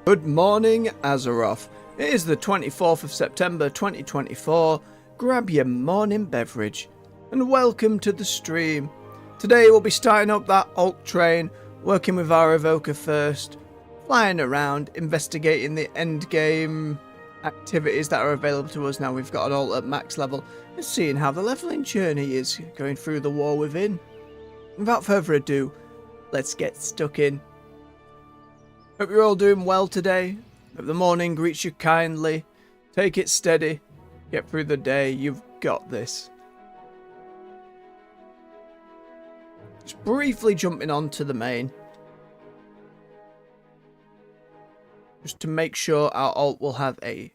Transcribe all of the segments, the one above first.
Good morning, Azeroth. It is the 24th of September 2024. Grab your morning beverage and welcome to the stream. Today we'll be starting up that alt train, working with our evoker first, flying around, investigating the end game activities that are available to us now we've got an alt at max level, and seeing how the leveling journey is going through the war within. Without further ado, let's get stuck in. Hope you're all doing well today. Hope the morning greets you kindly. Take it steady. Get through the day. You've got this. Just briefly jumping on to the main. Just to make sure our alt will have a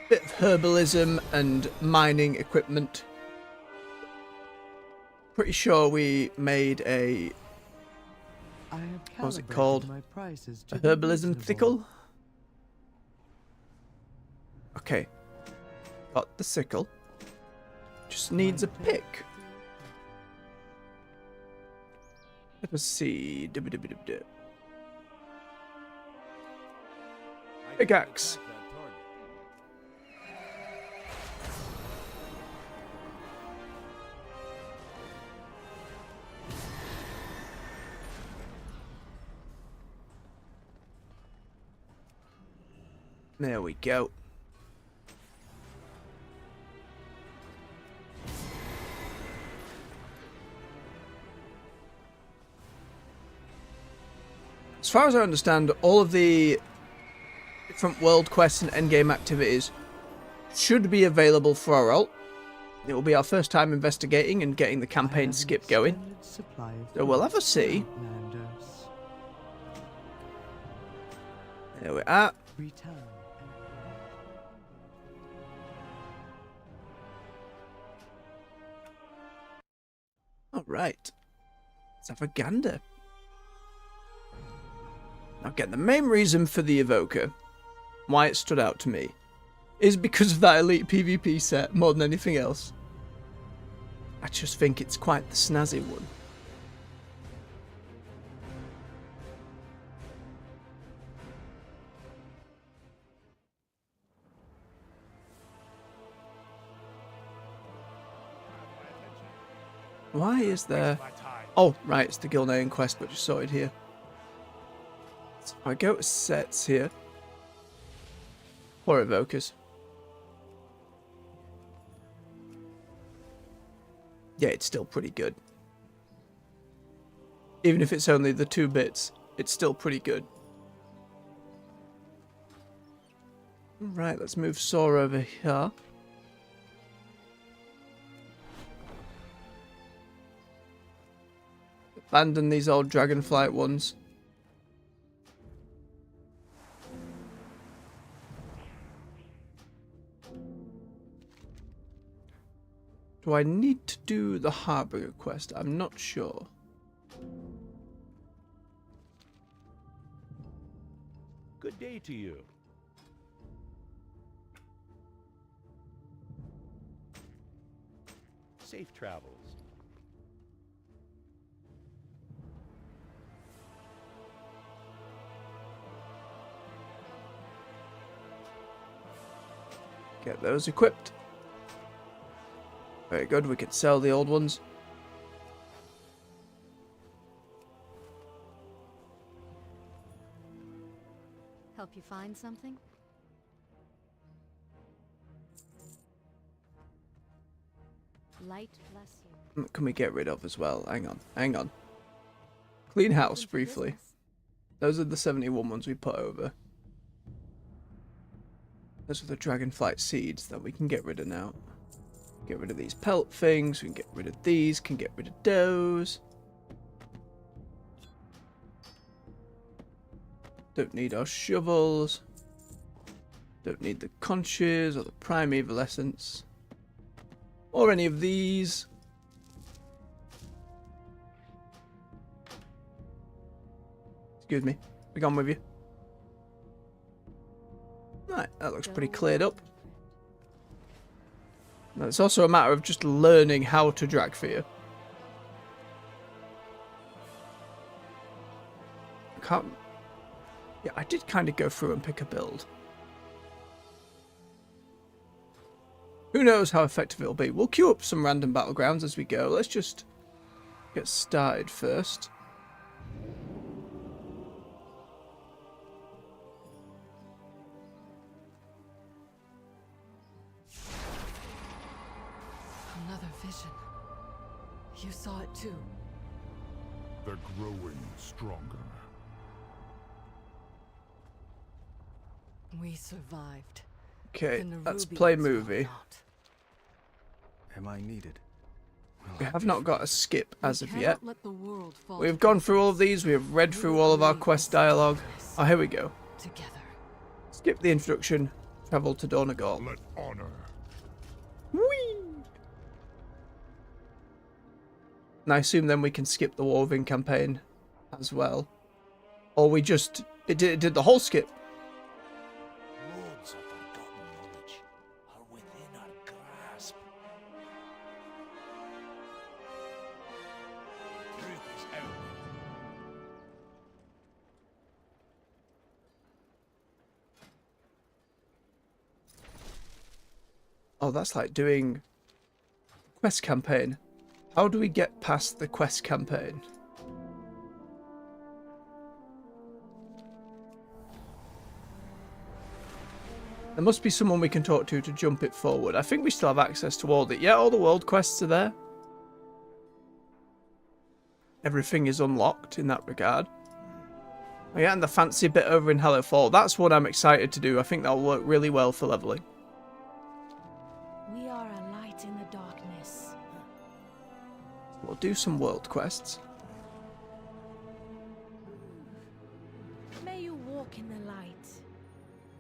bit of herbalism and mining equipment. Pretty sure we made a... what was it called? A herbalism sickle? Okay. Got the sickle. Just needs a pick. Let us see. Pickaxe. There we go. As far as I understand, all of the different world quests and endgame activities should be available for our alt. It will be our first time investigating and getting the campaign skip going. So we'll have a see. There we are. Alright. Let's have a gander. Now again, the main reason for the evoker, why it stood out to me, is because of that elite PvP set more than anything else. I just think it's quite the snazzy one. Why is there... Oh, right, it's the Gilnean quest, but just sorted here. So I go to sets here. Or evokers. Yeah, it's still pretty good. Even if it's only the 2 bits, it's still pretty good. Right, let's move Saw over here. Abandon these old Dragonflight ones. Do I need to do the Harbinger quest? I'm not sure. Good day to you. Safe travels. Get those equipped. Very good, we can sell the old ones. Help you find something? Light bless you. What can we get rid of as well? Hang on, hang on. Clean house, briefly. Those are the 71 ones we put over. Those are the Dragonflight seeds that we can get rid of now. Get rid of these pelt things, we can get rid of these, can get rid of those. Don't need our shovels. Don't need the conches or the primeval essence. Or any of these. Excuse me, be gone with you. Right, that looks pretty cleared up. Now, it's also a matter of just learning how to drag for you. can't... Yeah, I did kind of go through and pick a build. Who knows how effective it'll be. We'll queue up some random battlegrounds as we go. Let's just get started first. Another vision. You saw it too. They're growing stronger. We survived. Okay, Then the let's ruby play was movie. run out. Am I needed? We have not got a skip as of We yet. cannot let the world fall We've to gone through all of these. We have read through all of our quest dialogue. Oh, here we go. together. Skip the introduction. Travel to Dornagol. Let honor. Whee! And I assume then we can skip the Warwing campaign as well. Or we just... It did the whole skip. Loads of forgotten knowledge are within our grasp. Truth is out there. Oh, that's like doing quest campaign. How do we get past the quest campaign? There must be someone we can talk to jump it forward. I think we still have access to all the... Yeah, all the world quests are there. Everything is unlocked in that regard. Oh yeah, and the fancy bit over in Hellowfall. That's what I'm excited to do. I think that'll work really well for leveling. We are a light in the darkness. We'll do some world quests. May you walk in the light.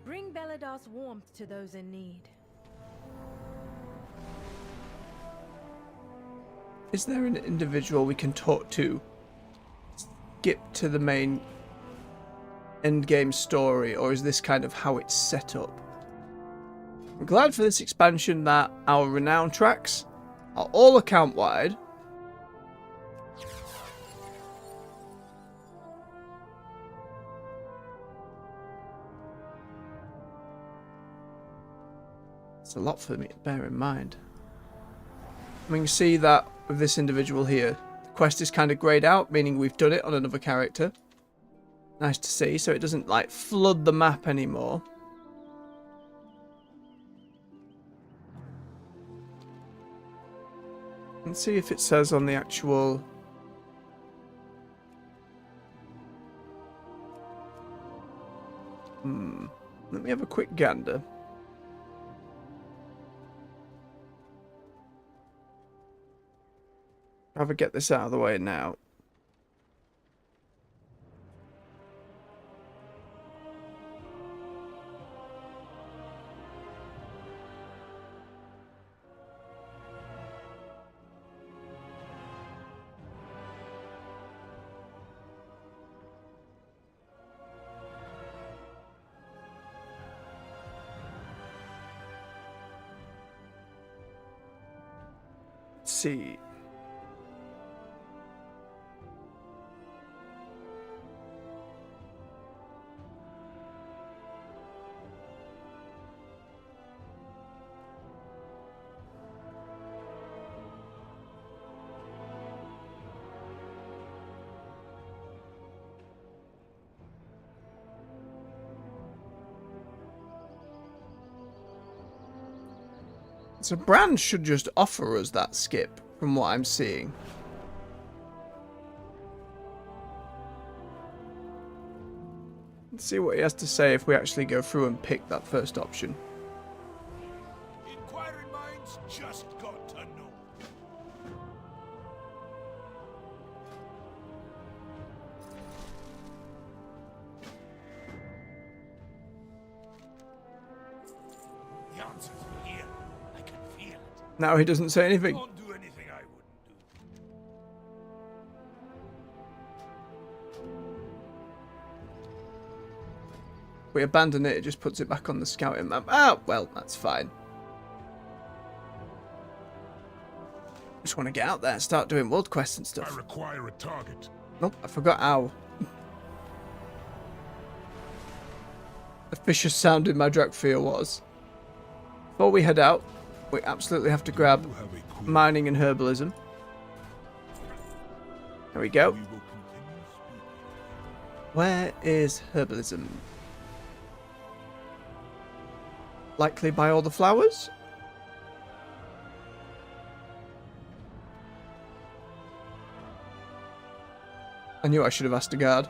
Bring Beladar's warmth to those in need. Is there an individual we can talk to? Skip to the main endgame story, or is this kind of how it's set up? I'm glad for this expansion that our renown tracks are all account wide. It's a lot for me to bear in mind. We can see that with this individual here, the quest is kind of greyed out, meaning we've done it on another character. Nice to see, so it doesn't like flood the map anymore. Let's see if it says on the actual... Let me have a quick gander. Rather get this out of the way now. Let's see. So Brand should just offer us that skip, from what I'm seeing. Let's see what he has to say if we actually go through and pick that first option. Inquiring minds just got to know. The answer's here. I can feel it. Now he doesn't say anything. Won't do anything I wouldn't do. If we abandon it, it just puts it back on the scouting map. Ah, well, that's fine. Just want to get out there and start doing world quests and I stuff. require a target. Nope, I forgot how. officious sounding my Drakfir was. Before we head out, we absolutely have to grab You have a queen. mining and herbalism. There we go. We will continue speaking. Where is herbalism? Likely by all the flowers? I knew I should have asked a guard.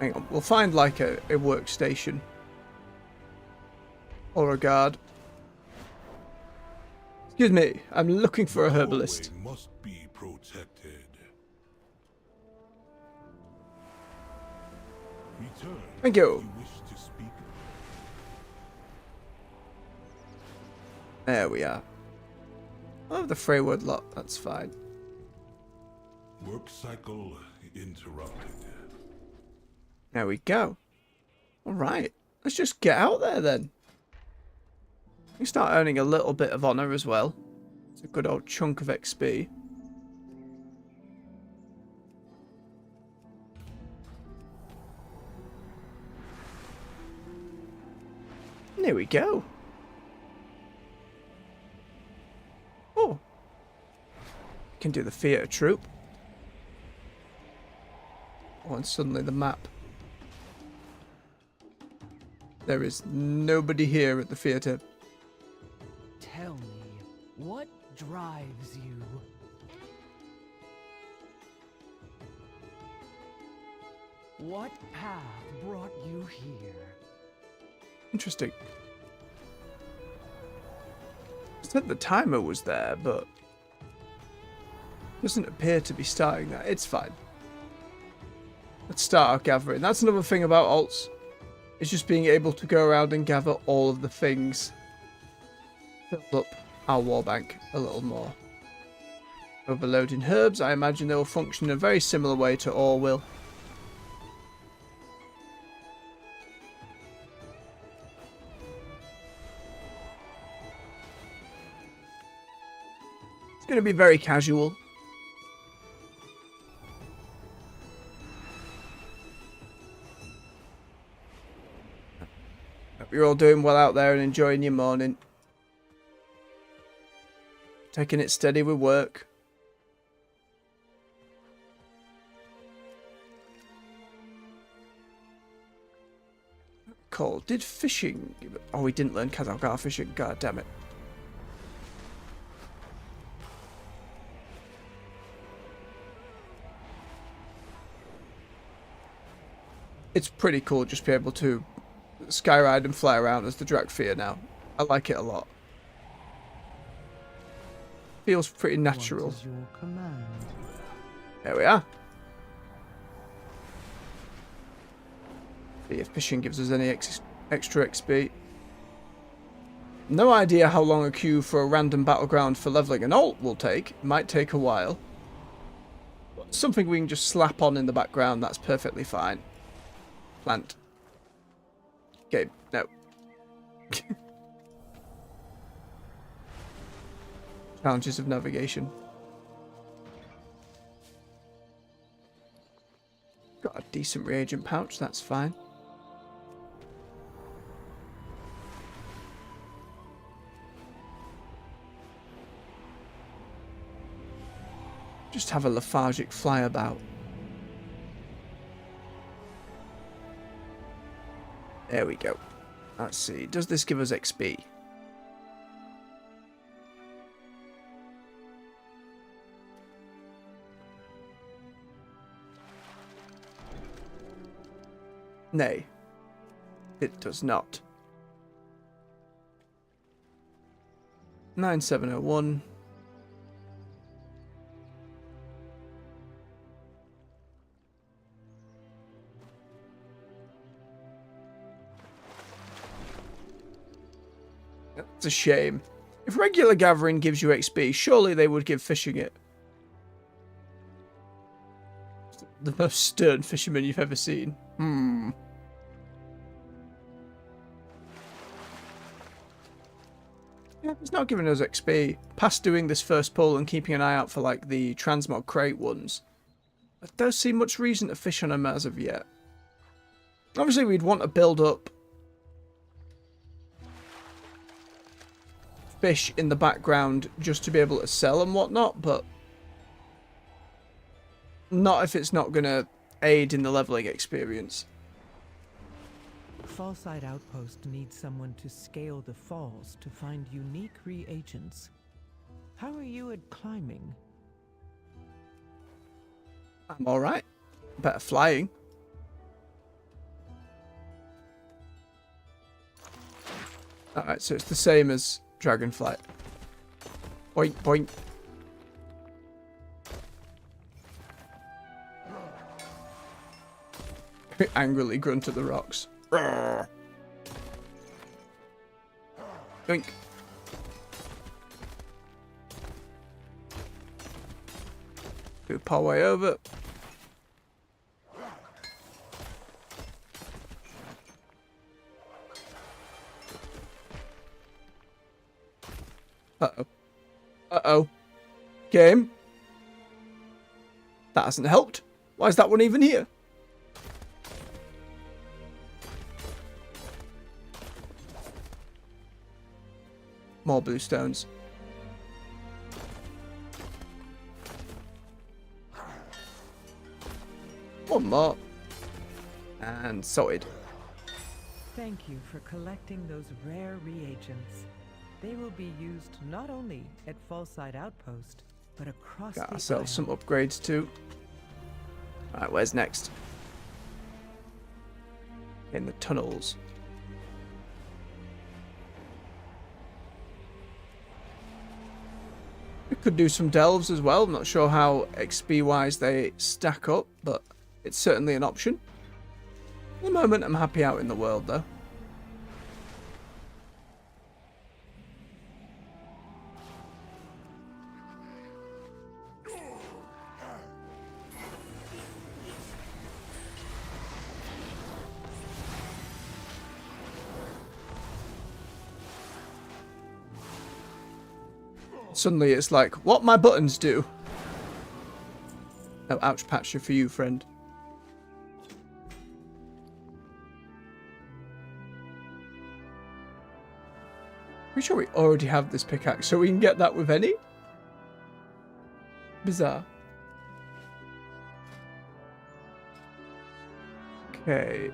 Hang on, we'll find like a workstation. Or a guard. Excuse me, I'm looking for a herbalist. Hallway must be protected. Return. Thank you. If you wish to speak. There we are. Oh, the Freyward lot, that's fine. Work cycle interrupted. There we go. Alright, let's just get out there then. We start earning a little bit of honour as well. It's a good old chunk of XP. There we go. Oh. Can do the theatre troupe. Oh, and suddenly the map. There is nobody here at the theatre. Tell me, what drives you? What path brought you here? Interesting. It said the timer was there, but doesn't appear to be starting that. It's fine. Let's start our gathering. That's another thing about alts. It's just being able to go around and gather all of the things. Build up our war bank a little more. Overloading herbs. I imagine they will function in a very similar way to ore will. It's going to be very casual. Hope you're all doing well out there and enjoying your morning. Taking it steady with work. Cole, did fishing... Oh, we didn't learn Kazalgar fishing. God damn it. It's pretty cool just be able to skyride and fly around as the Drakfir now. I like it a lot. Feels pretty natural. What is your command? There we are. See if fishing gives us any extra XP. No idea how long a queue for a random battleground for leveling an alt will take. It might take a while. But something we can just slap on in the background, that's perfectly fine. Plant. Game. No. Challenges of navigation. Got a decent reagent pouch, that's fine. Just have a lethargic flyabout. There we go. Let's see. Does this give us XP? Nay. It does not. 9701. It's a shame. If regular gathering gives you XP, surely they would give fishing it. The most stern fisherman you've ever seen. Yeah, it's not giving us XP. Past doing this first pull and keeping an eye out for like the transmog crate ones, I don't see much reason to fish on them as of yet. Obviously, we'd want to build up fish in the background just to be able to sell and whatnot, but not if it's not going to aid in the leveling experience. Fallside Outpost needs someone to scale the falls to find unique reagents. How are you at climbing? I'm alright. Better flying. Alright, so it's the same as Dragonflight. Boink, boink. Angrily grunt at the rocks. Yoink. Do our way over. Uh-oh. Uh-oh. Game. That hasn't helped. Why is that one even here? More blue stones. One more. And sorted. Thank you for collecting those rare reagents. They will be used not only at Fallside Outpost, but across Got the ourselves some island. upgrades too. Alright, where's next? In the tunnels. We could do some delves as well. I'm not sure how XP wise they stack up, but it's certainly an option. At the moment, I'm happy out in the world though. Suddenly it's like, what my buttons do? No ouch patcher for you, friend. Pretty sure we already have this pickaxe, so we can get that with any? Bizarre. Okay.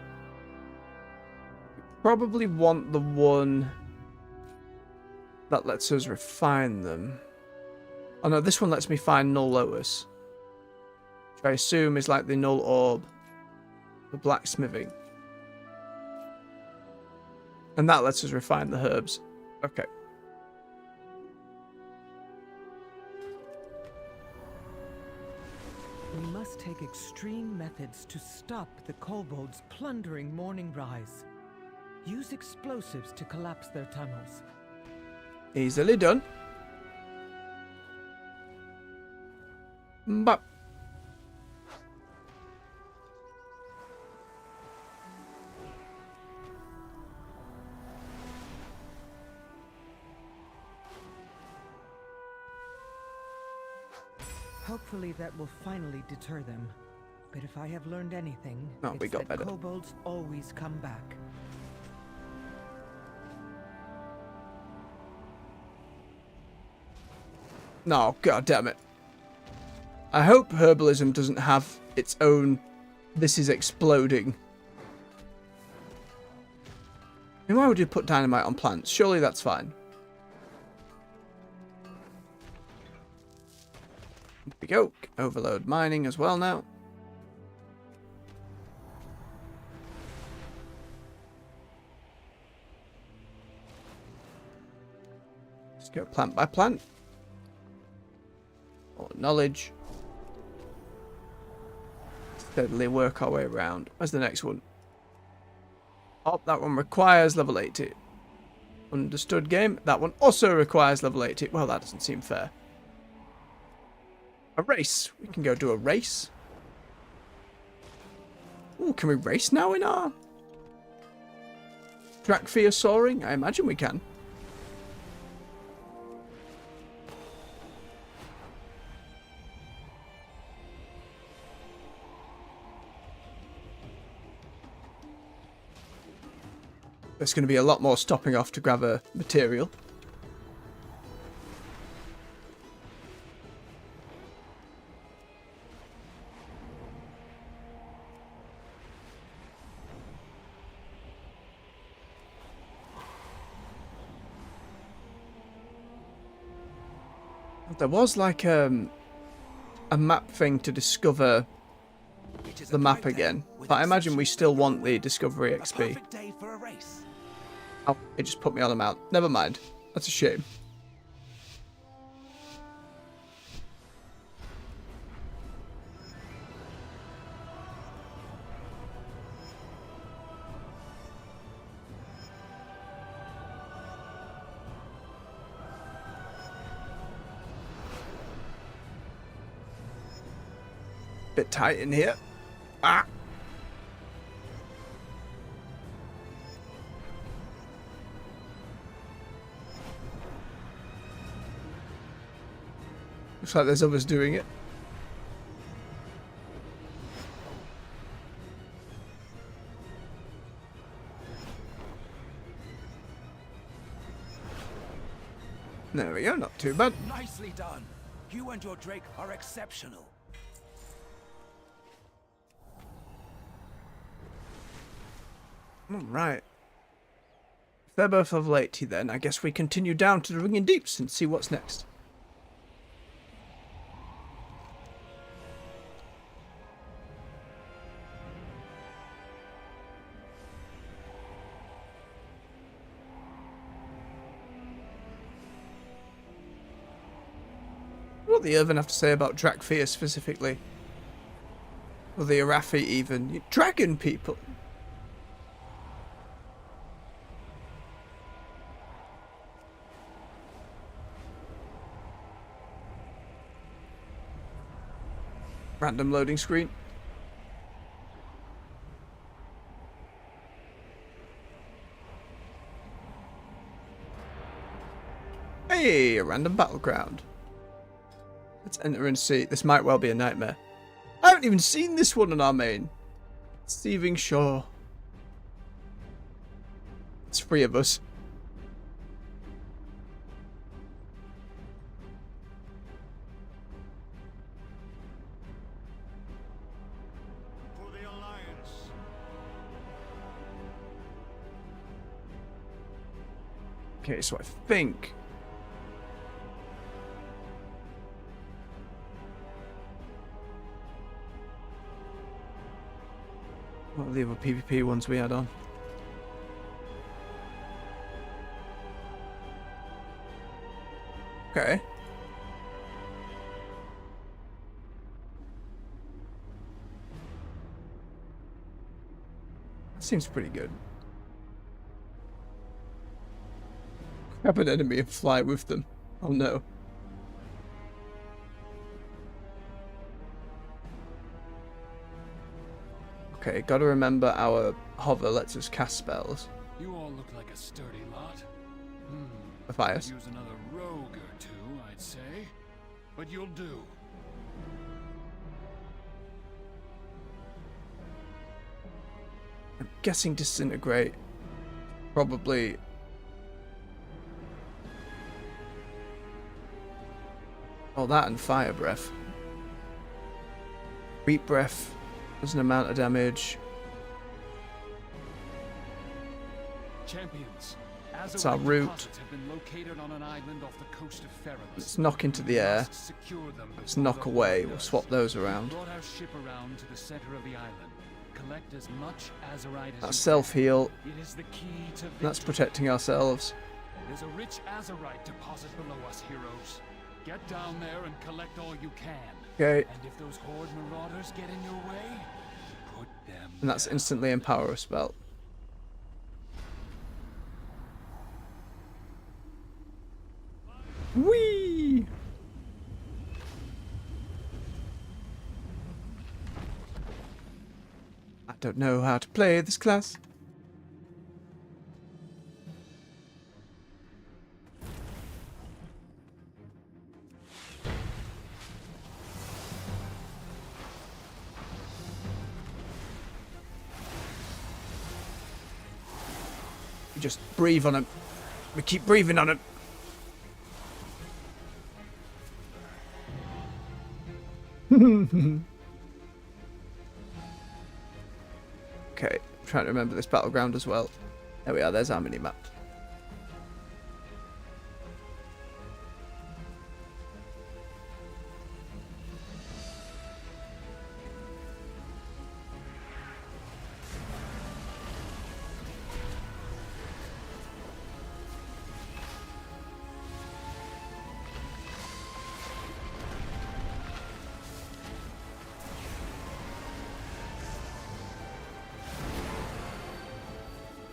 Probably want the one that lets us refine them. Oh no, this one lets me find Null Lotus, which I assume is like the Null Orb for blacksmithing. And that lets us refine the herbs. Okay. We must take extreme methods to stop the kobolds plundering Morning Rise. Use explosives to collapse their tunnels. Easily done. But Hopefully that will finally deter them. But if I have learned anything, Oh, we it's got that better. kobolds always come back. no, god damn it. I hope herbalism doesn't have its own this is exploding. I mean, why would you put dynamite on plants? Surely that's fine. Here we go. Overload mining as well now. Let's go plant by plant. Or knowledge. Steadily work our way around. Where's the next one? Oh, that one requires level 80. Understood, game. That one also requires level 80. Well, that doesn't seem fair. A race. We can go do a race. Ooh, can we race now in our Drakthea soaring? I imagine we can. There's going to be a lot more stopping off to grab a material. There was like a map thing to discover the map again, but I imagine we still want the discovery XP. Oh, it just put me on a mount. Never mind. That's a shame. Bit tight in here. Ah! Looks like there's others doing it. There we go, not too bad. Nicely done. You and your Drake are exceptional. Alright. If they're both of late then, I guess we continue down to the Ringing Deeps and see what's next. What do the Irvin have to say about Drakthea specifically? Or the Arathi even? Dragon people! Random loading screen. Hey, a random battleground. Let's enter and see. This might well be a nightmare. I haven't even seen this one on our main. Thieving Shore. It's 3 of us. Okay, so I think what are the other PvP ones we had on? Okay. That seems pretty good. Grab an enemy and fly with them. Oh no. Okay, gotta remember our hover lets us cast spells. You all look like a sturdy lot. Matthias. Use another rogue or two, I'd say. But you'll do. I'm guessing disintegrate. Probably. Oh, that and fire breath. Wheat breath does an amount of damage. Champions, It's our route. have been located on an island off the coast of Feralus. Let's knock into the air. Secure them Let's before knock the away. horde We'll does. swap those around. Brought our ship around to the center of the island. Collect as much Azerite as That's you self heal. can. It is the key to That's victory. protecting ourselves. There's a rich Azerite deposit below us, heroes. Get down there and collect all you can. Okay. And if those horde marauders get in your way, put them And that's down. instantly empower a spell. Whee! I don't know how to play this class. We just breathe on him. We keep breathing on him. Okay, I'm trying to remember this battleground as well. There we are, there's our mini-map.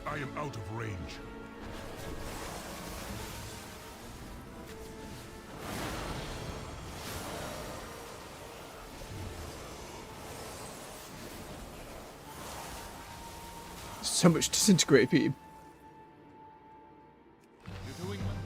I am out of range. So much disintegrate beam. You're doing well.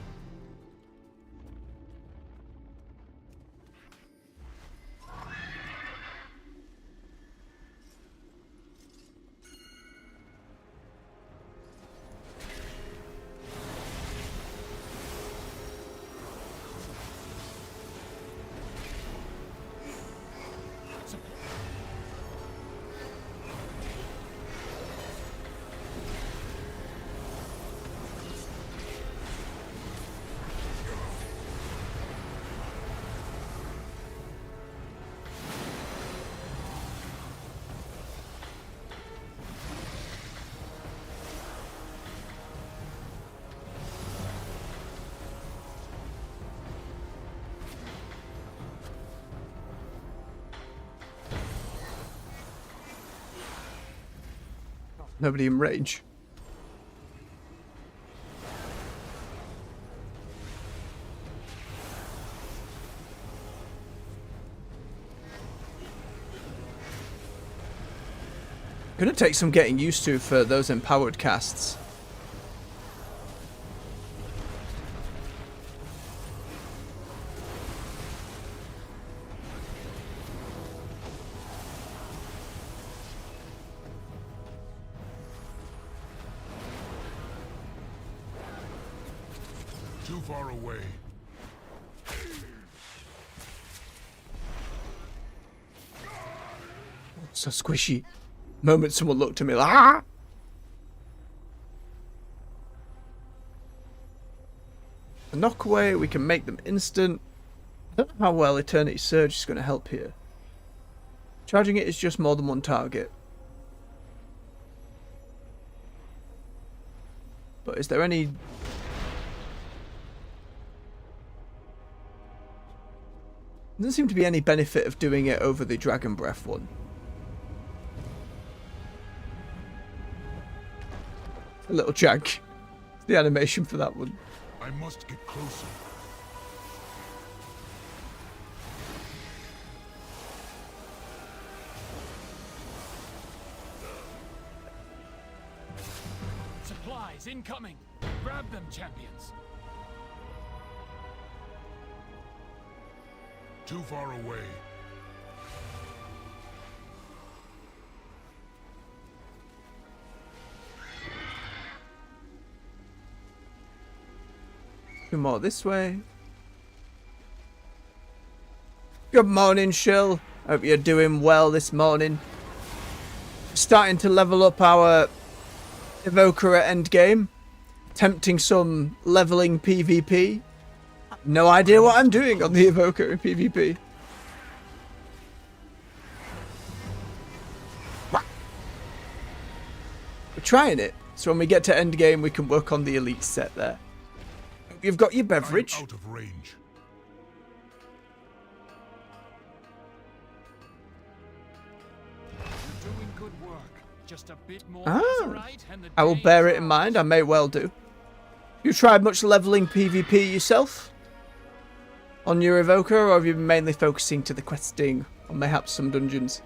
Nobody in range. Gonna take some getting used to for those empowered casts. Too far away. So squishy. Moment someone looked at me like, ah! A knock away, we can make them instant. I don't know how well Eternity Surge is going to help here. Charging it is just more than one target. But is there any... There doesn't seem to be any benefit of doing it over the Dragon Breath one. A little jank. The animation for that one. I must get closer. Supplies incoming. Grab them, champions. Too far away. Two more this way. Good morning, Shill. Hope you're doing well this morning. Starting to level up our evoker at endgame. Attempting some leveling PvP. No idea what I'm doing on the evoker in PvP. We're trying it, so when we get to endgame we can work on the elite set there. You've got your beverage. I'm out of range. You're doing good work. Just a bit more Ah, Azerite and the I will day bear is it in ours. mind. I may well do. You tried much leveling PvP yourself? On your evoker, or have you been mainly focusing to the questing, or mayhaps some dungeons?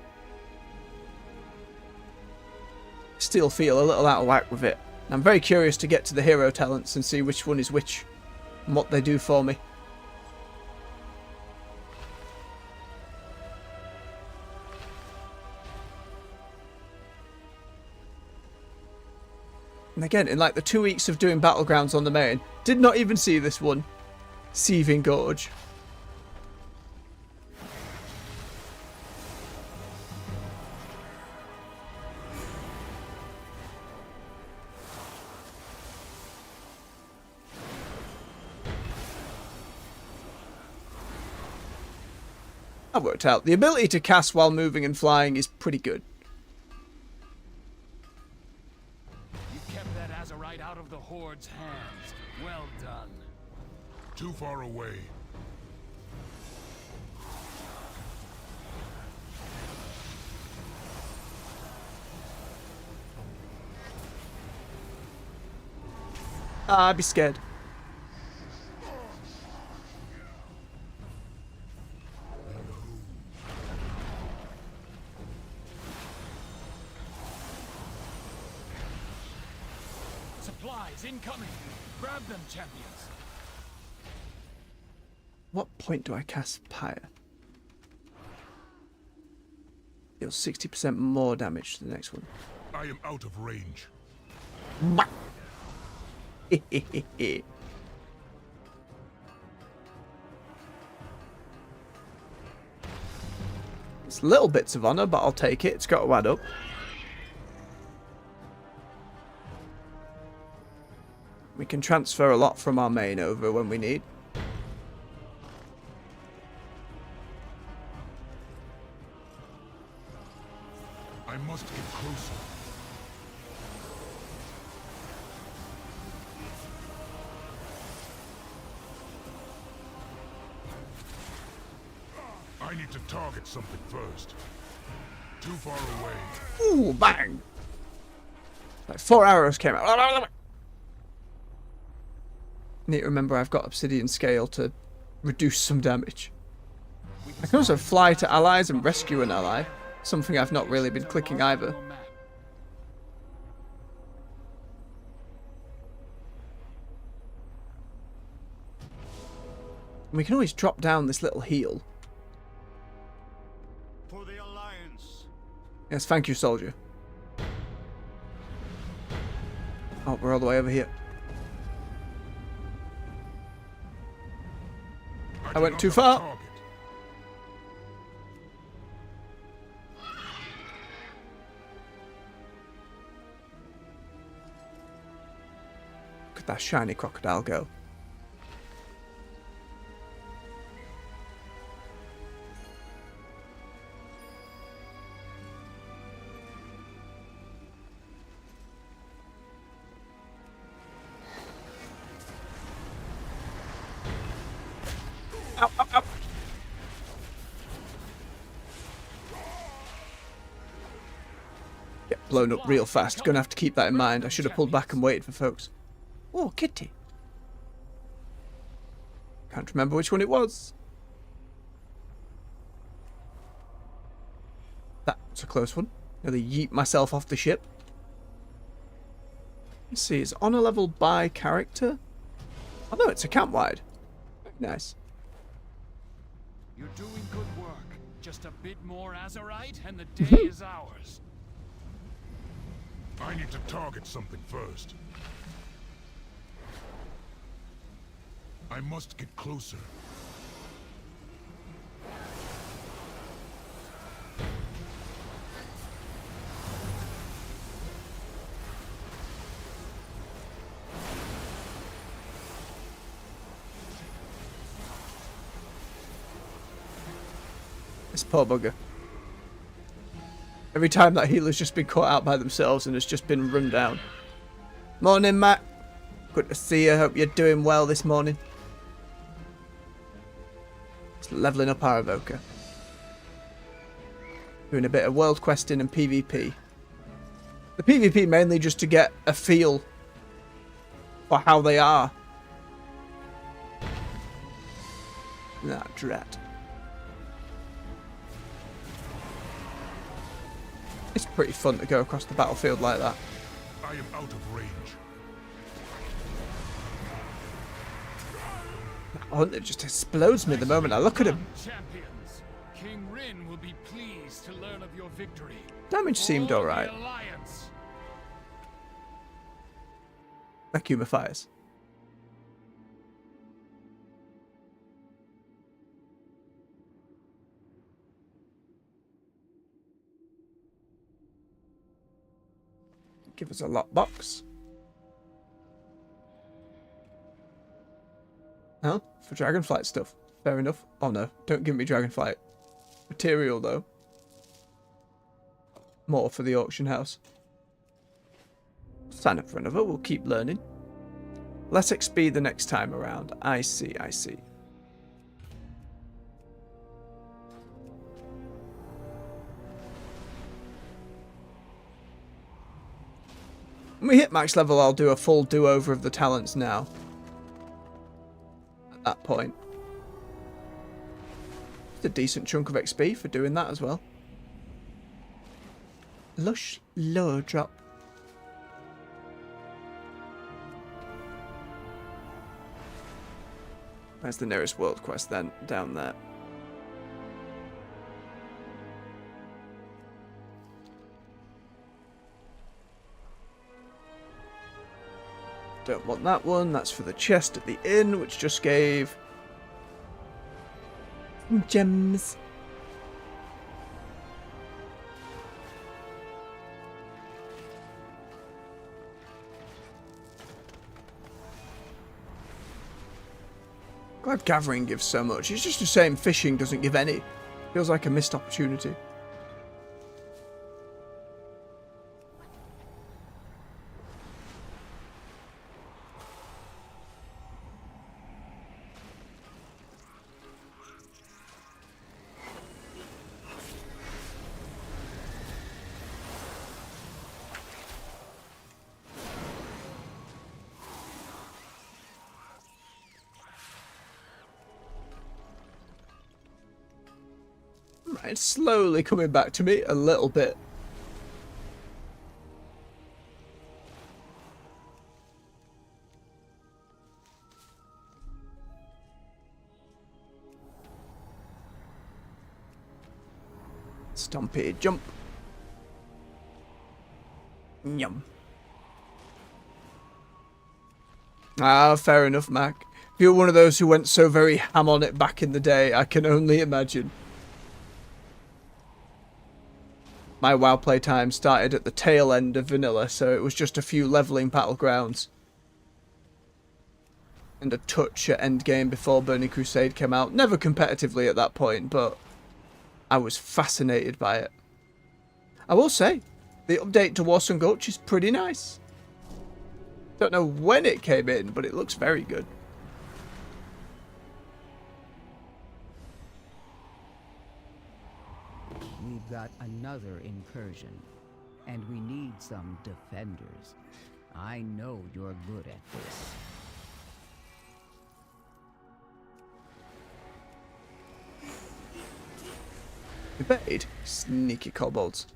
Still feel a little out of whack with it. I'm very curious to get to the hero talents and see which one is which, and what they do for me. And again, in like the 2 weeks of doing Battlegrounds on the main, did not even see this one. Seething Gorge. That worked out. The ability to cast while moving and flying is pretty good. You kept that Azerite out of the Horde's hands. Well done. Too far away. I'd be scared. Supplies incoming. Grab them, champions. What point do I cast Pyre? Deals 60% more damage to the next one. I am out of range. It's little bits of honor, but I'll take it. It's got to add up. We can transfer a lot from our main over when we need. I must get closer. I need to target something first. Too far away. Ooh, bang! Like 4 arrows came out. I need to remember I've got obsidian scale to reduce some damage. I can also fly to allies and rescue an ally. Something I've not really been clicking either. And we can always drop down this little heal. For the Alliance. Yes, thank you, soldier. Oh, we're all the way over here. I went too far. Target. Look at that shiny crocodile go. Ow, ow, ow. Get blown up real fast. Gonna have to keep that in mind. I should have pulled back and waited for folks. Oh, kitty. Can't remember which one it was. That was a close one. Nearly yeet myself off the ship. Let's see, is honor level by character? Oh no, it's account wide. Very nice. You're doing good work. Just a bit more Azerite and the day is ours. I need to target something first. I must get closer. This poor bugger. Every time that healer's just been caught out by themselves and has just been run down. Morning, Matt. Good to see you. Hope you're doing well this morning. Just leveling up our evoker. Doing a bit of world questing and PvP. The PvP mainly just to get a feel for how they are. Nah, drat. It's pretty fun to go across the battlefield like that. I am out of range. That hunter just explodes me the moment I look at him. Champions, King Rin will be pleased to learn of your victory. Damage seemed For the alright. Alliance. Like humidifiers. Give us a lockbox. No, for dragonflight stuff. Fair enough. Oh no, don't give me dragonflight material though. More for the auction house. Sign up for another, we'll keep learning. Less XP the next time around. I see, I see. When we hit max level, I'll do a full do-over of the talents now. At that point. It's a decent chunk of XP for doing that as well. Lush lower drop. Where's the nearest world quest then? Down there. Don't want that one. That's for the chest at the inn, which just gave gems. Glad gathering gives so much. It's just the same fishing doesn't give any. Feels like a missed opportunity. Right, it's slowly coming back to me a little bit. Stompy jump. Yum. Ah, fair enough, Mac. If you're one of those who went so very ham on it back in the day, I can only imagine. My WoW playtime started at the tail end of vanilla, so it was just a few leveling battlegrounds. And a touch at endgame before Burning Crusade came out. Never competitively at that point, but I was fascinated by it. I will say, the update to Warsong Gulch is pretty nice. Don't know when it came in, but it looks very good. We've got another incursion, and we need some defenders. I know you're good at this. Evade? Sneaky kobolds.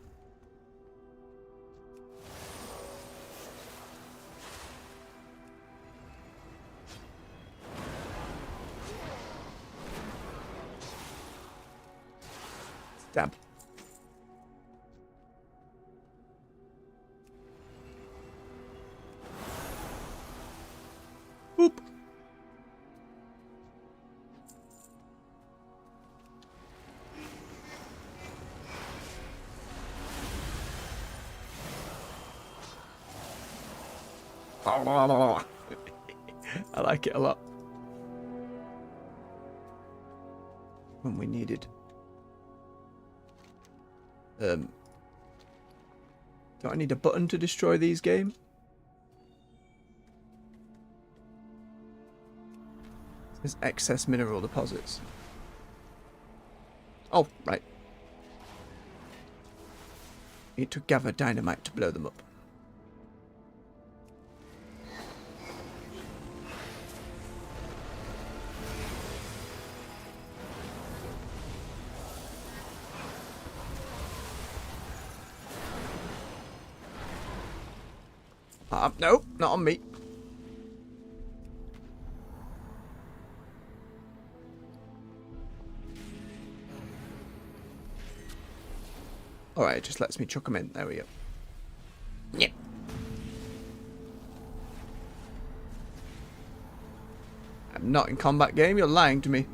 Stab. Boop. I like it a lot. When we needed. Do I need a button to destroy these game? There's excess mineral deposits. Oh, right. Need to gather dynamite to blow them up. No, not on me. Alright, it just lets me chuck them in. There we go. Yeah. not in combat game. You're lying to me.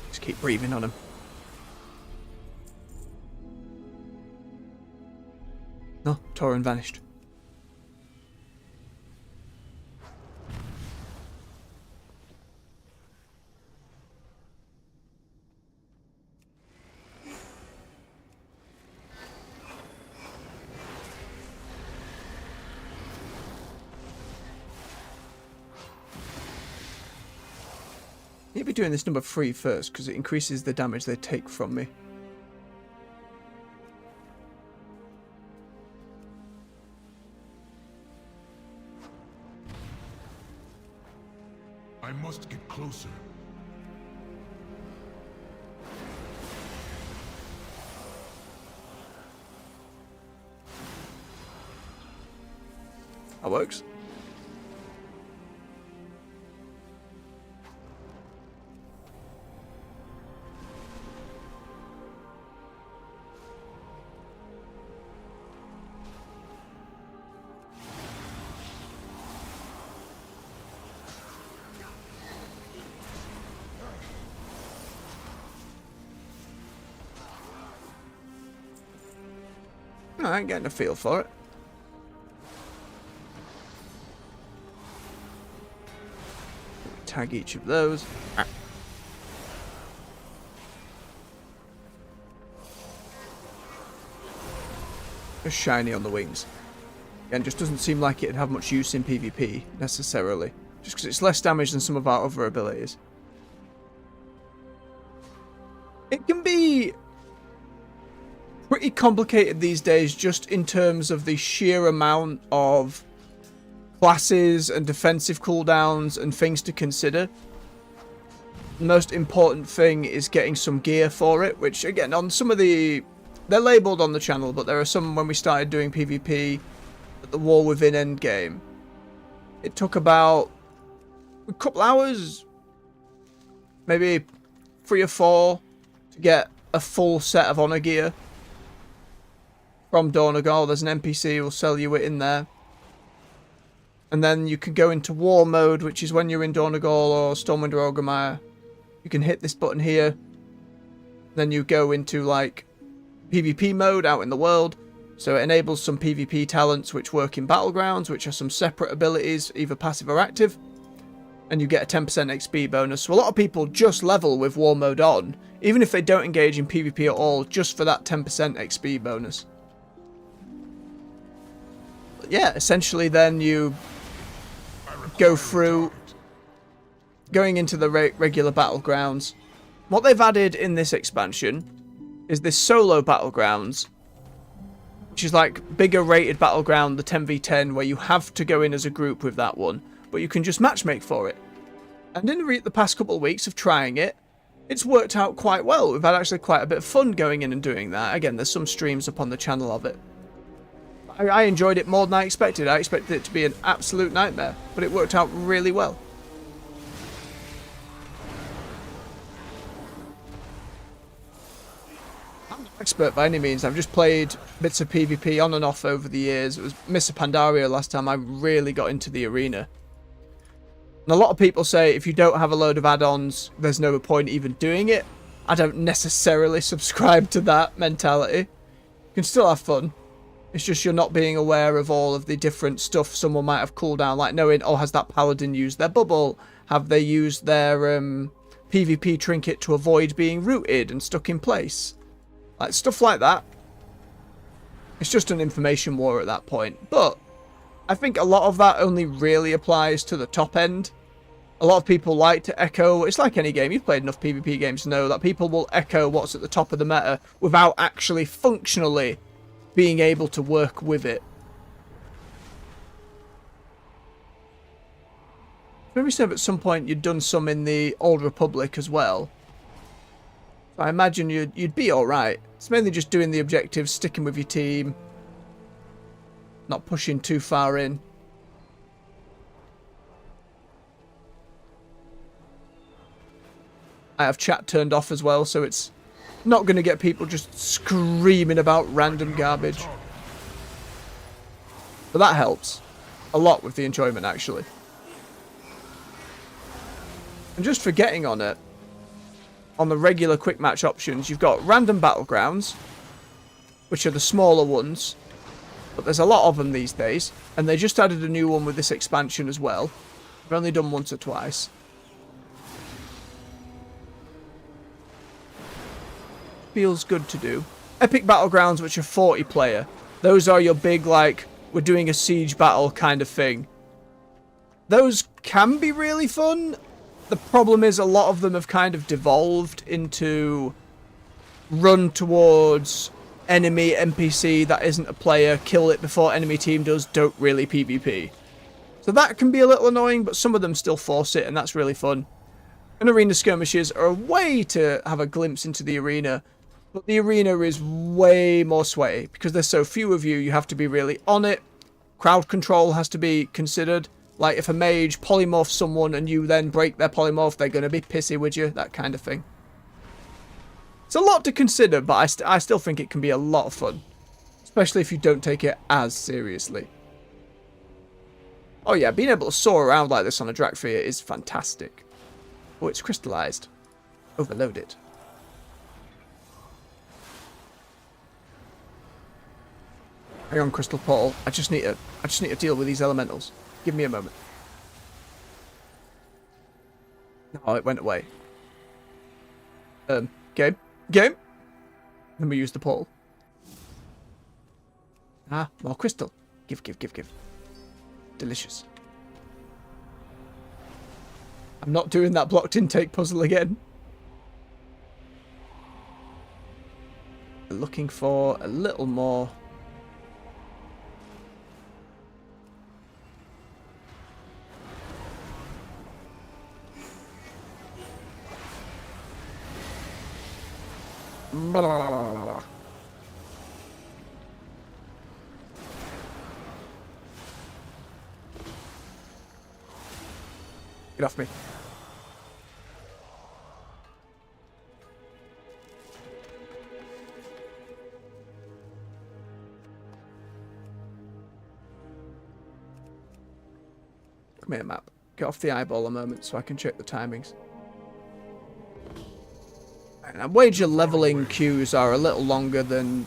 Just keep breathing on him. No, Tauren vanished. Need to be doing this number 3 first, because it increases the damage they take from me. I must get closer. That works. I ain't getting a feel for it. Tag each of those. Just shiny on the wings. Again, just doesn't seem like it'd have much use in PvP, necessarily. Just because it's less damage than some of our other abilities. It can be pretty complicated these days, just in terms of the sheer amount of classes and defensive cooldowns and things to consider. The most important thing is getting some gear for it, which again, on some of the... they're labelled on the channel, but there are some when we started doing PvP at the War Within endgame. It took about a couple hours, maybe 3 or 4, to get a full set of honor gear. From Dornogal, there's an NPC who will sell you it in there. And then you can go into war mode, which is when you're in Dornogal or Stormwind or Orgrimmar. You can hit this button here. Then you go into like PvP mode out in the world. So it enables some PvP talents which work in Battlegrounds, which are some separate abilities, either passive or active. And you get a 10% XP bonus. So a lot of people just level with war mode on, even if they don't engage in PvP at all, just for that 10% XP bonus. Yeah, essentially then you go through going into the regular battlegrounds. What they've added in this expansion is this solo battlegrounds, which is like bigger rated battleground, the 10v10, where you have to go in as a group with that one, but you can just matchmake for it. And in the past couple of weeks of trying it, it's worked out quite well. We've had actually quite a bit of fun going in and doing that. Again, there's some streams up on the channel of it. I enjoyed it more than I expected. I expected it to be an absolute nightmare, but it worked out really well. I'm not an expert by any means. I've just played bits of PvP on and off over the years. It was Mr. Pandaria last time I really got into the arena. And a lot of people say if you don't have a load of add-ons, there's no point even doing it. I don't necessarily subscribe to that mentality. You can still have fun. It's just you're not being aware of all of the different stuff someone might have cooldown, like knowing, oh, has that paladin used their bubble? Have they used their PvP trinket to avoid being rooted and stuck in place? Like stuff like that. It's just an information war at that point. But I think a lot of that only really applies to the top end. A lot of people like to echo, it's like any game, you've played enough PvP games to know that people will echo what's at the top of the meta without actually functionally being able to work with it. Maybe said at some point you'd done some in the Old Republic as well. I imagine you'd be alright. It's mainly just doing the objectives, sticking with your team, not pushing too far in. I have chat turned off as well, so it's not going to get people just screaming about random garbage. But that helps a lot with the enjoyment, actually. And just for getting on it, on the regular quick match options, you've got random battlegrounds, which are the smaller ones, but there's a lot of them these days, and they just added a new one with this expansion as well. I've only done once or twice. Feels good to do. Epic battlegrounds, which are 40 player. Those are your big, like, we're doing a siege battle kind of thing. Those can be really fun. The problem is a lot of them have kind of devolved into run towards enemy NPC that isn't a player, kill it before enemy team does, don't really PvP. So that can be a little annoying, but some of them still force it, and that's really fun. And arena skirmishes are a way to have a glimpse into the arena, but the arena is way more sweaty. Because there's so few of you, you have to be really on it. Crowd control has to be considered. Like, if a mage polymorphs someone and you then break their polymorph, they're going to be pissy with you, that kind of thing. It's a lot to consider, but I still think it can be a lot of fun. Especially if you don't take it as seriously. Oh yeah, being able to soar around like this on a Drakthea is fantastic. Oh, it's crystallized. Overload it. Hang on, Crystal Portal. I just need to deal with these elementals. Give me a moment. Oh, it went away. Game. Then we use the portal. Ah, more crystal. Give. Delicious. I'm not doing that blocked intake puzzle again. Looking for a little more. Blah, blah, blah, blah, blah. Get off me. Come here, map. Get off the eyeball a moment so I can check the timings. And I wager leveling queues are a little longer than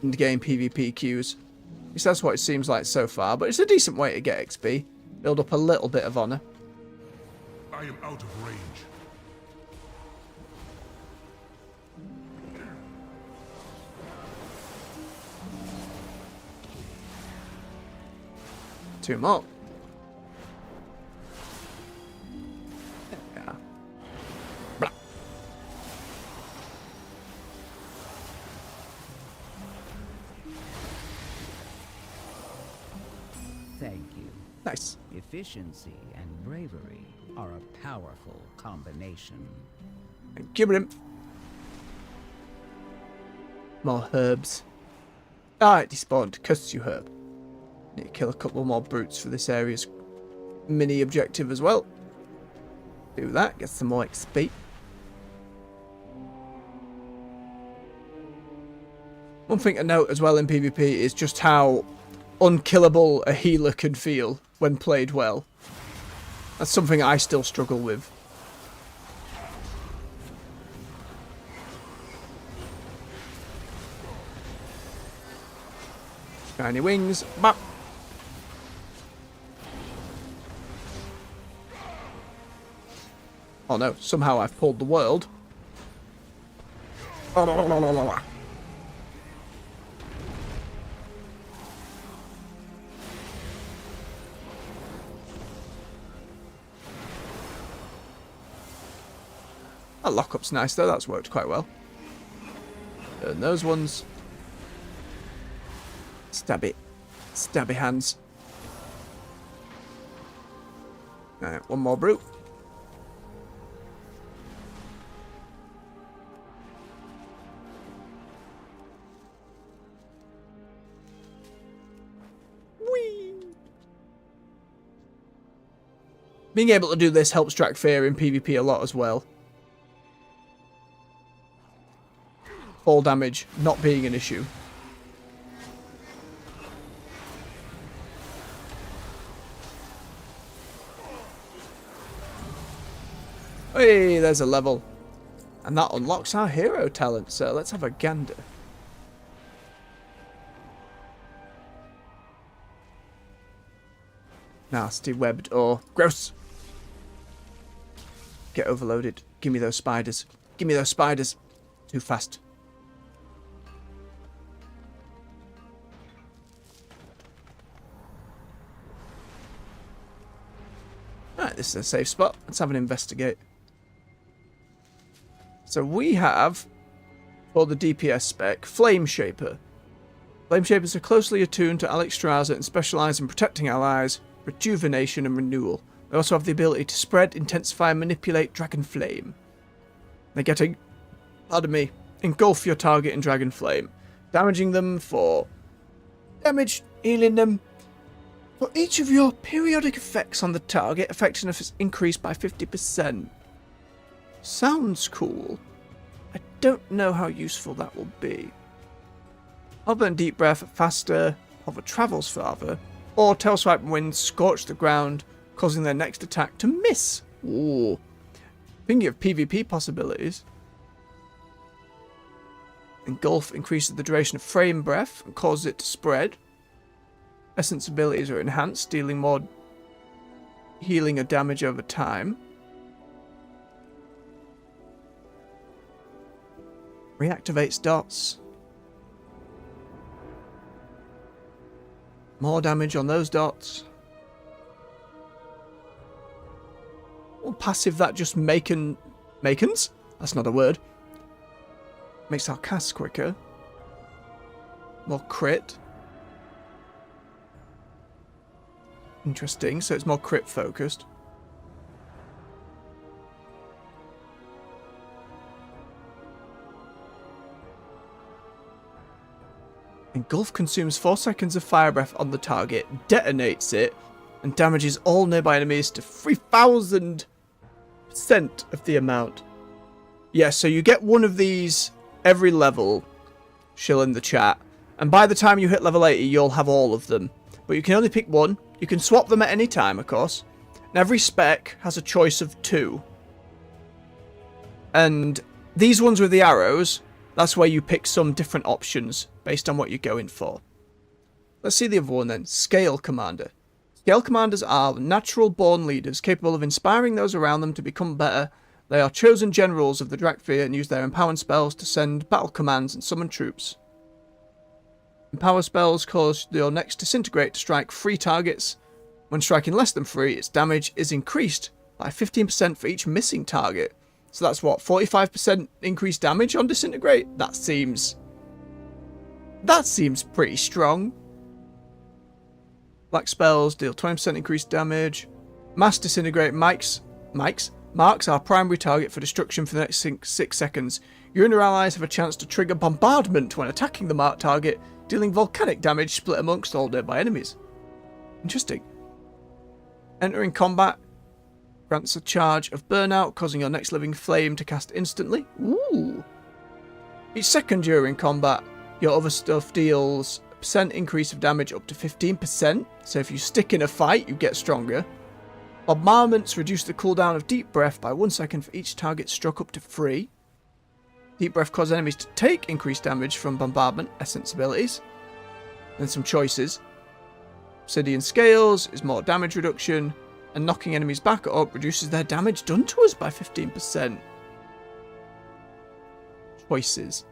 endgame PvP queues. At least that's what it seems like so far, but it's a decent way to get XP. Build up a little bit of honor. I am out of range. Two more. Yeah. Blah. Thank you. Nice. Efficiency and bravery are a powerful combination. Thank you, Brim. More herbs. Ah, it despawned. Curse you, herb. Need to kill a couple more brutes for this area's mini objective as well. Do that, get some more XP. One thing to note as well in PvP is just how unkillable a healer can feel when played well. That's something I still struggle with. Shiny wings. Bop. Oh no, somehow I've pulled the world. That lockup's nice though, that's worked quite well. And those ones. Stabby. Stabby hands. Alright, one more brute. Being able to do this helps track fear in PvP a lot as well. Fall damage not being an issue. Hey, there's a level. And that unlocks our hero talent, so let's have a gander. Nasty webbed ore. Gross! Get overloaded. Give me those spiders. Give me those spiders. Too fast. Alright, this is a safe spot. Let's have an investigate. So we have, for the DPS spec, Flame Shaper. Flame Shapers are closely attuned to Alexstrasza and specialise in protecting allies, rejuvenation and renewal. They also have the ability to spread, intensify and manipulate Dragon Flame. They get a, engulf your target in Dragon Flame, damaging them for damage, healing them. For each of your periodic effects on the target, effectiveness is increased by 50%. Sounds cool. I don't know how useful that will be. Hover and Deep Breath are faster, Hover travels farther, or Tailswipe and Wind scorch the ground, causing their next attack to miss. Ooh. Thinking of PvP possibilities. Engulf increases the duration of Flame Breath and causes it to spread. Essence abilities are enhanced, dealing more healing or damage over time. Reactivates dots. More damage on those dots. Or passive that just makens? That's not a word. Makes our cast quicker. More crit. Interesting, so it's more crit focused. Engulf consumes 4 seconds of fire breath on the target, detonates it, and damages all nearby enemies to 3000% of the amount. Yeah, so you get one of these every level, Shill in the chat, and by the time you hit level 80 you'll have all of them. But you can only pick one. You can swap them at any time, of course. And every spec has a choice of 2. And these ones with the arrows, that's where you pick some different options based on what you're going for. Let's see the other one then. Scale Commander. Scale Commanders are natural born leaders capable of inspiring those around them to become better. They are chosen generals of the Drakthir and use their empowering spells to send battle commands and summon troops. Empower spells cause your next disintegrate to strike 3 targets. When striking less than 3, its damage is increased by 15% for each missing target. So that's what, 45% increased damage on disintegrate? That seems pretty strong. Black spells deal 20% increased damage. Mass disintegrate marks our primary target for destruction for the next 6 seconds. You and your allies have a chance to trigger bombardment when attacking the marked target, dealing volcanic damage split amongst all nearby enemies. Interesting. Entering combat grants a charge of burnout, causing your next living flame to cast instantly. Ooh. Each second during combat, your other stuff deals a percent increase of damage up to 15%. So if you stick in a fight, you get stronger. Bombardments reduce the cooldown of Deep Breath by 1 second for each target struck up to 3. Deep Breath causes enemies to take increased damage from bombardment essence abilities. Then some choices. Obsidian Scales is more damage reduction, and knocking enemies back up reduces their damage done to us by 15%. Choices.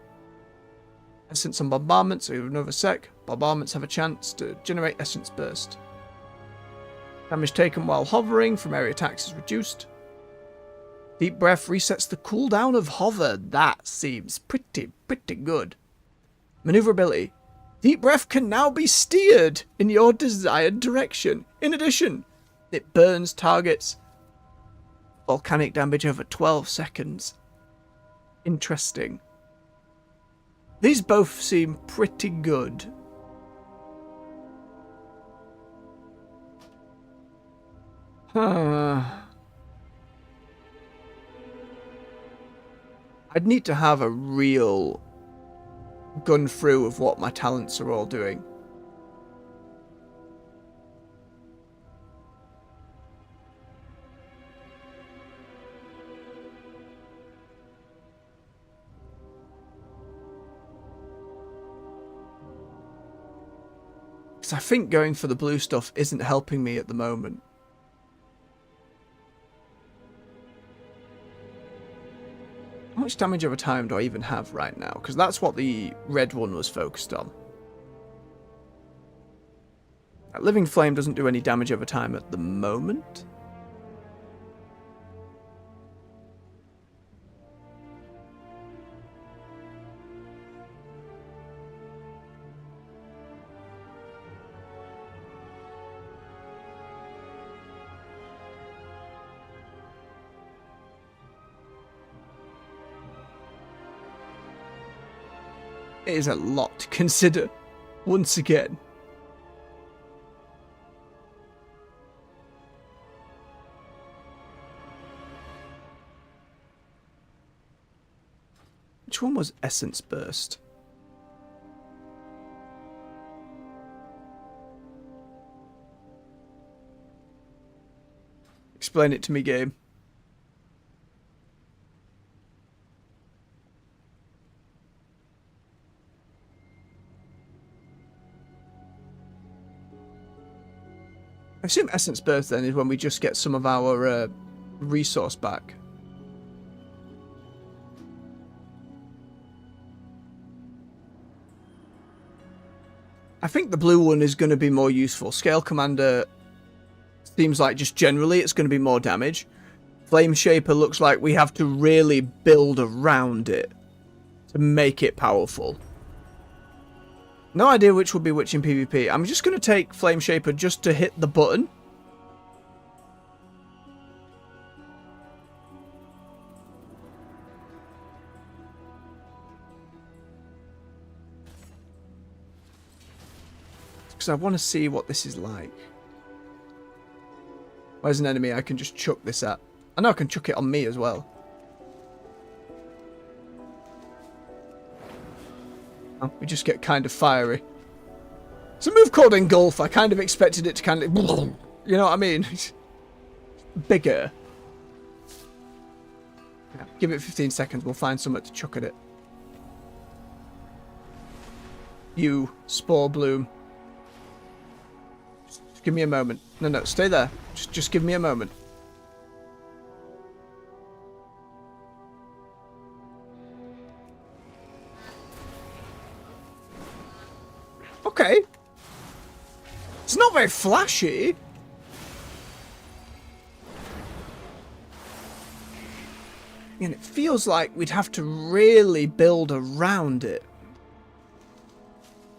Essence and bombardment, so you have another sec. Bombardments have a chance to generate essence burst. Damage taken while hovering from area attacks is reduced. Deep Breath resets the cooldown of hover. That seems pretty good. Maneuverability. Deep Breath can now be steered in your desired direction. In addition, it burns targets. Volcanic damage over 12 seconds. Interesting. These both seem pretty good. I'd need to have a real gun through of what my talents are all doing. Because I think going for the blue stuff isn't helping me at the moment. How much damage over time do I even have right now? Because that's what the red one was focused on. That Living Flame doesn't do any damage over time at the moment. It is a lot to consider, once again. Which one was Essence Burst? Explain it to me, game. I assume Essence Burst then is when we just get some of our resource back. I think the blue one is going to be more useful. Scale Commander seems like just generally it's going to be more damage. Flame Shaper looks like we have to really build around it to make it powerful. No idea which will be which in PvP. I'm just going to take Flame Shaper just to hit the button. Because I want to see what this is like. Where's an enemy I can just chuck this at? I know I can chuck it on me as well. Oh, we just get kind of fiery. It's a move called Engulf. I kind of expected it to kind of... You know what I mean? Bigger. Yeah, give it 15 seconds. We'll find something to chuck at it. You, Spore Bloom. Just give me a moment. No, stay there. Just give me a moment. Okay. It's not very flashy. And it feels like we'd have to really build around it.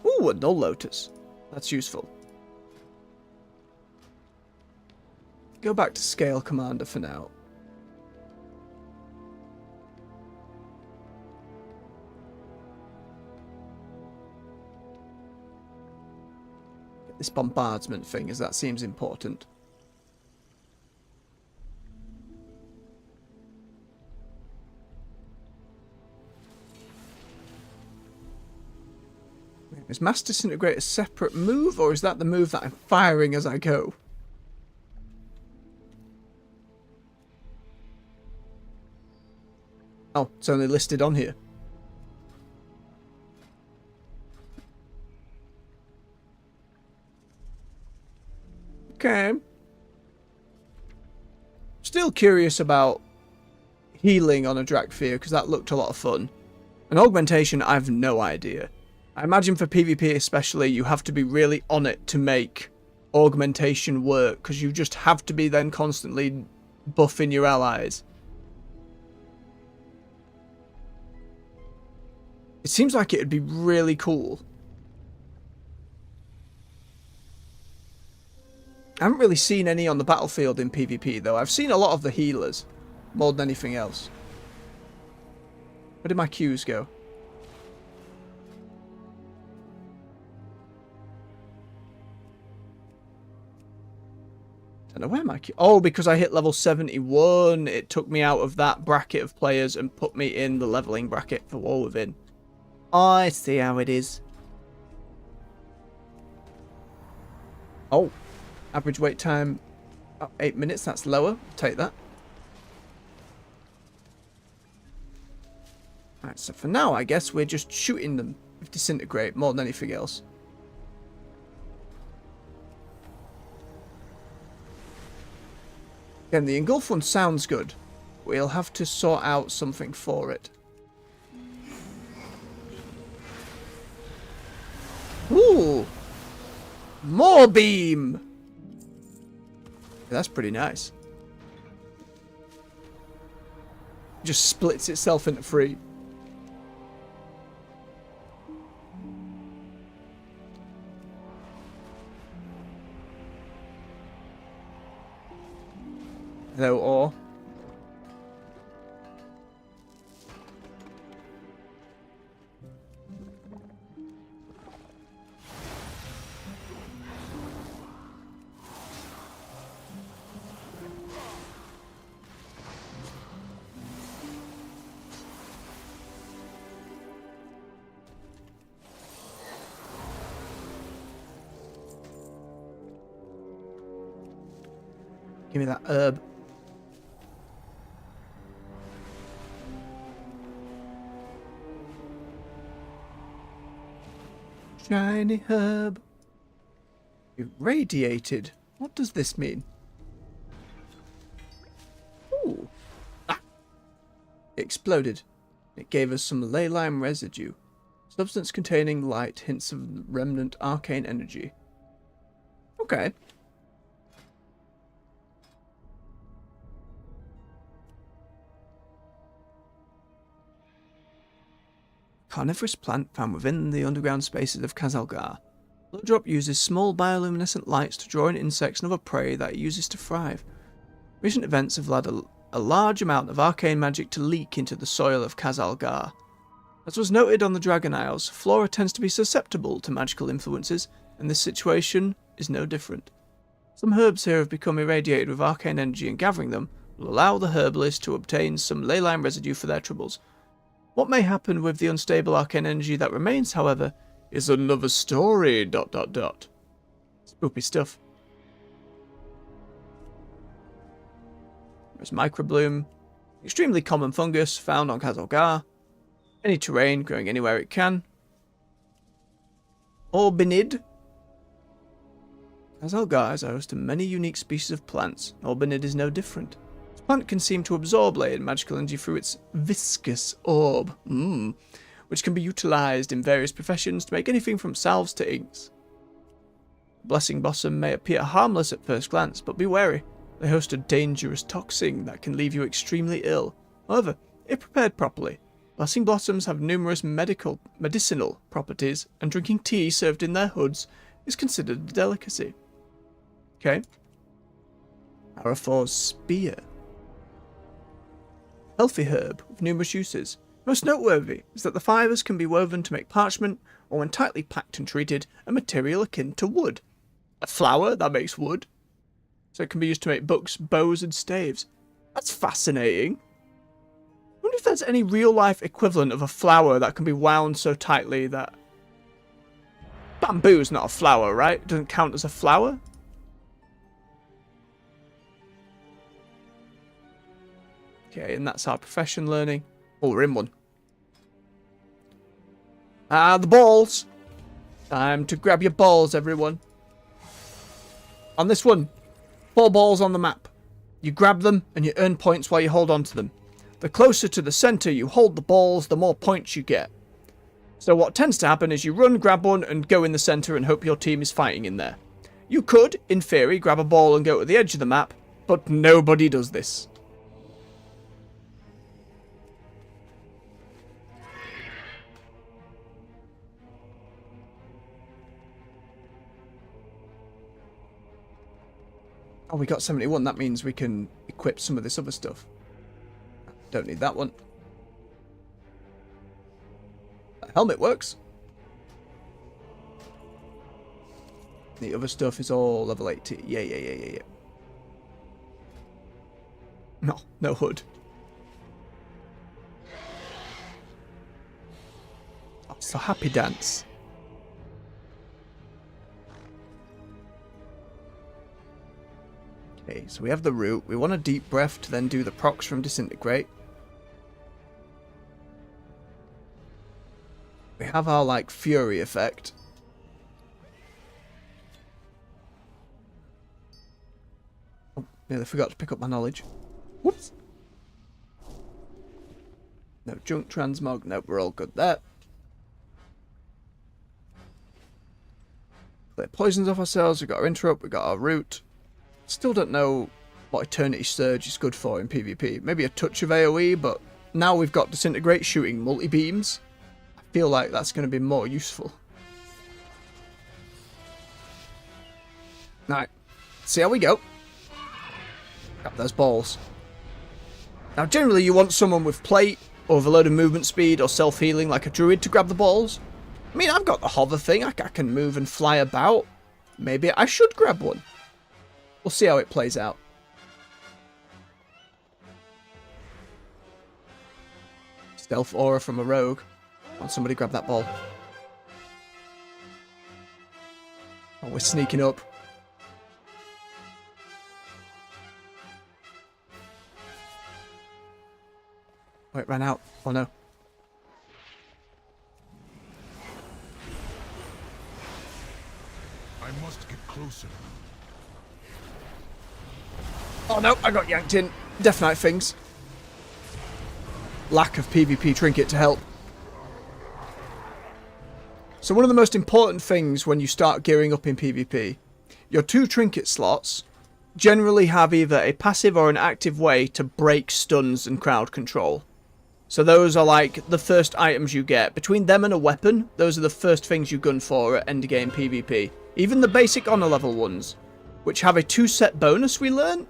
Ooh, a Null Lotus. That's useful. Go back to Scale Commander for now. This bombardment thing, as that seems important. Is Mass Disintegrate a separate move, or is that the move that I'm firing as I go? Oh, it's only listed on here. Okay. Still curious about healing on a Drakthir, because that looked a lot of fun. And augmentation, I have no idea. I imagine for PvP especially, you have to be really on it to make augmentation work, because you just have to be then constantly buffing your allies. It seems like it'd be really cool. I haven't really seen any on the battlefield in PvP though. I've seen a lot of the healers, more than anything else. Where did my Qs go? Don't know where my queue... Oh, because I hit level 71, it took me out of that bracket of players and put me in the leveling bracket for War Within. I see how it is. Oh, average wait time about 8 minutes. That's lower. Take that. Alright, so for now, I guess we're just shooting them with Disintegrate more than anything else. Again, the Engulf one sounds good. We'll have to sort out something for it. Ooh! More beam! That's pretty nice. Just splits itself into three. Hello, ore. Give me that herb. Shiny herb. Irradiated. What does this mean? Ooh. Ah. It exploded. It gave us some ley lime residue. Substance containing light, hints of remnant arcane energy. Okay. Carnivorous plant found within the underground spaces of Kazalgar. Bloodrop uses small bioluminescent lights to draw in insects and other prey that it uses to thrive. Recent events have led a large amount of arcane magic to leak into the soil of Kazalgar. As was noted on the Dragon Isles, flora tends to be susceptible to magical influences, and this situation is no different. Some herbs here have become irradiated with arcane energy, and gathering them will allow the herbalist to obtain some ley lime residue for their troubles. What may happen with the unstable arcane energy that remains, however, is another story, ... Spoopy stuff. There's microbloom, extremely common fungus found on Kazalgar. Any terrain, growing anywhere it can. Orbinid. Kazalgar is a host to many unique species of plants. Orbinid is no different. This plant can seem to absorb layered magical energy through its viscous orb, which can be utilized in various professions to make anything from salves to inks. Blessing Blossom may appear harmless at first glance, but be wary. They host a dangerous toxin that can leave you extremely ill. However, if prepared properly, Blessing Blossoms have numerous medicinal properties, and drinking tea served in their hoods is considered a delicacy. Okay. Arathor's Spear. Healthy herb with numerous uses. Most noteworthy is that the fibres can be woven to make parchment, or when tightly packed and treated, a material akin to wood. A flower that makes wood. So it can be used to make books, bows, and staves. That's fascinating. I wonder if there's any real-life equivalent of a flower that can be wound so tightly that... Bamboo's not a flower, right? It doesn't count as a flower? Okay, and that's our profession learning. Oh, we're in one. The balls. Time to grab your balls, everyone. On this one, 4 balls on the map. You grab them and you earn points while you hold on to them. The closer to the center you hold the balls, the more points you get. So what tends to happen is you run, grab one, and go in the center and hope your team is fighting in there. You could, in theory, grab a ball and go to the edge of the map, but nobody does this. Oh, we got 71. That means we can equip some of this other stuff. Don't need that one. That helmet works. The other stuff is all level 80. Yeah. No, no hood. Oh, it's a happy dance. Okay, so we have the root. We want a deep breath to then do the procs from disintegrate. We have our, like, fury effect. Oh, nearly forgot to pick up my knowledge. Whoops. No junk transmog. Nope, we're all good there. Clear poisons off ourselves. We've got our interrupt. We've got our root. Still don't know what Eternity Surge is good for in PvP. Maybe a touch of AoE, but now we've got disintegrate shooting multi-beams. I feel like that's going to be more useful. Alright, see how we go. Grab those balls. Now generally you want someone with plate, overload of movement speed, or self-healing like a druid to grab the balls. I mean, I've got the hover thing, I can move and fly about. Maybe I should grab one. We'll see how it plays out. Stealth aura from a rogue. Want somebody grab that ball. Oh, we're sneaking up. Oh, it ran out. Oh no. I must get closer. Oh no, I got yanked in. Death Knight things. Lack of PvP trinket to help. So one of the most important things when you start gearing up in PvP, your 2 trinket slots generally have either a passive or an active way to break stuns and crowd control. So those are like the first items you get. Between them and a weapon, those are the first things you gun for at endgame PvP. Even the basic honor level ones, which have a 2-set bonus we learn,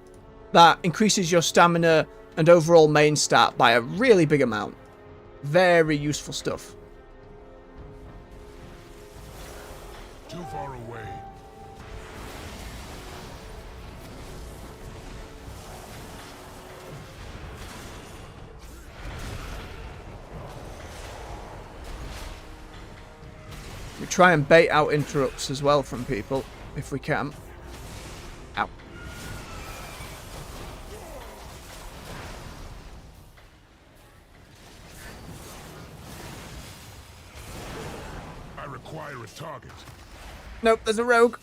that increases your stamina and overall main stat by a really big amount. Very useful stuff. Too far away. We try and bait out interrupts as well from people, if we can. Ow. I require a target. Nope, there's a rogue.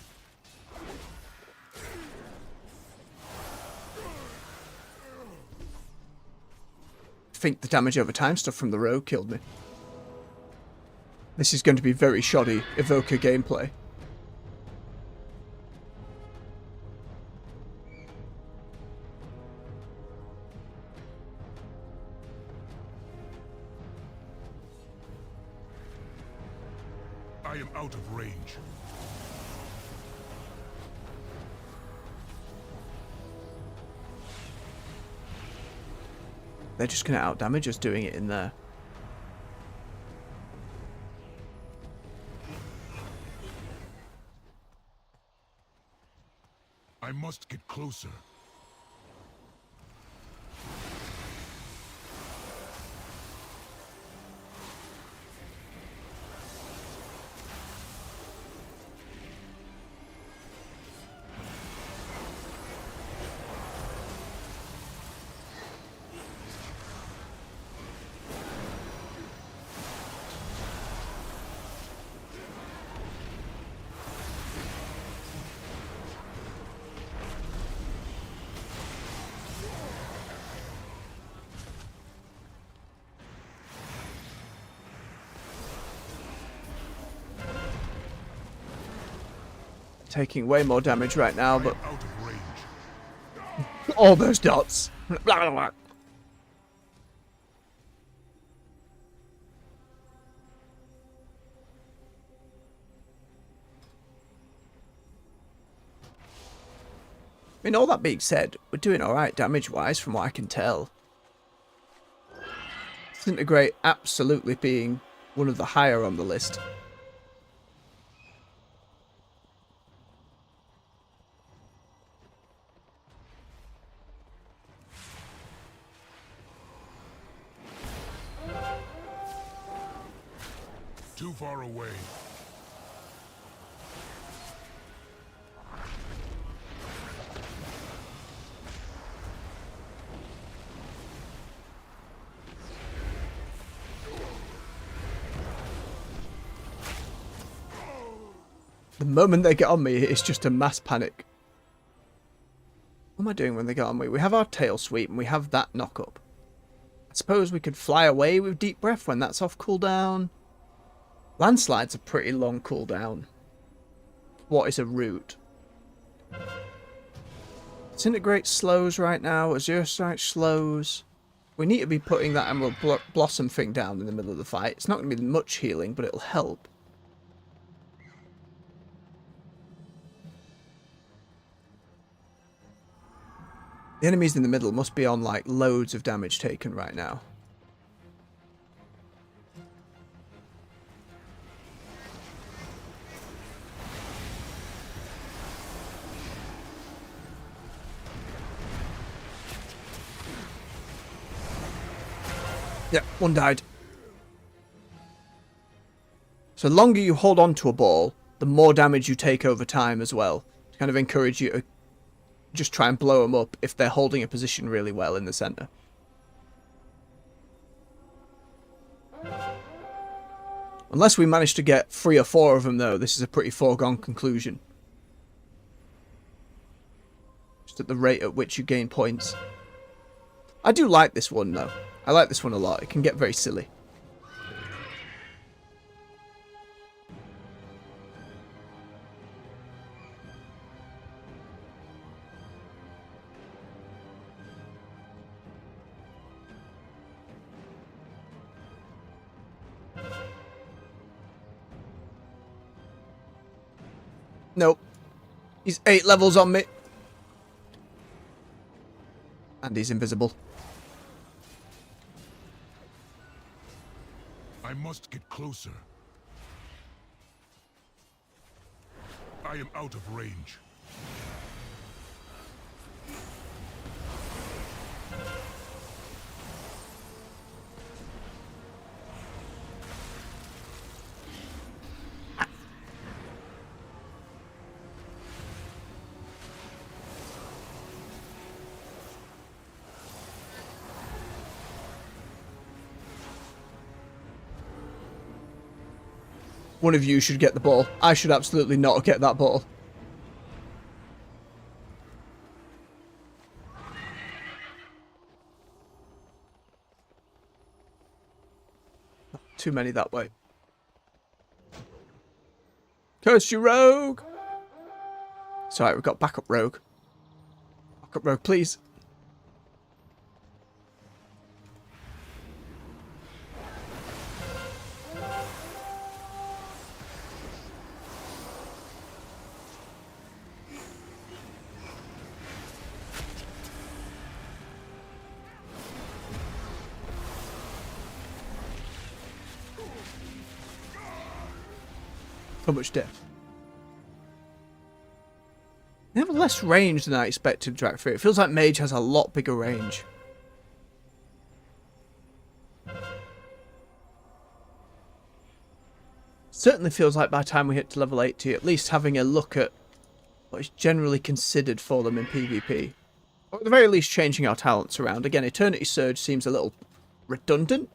I think the damage over time stuff from the rogue killed me. This is going to be very shoddy evoker gameplay. I am out of range. They're just going to outdamage us doing it in there. I must get closer. Taking way more damage right now, but Out of range. all those dots. Blah, blah, blah. I mean, all that being said, we're doing alright damage-wise from what I can tell. Disintegrate absolutely being one of the higher on the list. far away. The moment they get on me, it's just a mass panic. What am I doing when they get on me? We have our tail sweep and we have that knock up. I suppose we could fly away with deep breath when that's off cooldown. Landslide's a pretty long cooldown. What is a root? Disintegrate slows right now. Azure Strike slows. We need to be putting that Emerald Blossom thing down in the middle of the fight. It's not going to be much healing, but it'll help. The enemies in the middle must be on, like, loads of damage taken right now. Yeah, one died. So the longer you hold on to a ball, the more damage you take over time as well. To kind of encourage you to just try and blow them up if they're holding a position really well in the center. Unless we manage to get 3 or 4 of them, though, this is a pretty foregone conclusion. Just at the rate at which you gain points. I do like this one, though. I like this one a lot. It can get very silly. Nope. He's 8 levels on me. And he's invisible. I must get closer. I am out of range. One of you should get the ball. I should absolutely not get that ball. Too many that way. Curse you, rogue! It's alright, we've got backup rogue. Backup rogue, please. So much death. They have less range than I expected, Drakfir. It feels like Mage has a lot bigger range. Certainly feels like by the time we hit to level 80, at least having a look at what is generally considered for them in PvP. Or at the very least changing our talents around. Again, Eternity Surge seems a little redundant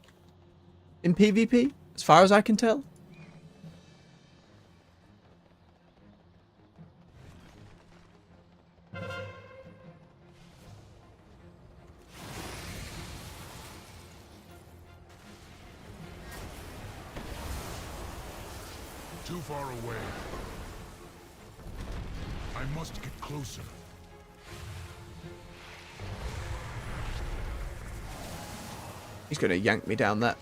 in PvP, as far as I can tell. Too far away. I must get closer. He's going to yank me down there.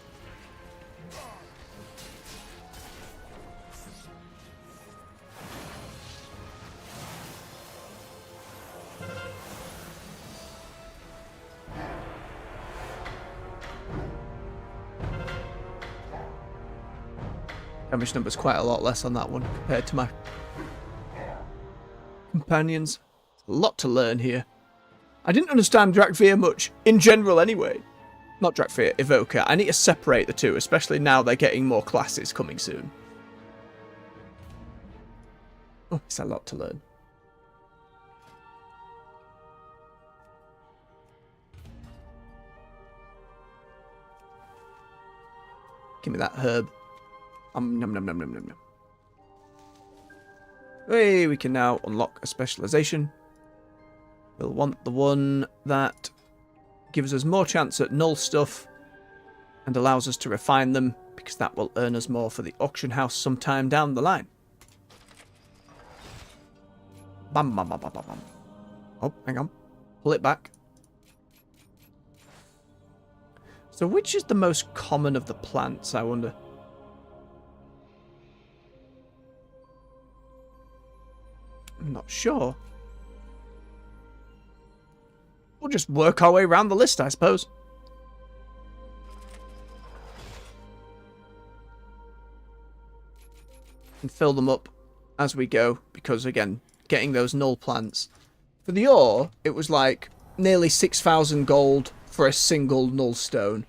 Damage number's quite a lot less on that one compared to my companions. A lot to learn here. I didn't understand Drakfir much, in general anyway. Not Drakthir, Evoker. I need to separate the two, especially now they're getting more classes coming soon. Oh, it's a lot to learn. Give me that herb. Nom nom nom nom nom nom. Hey, we can now unlock a specialization. We'll want the one that gives us more chance at null stuff and allows us to refine them, because that will earn us more for the auction house sometime down the line. Bam, bam, bam, bam, bam, bam. Oh, hang on. Pull it back. So which is the most common of the plants, I wonder? I'm not sure. We'll just work our way around the list, I suppose. And fill them up as we go, because again, getting those null plants. For the ore, it was like nearly 6,000 gold for a single null stone.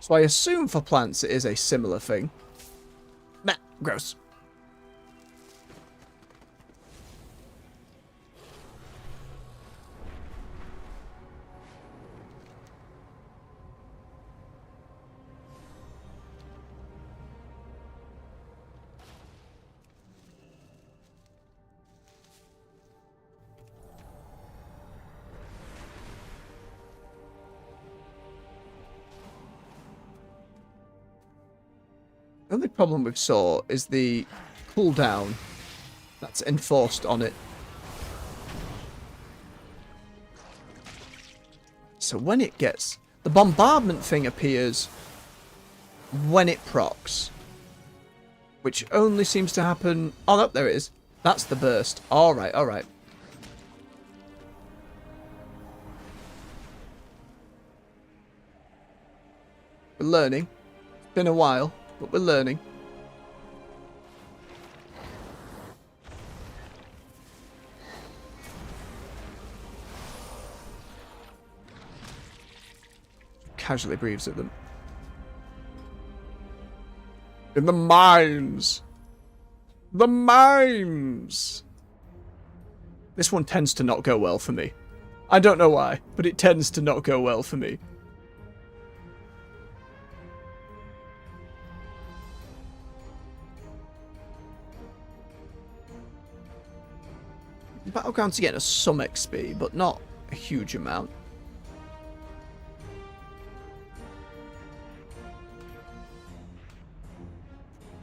So I assume for plants it is a similar thing. Nah, gross. The only problem with Saw is the cooldown that's enforced on it. So when it gets... The bombardment thing appears when it procs. Which only seems to happen... Oh, no, there it is. That's the burst. Alright, alright. We're learning. It's been a while. But we're learning. Casually breathes at them. In the mines! The mines! This one tends to not go well for me. I don't know why, but it tends to not go well for me. Battlegrounds are getting some XP, but not a huge amount.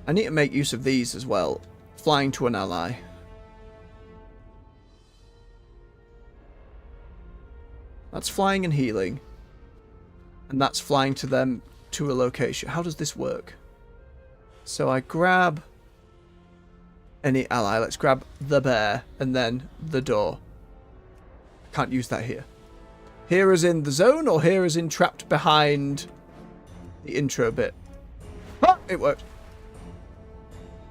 I need to make use of these as well. Flying to an ally. That's flying and healing. And that's flying to them to a location. How does this work? So I grab... any ally. Let's grab the bear and then the door. Can't use that here. Here as in the zone, or here as in trapped behind the intro bit? Ah, it worked.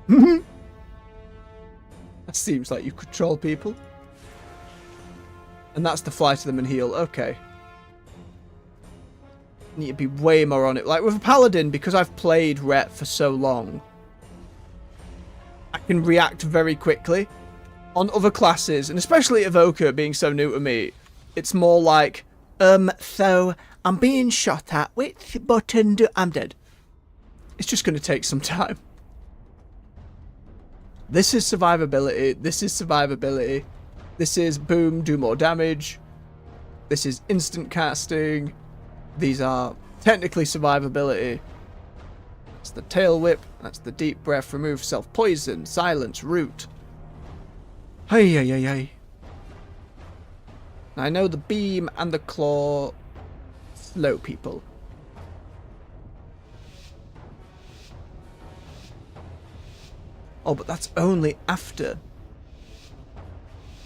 That seems like you control people. And that's to fly to them and heal. Okay. Need to be way more on it. Like with a paladin, because I've played Ret for so long, I can react very quickly. On other classes, and especially Evoker being so new to me, it's more like, so I'm being shot at. Which button do... I'm dead. It's just going to take some time. This is survivability. This is survivability. This is boom, do more damage. This is instant casting. These are technically survivability. That's the tail whip. That's the deep breath. Remove self-poison. Silence. Root. Hey, hey, hey, hey. I know the beam and the claw slow people. Oh, but that's only after.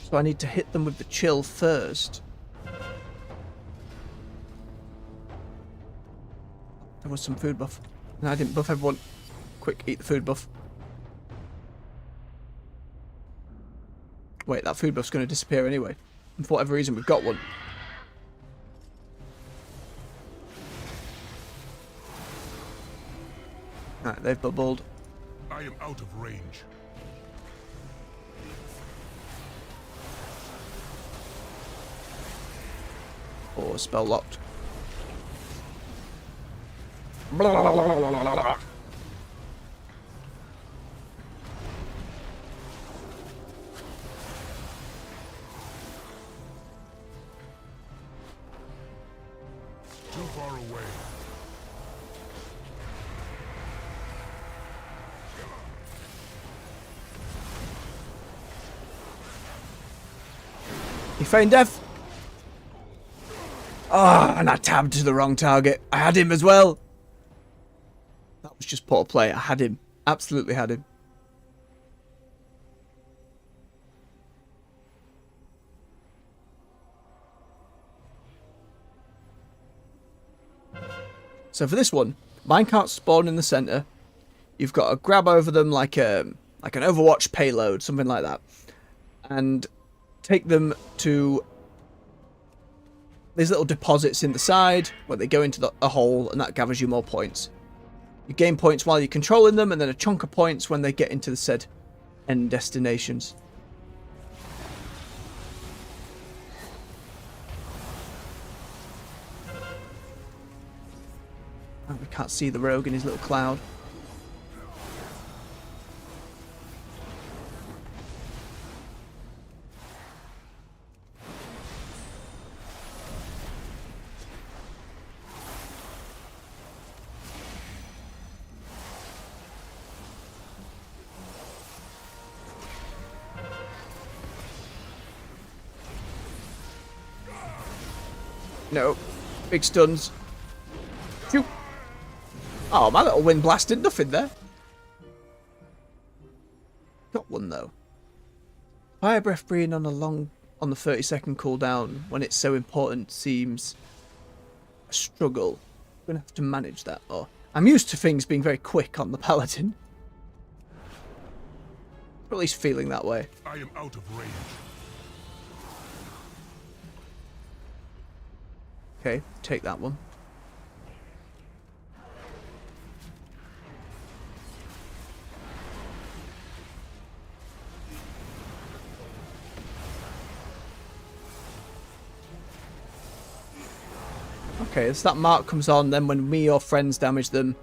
So I need to hit them with the chill first. There was some food buff. No, I didn't buff everyone. Quick, eat the food buff. Wait, that food buff's going to disappear anyway. And for whatever reason, we've got one. Alright, they've bubbled. I am out of range. Oh, spell locked. Too far away. He feigned death. Ah, and I tabbed to the wrong target. I had him as well. That was just poor play. I had him. Absolutely had him. So for this one, minecarts spawn in the center. You've got to grab over them like an Overwatch payload, something like that, and take them to these little deposits in the side where they go into a hole, and that gathers you more points. You gain points while you're controlling them, and then a chunk of points when they get into the said end destinations. Oh, we can't see the rogue in his little cloud. No. Big stuns. Phew. Oh, my little wind blast did nothing there. Got one though. Fire breath breathing on the 30-second cooldown when it's so important seems a struggle. I'm gonna have to manage that. Oh, I'm used to things being very quick on the paladin. Or at least feeling that way. I am out of range. Okay, take that one. Okay, so that mark comes on, then when me or friends damage them,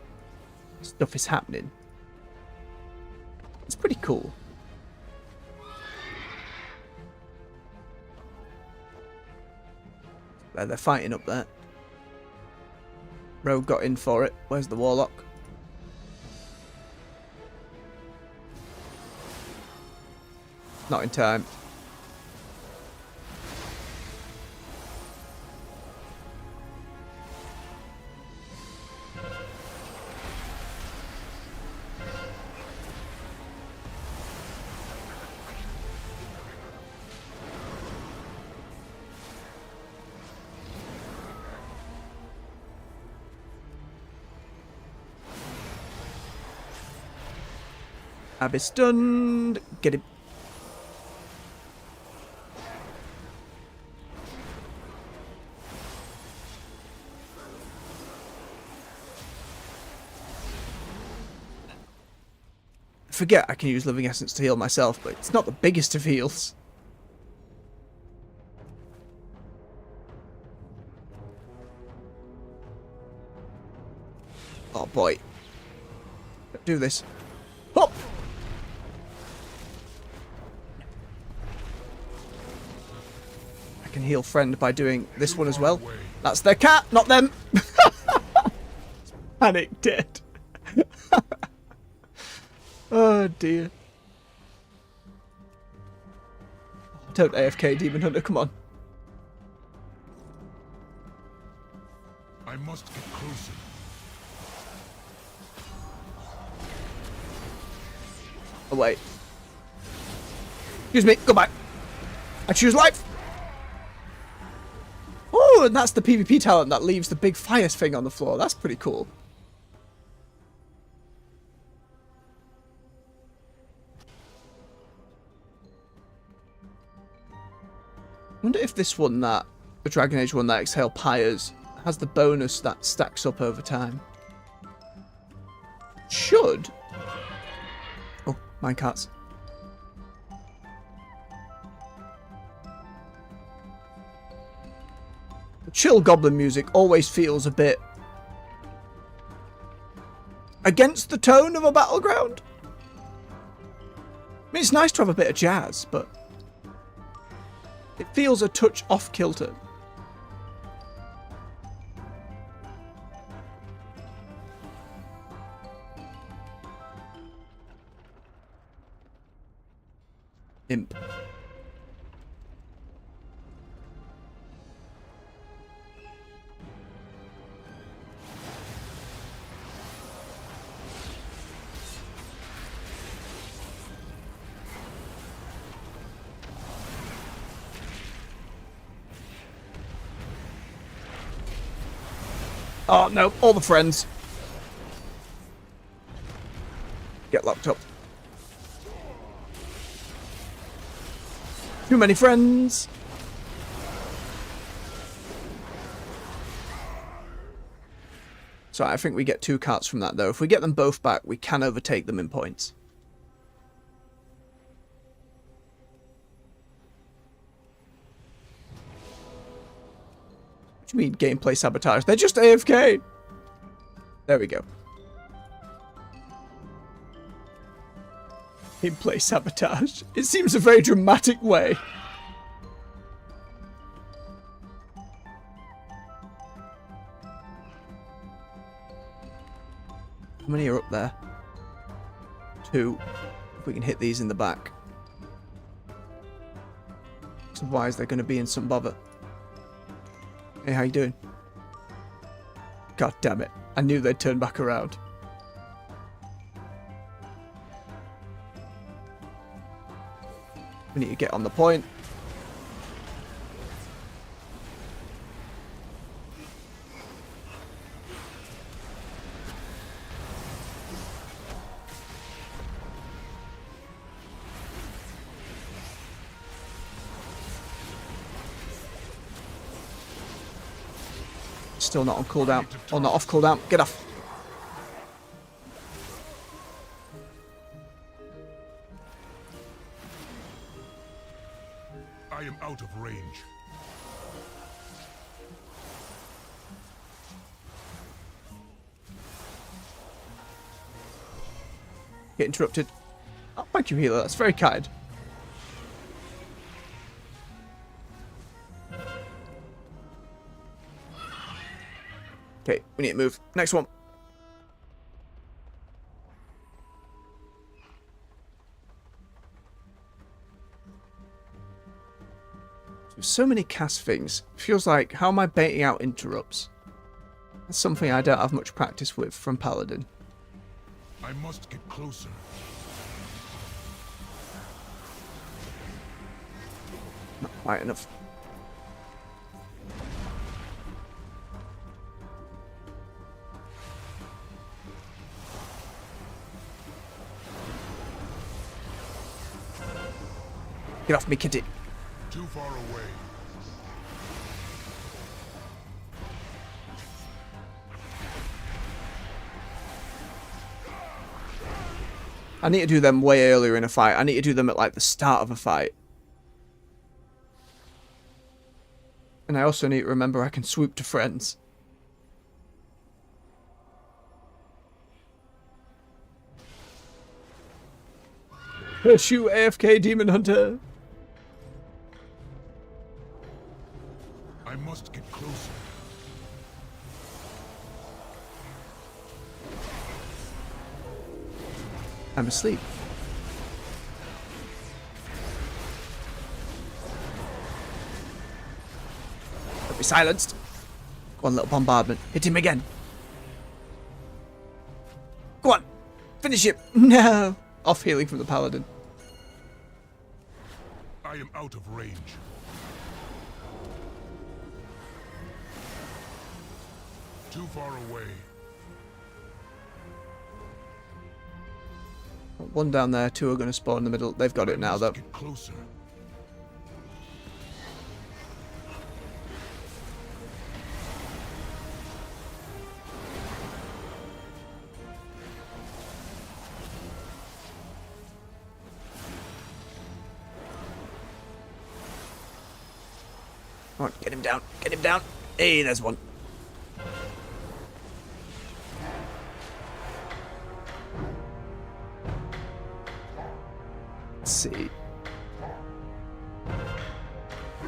stuff is happening. It's pretty cool. They're fighting up there. Rogue got in for it. Where's the warlock? Not in time. Abby stunned. Get him. I forget I can use Living Essence to heal myself, but it's not the biggest of heals. Oh boy. Do this. Hop! I can heal friend by doing this one as well. That's their cat, not them. Panic dead. Oh dear. Don't AFK, Demon Hunter, come on. I must get closer. Oh wait. Excuse me, go back. I choose life. Oh, and that's the PvP talent that leaves the big fire thing on the floor. That's pretty cool. I wonder if this one, the Dragon Age one that Exhale Pyres, has the bonus that stacks up over time. Sure. Minecarts. The chill goblin music always feels a bit against the tone of a battleground. I mean, it's nice to have a bit of jazz, but it feels a touch off kilter. Imp. Oh no, all the friends. Get locked up. Too many friends. So I think we get 2 carts from that though. If we get them both back, we can overtake them in points. What do you mean gameplay sabotage? They're just AFK. There we go. Gameplay sabotage. It seems a very dramatic way. How many are up there? 2. If we can hit these in the back. Otherwise they're going to be in some bother. Hey, how you doing? God damn it. I knew they'd turn back around. We need to get on the point. Still not on cooldown. Or not off cooldown. Get off. I am out of range. Get interrupted. Oh, thank you, healer. That's very kind. Okay, we need to move. Next one. So many cast things. Feels like, how am I baiting out interrupts? That's something I don't have much practice with from Paladin. I must get closer. Not quite enough. Get off me, kitty. Too far away. I need to do them way earlier in a fight. I need to do them at like the start of a fight. And I also need to remember I can swoop to friends. Pursue AFK Demon Hunter. I must get closer. I'm asleep. Don't be silenced. Go on, little bombardment. Hit him again. Go on. Finish him. No. Off healing from the paladin. I am out of range. Too far away. One down there, 2 are going to spawn in the middle. They've got it now, though. Get closer. Come on, get him down. Get him down. Hey, there's one. Let's see.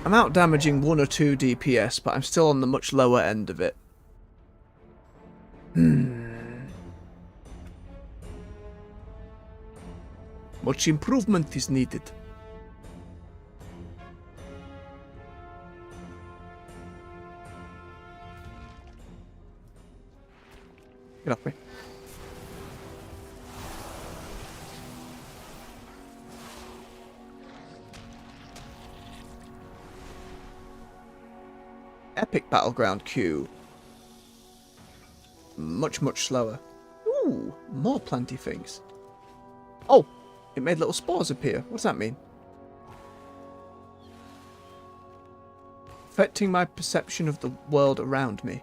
I'm out damaging 1 or 2 DPS, but I'm still on the much lower end of it. Much improvement is needed. Get off me. Epic battleground queue. Much slower. Ooh, more planty things. Oh, it made little spores appear. What does that mean? Affecting my perception of the world around me.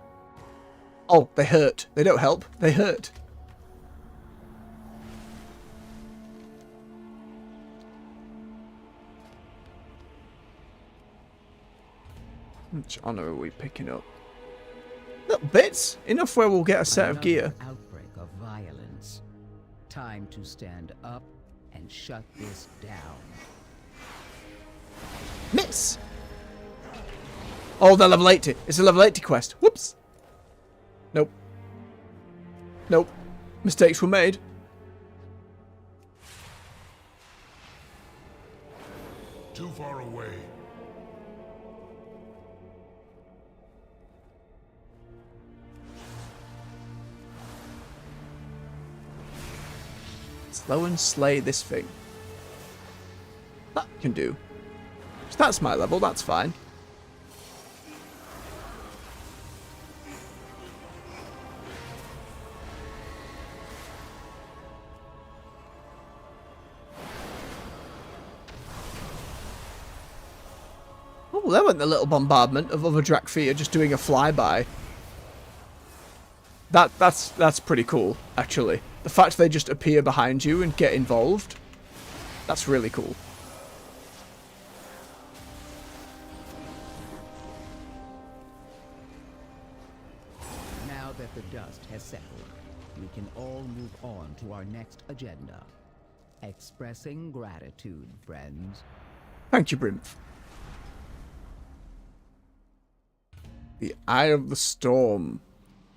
Oh, they hurt. They don't help. They hurt. How much honor are we picking up? Little bits. Enough where we'll get a set of gear. Outbreak of violence. Time to stand up and shut this down. Miss! Oh, they're level 80. It's a level 80 quest. Whoops. Nope. Nope. Mistakes were made. Too far away. Slow and slay this thing. That can do. If that's my level, that's fine. Oh, there went the little bombardment of other Drakthea just doing a flyby. That's pretty cool, actually. The fact they just appear behind you and get involved, that's really cool. Now that the dust has settled, we can all move on to our next agenda. Expressing gratitude, friends. Thank you, Brimf. The Eye of the Storm.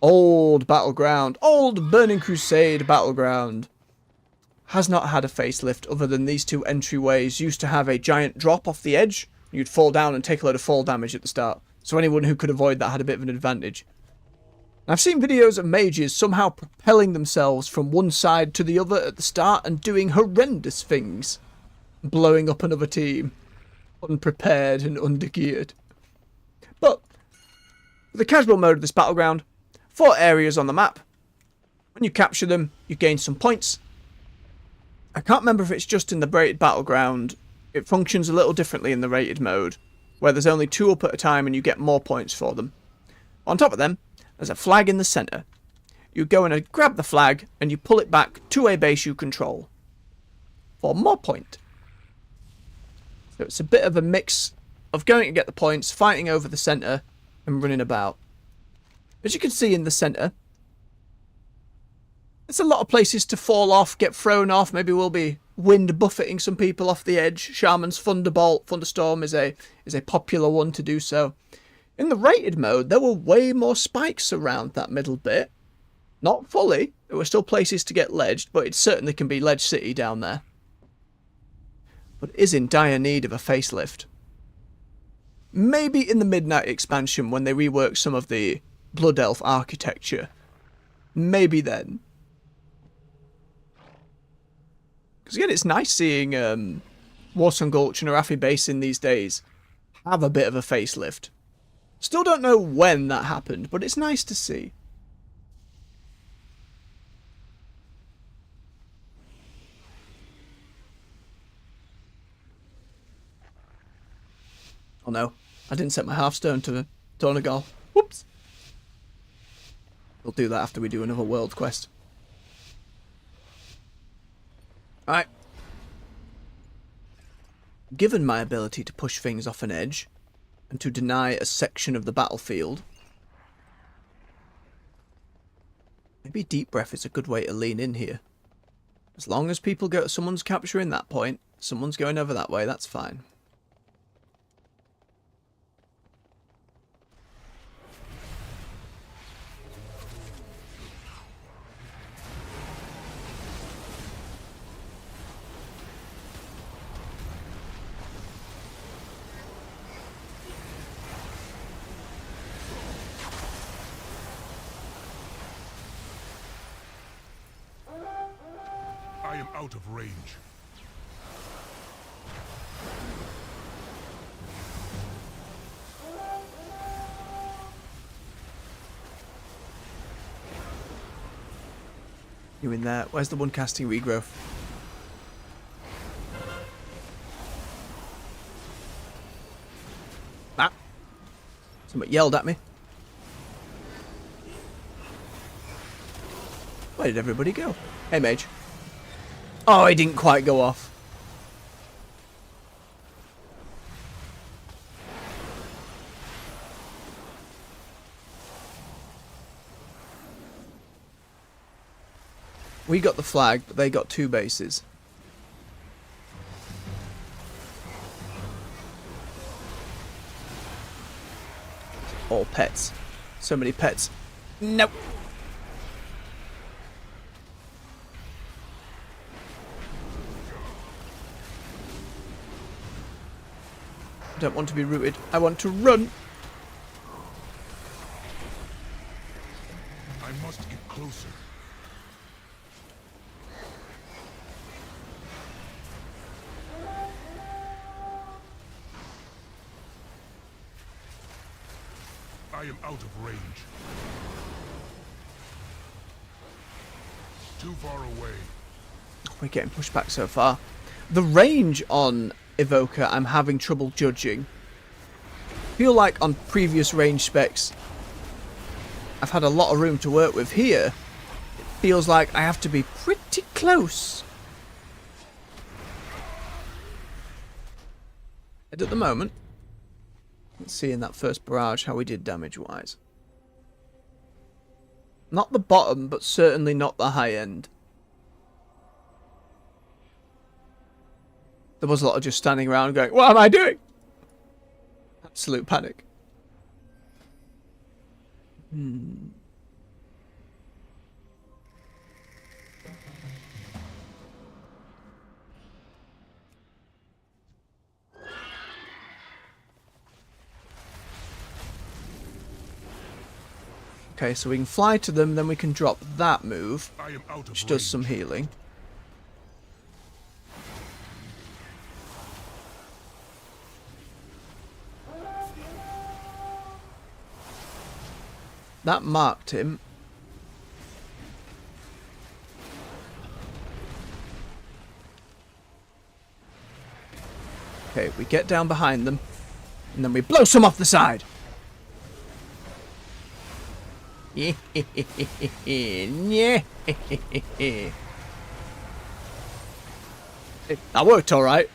Old battleground. Old Burning Crusade battleground. Has not had a facelift other than these 2 entryways used to have a giant drop off the edge. You'd fall down and take a load of fall damage at the start. So anyone who could avoid that had a bit of an advantage. I've seen videos of mages somehow propelling themselves from one side to the other at the start and doing horrendous things. Blowing up another team. Unprepared and undergeared. But the casual mode of this battleground, 4 areas on the map. When you capture them, you gain some points. I can't remember if it's just in the rated battleground. It functions a little differently in the rated mode, where there's only 2 up at a time and you get more points for them. On top of them, there's a flag in the centre. You go and grab the flag and you pull it back to a base you control for more point. So it's a bit of a mix of going to get the points, fighting over the centre, and running about. As you can see in the centre, there's a lot of places to fall off, get thrown off. Maybe we'll be wind buffeting some people off the edge. Shaman's Thunderstorm is a popular one to do so. In the rated mode, there were way more spikes around that middle bit. Not fully. There were still places to get ledged, but it certainly can be Ledge City down there. But it is in dire need of a facelift. Maybe in the Midnight expansion when they rework some of the Blood Elf architecture. Maybe then. Because again, it's nice seeing Warsong Gulch and Arathi Basin these days have a bit of a facelift. Still don't know when that happened, but it's nice to see. Oh no, I didn't set my halfstone to the Donegal. Whoops. We'll do that after we do another world quest. Alright. Given my ability to push things off an edge, and to deny a section of the battlefield. Maybe deep breath is a good way to lean in here. As long as people go, someone's capturing that point, someone's going over that way, that's fine. I am out of range. You in there? Where's the one casting regrowth? Ah! Somebody yelled at me. Where did everybody go? Hey, mage. Oh, he didn't quite go off. We got the flag, but they got 2 bases. All pets. So many pets. Nope. I don't want to be rooted. I want to run. I must get closer. I am out of range. Too far away. We're getting pushed back so far. The range on Evoker, I'm having trouble judging. I feel like on previous range specs, I've had a lot of room to work with. Here, it feels like I have to be pretty close. And at the moment, let's see in that first barrage how we did damage-wise. Not the bottom, but certainly not the high end. There was a lot of just standing around going, what am I doing? Absolute panic. Okay, so we can fly to them, then we can drop that move, I am out of which range. does some healing. That marked him. Okay, we get down behind them, and then we blow some off the side. Yeah. That worked alright.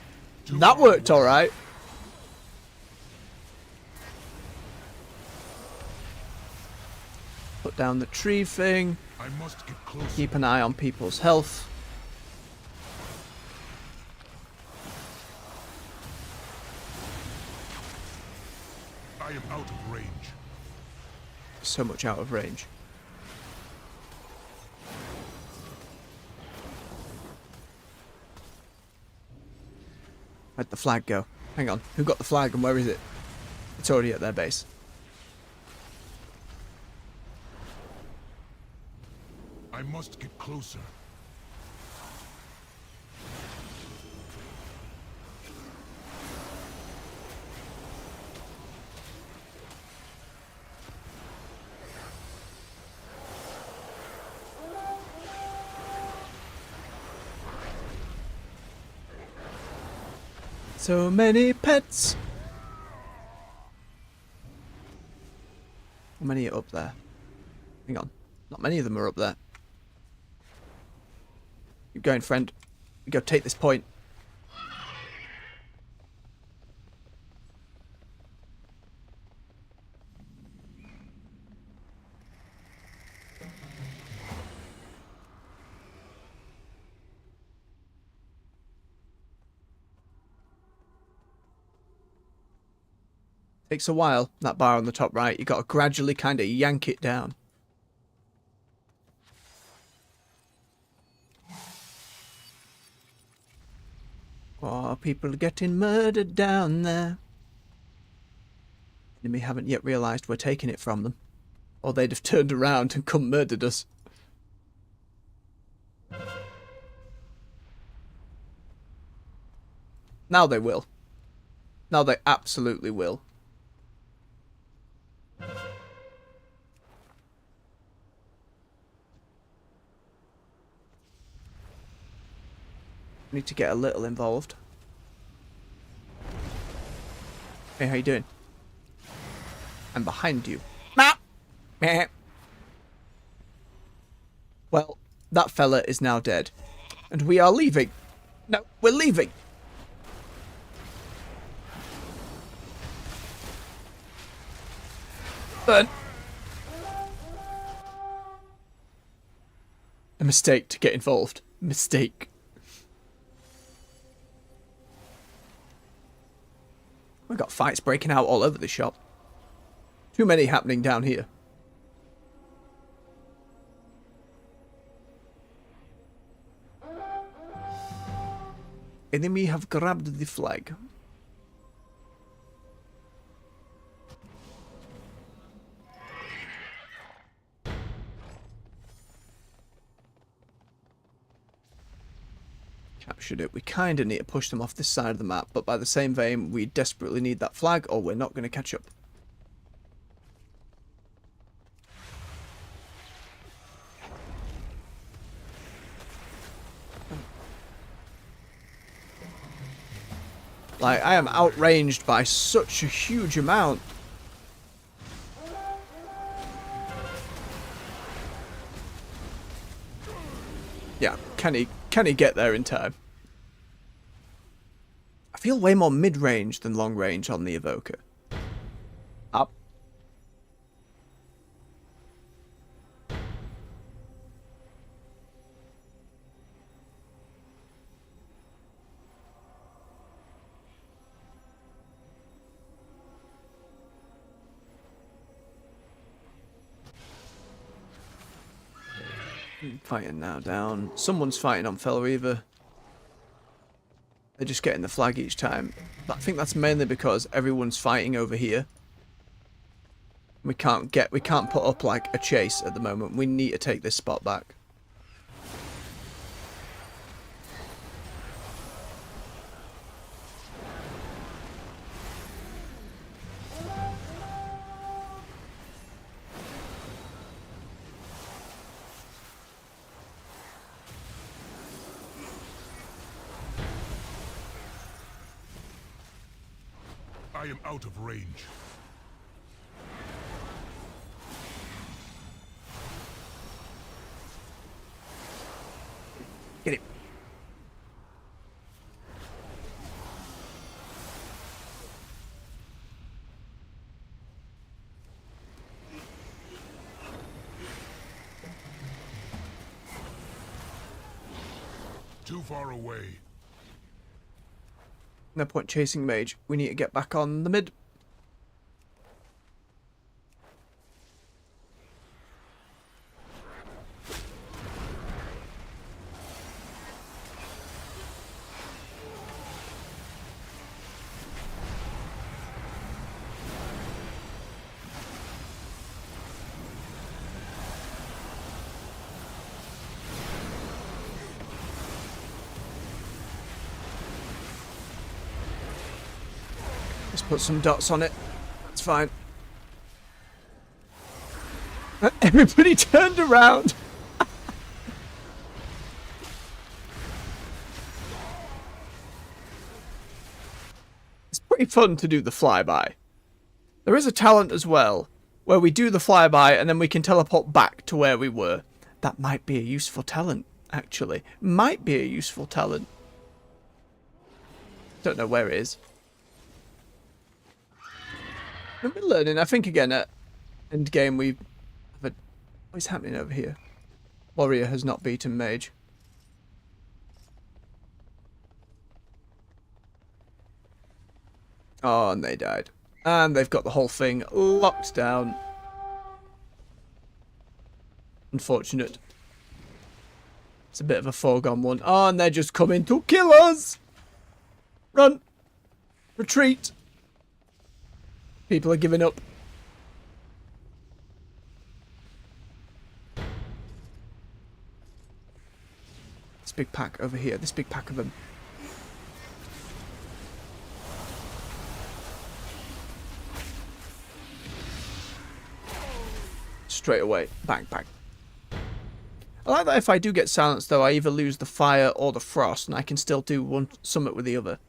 That worked alright. Put down the tree thing. I must get closer. Keep an eye on people's health. I am out of range. So much out of range. Where'd the flag go? Hang on. Who got the flag and where is it? It's already at their base. I must get closer. So many pets. How many are up there? Hang on. Not many of them are up there. Keep going, friend. We go take this point. Takes a while, that bar on the top right. You got to gradually kind of yank it down. Oh, people are getting murdered down there. Enemy haven't yet realised we're taking it from them. Or they'd have turned around and come murdered us. Now they will. Now they absolutely will. Need to get a little involved. Hey, how you doing? I'm behind you. Meh. Well, that fella is now dead. And we are leaving. No, we're leaving. Burn. A mistake to get involved. Mistake. We've got fights breaking out all over the shop. Too many happening down here. Enemy have grabbed the flag. Captured it. We kind of need to push them off this side of the map, but by the same vein, we desperately need that flag or we're not going to catch up. Like, I am outranged by such a huge amount. Yeah, can he get there in time? I feel way more mid-range than long-range on the evoker. Up. Fighting now down. Someone's fighting on Felreaver. They're just getting the flag each time. But I think that's mainly because everyone's fighting over here. We can't put up like a chase at the moment. We need to take this spot back. I am out of range. Get it. Too far away. No point chasing mage. We need to get back on the mid. Let's put some dots on it. That's fine. Everybody turned around. It's pretty fun to do the flyby. There is a talent as well, where we do the flyby and then we can teleport back to where we were. That might be a useful talent, actually. Might be a useful talent. Don't know where it is. I've been learning. I think again at end game we have a... What is happening over here? Warrior has not beaten mage. Oh, and they died. And they've got the whole thing locked down. Unfortunate. It's a bit of a foregone one. Oh, and they're just coming to kill us! Run! Retreat! People are giving up. This big pack over here. This big pack of them. Straight away. Bang, bang. I like that if I do get silenced, though, I either lose the fire or the frost, and I can still do one summit with the other.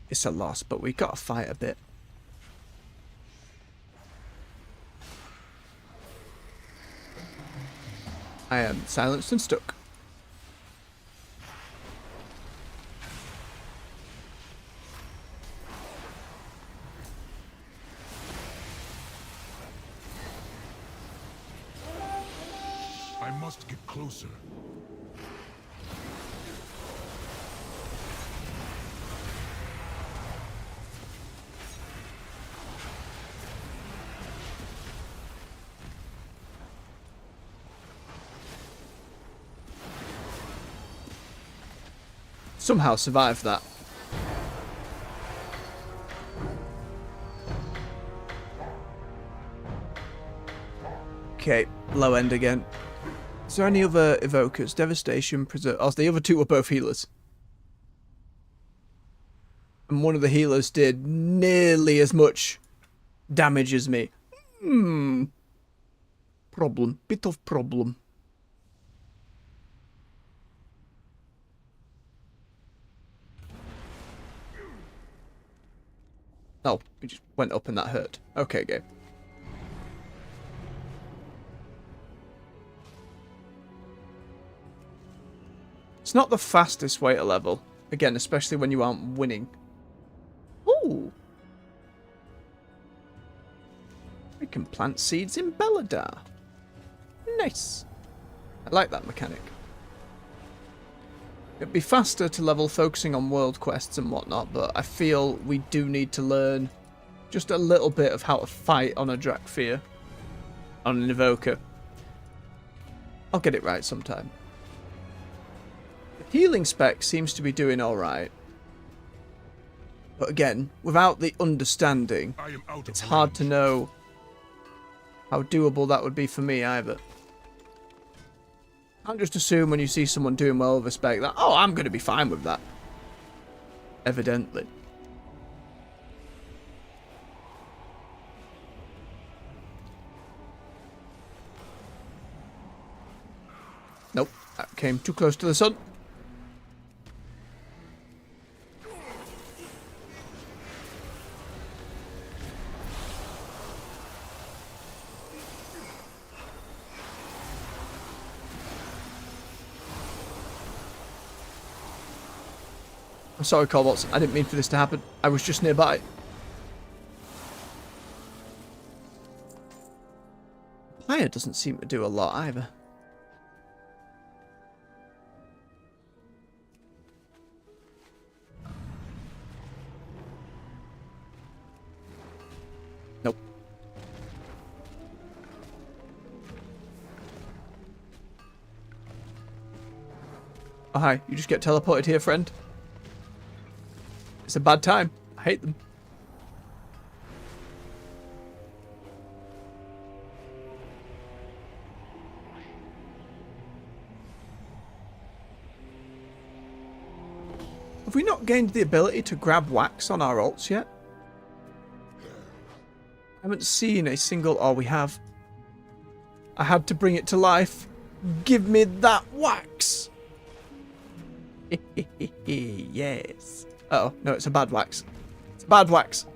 It's a loss, but we got to fight a bit. I am silenced and stuck. I must get closer. Somehow survived that. Okay, low end again. Is there any other evokers? Devastation, Preserve. Oh, the other two were both healers. And one of the healers did nearly as much damage as me. Problem. Bit of problem. Oh, we just went up and that hurt. Okay, game. It's not the fastest way to level. Again, especially when you aren't winning. Ooh. We can plant seeds in Beladar. Nice. I like that mechanic. It'd be faster to level focusing on world quests and whatnot, but I feel we do need to learn just a little bit of how to fight on a Drakfir. On an evoker. I'll get it right sometime. The healing spec seems to be doing alright. But again, without the understanding, it's hard to know how doable that would be for me either. Can't just assume when you see someone doing well with a spec that, oh, I'm going to be fine with that. Evidently. Nope, that came too close to the sun. I'm sorry, Corbots. I didn't mean for this to happen. I was just nearby. Fire doesn't seem to do a lot either. Nope. Oh, hi. You just get teleported here, friend. It's a bad time. I hate them. Have we not gained the ability to grab wax on our ults yet? I haven't seen a single... Oh, we have. I had to bring it to life. Give me that wax! Yes. Uh-oh, no, it's a bad wax. It's a bad wax.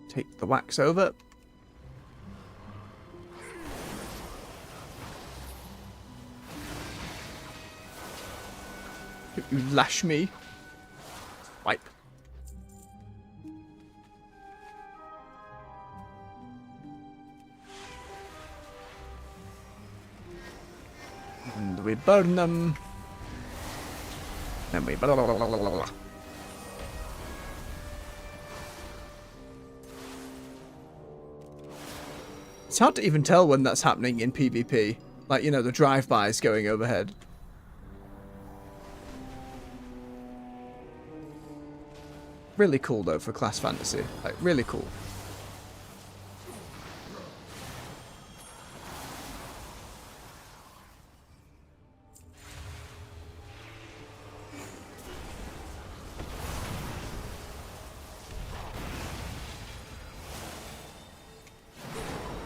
Take the wax over. You lash me. Wipe. And we burn them. Then we blah, blah, blah, blah, blah, blah. It's hard to even tell when that's happening in PvP. Like, you know, the drive-bys going overhead. Really cool, though, for class fantasy. Like, really cool.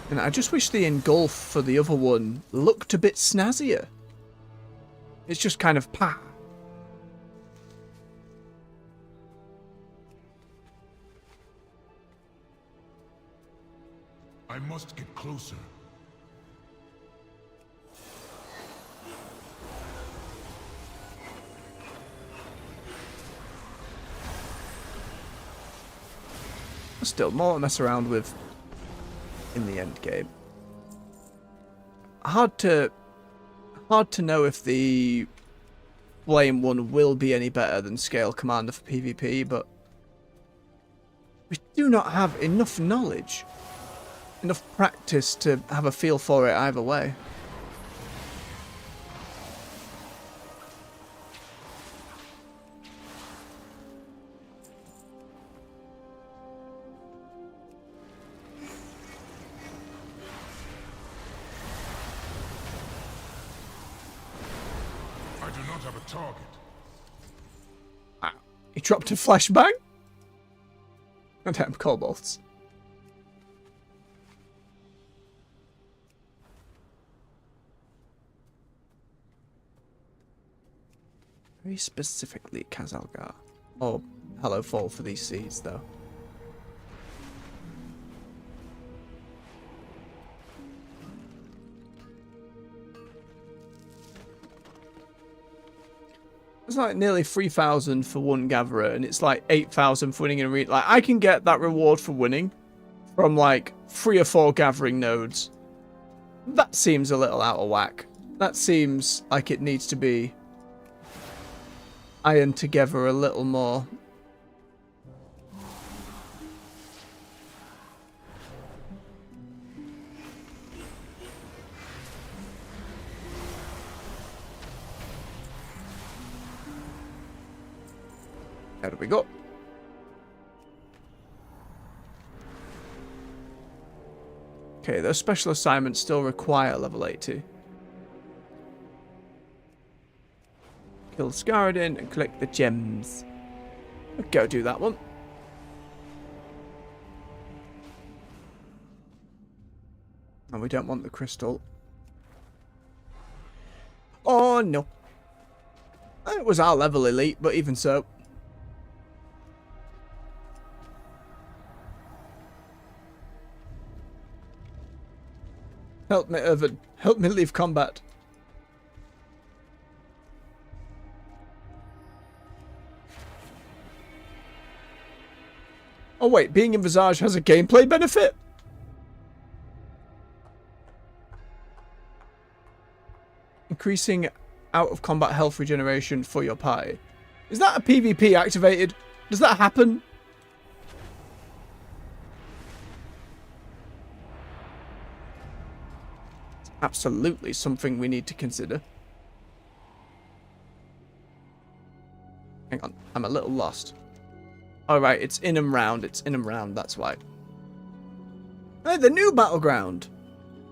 And I just wish the engulf for the other one looked a bit snazzier. It's just kind of pa. I must get closer. Still more to mess around with in the end game. Hard to know if the flame one will be any better than Scale Commander for PvP, but we do not have enough knowledge, enough practice to have a feel for it either way. I do not have a target. He dropped a flashbang? Damn kobolds. Very specifically Kazalgar. Oh, hello fall for these seeds though. It's like nearly 3,000 for one gatherer, and it's like 8,000 for winning a arena. Like, I can get that reward for winning from like 3 or 4 gathering nodes. That seems a little out of whack. That seems like it needs to be ironed together a little more. There we go. Okay, those special assignments still require level 80. Kill Scaradin and collect the gems. I'll go do that one. And we don't want the crystal. Oh no. It was our level elite, but even so. Help me, Irvin. Help me leave combat. Oh wait, being in Visage has a gameplay benefit? Increasing out of combat health regeneration for your party. Is that a PvP activated? Does that happen? Absolutely something we need to consider. Hang on, I'm a little lost. Alright, it's in and round, that's why. Hey, the new battleground!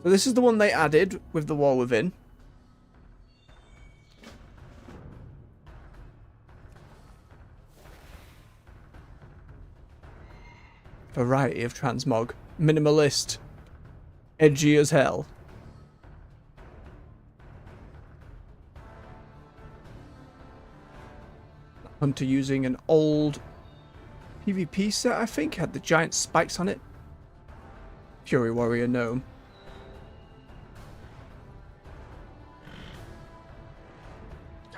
So this is the one they added with the wall within. Variety of transmog. Minimalist. Edgy as hell. Hunter using an old PvP set, I think, had the giant spikes on it. Fury Warrior Gnome.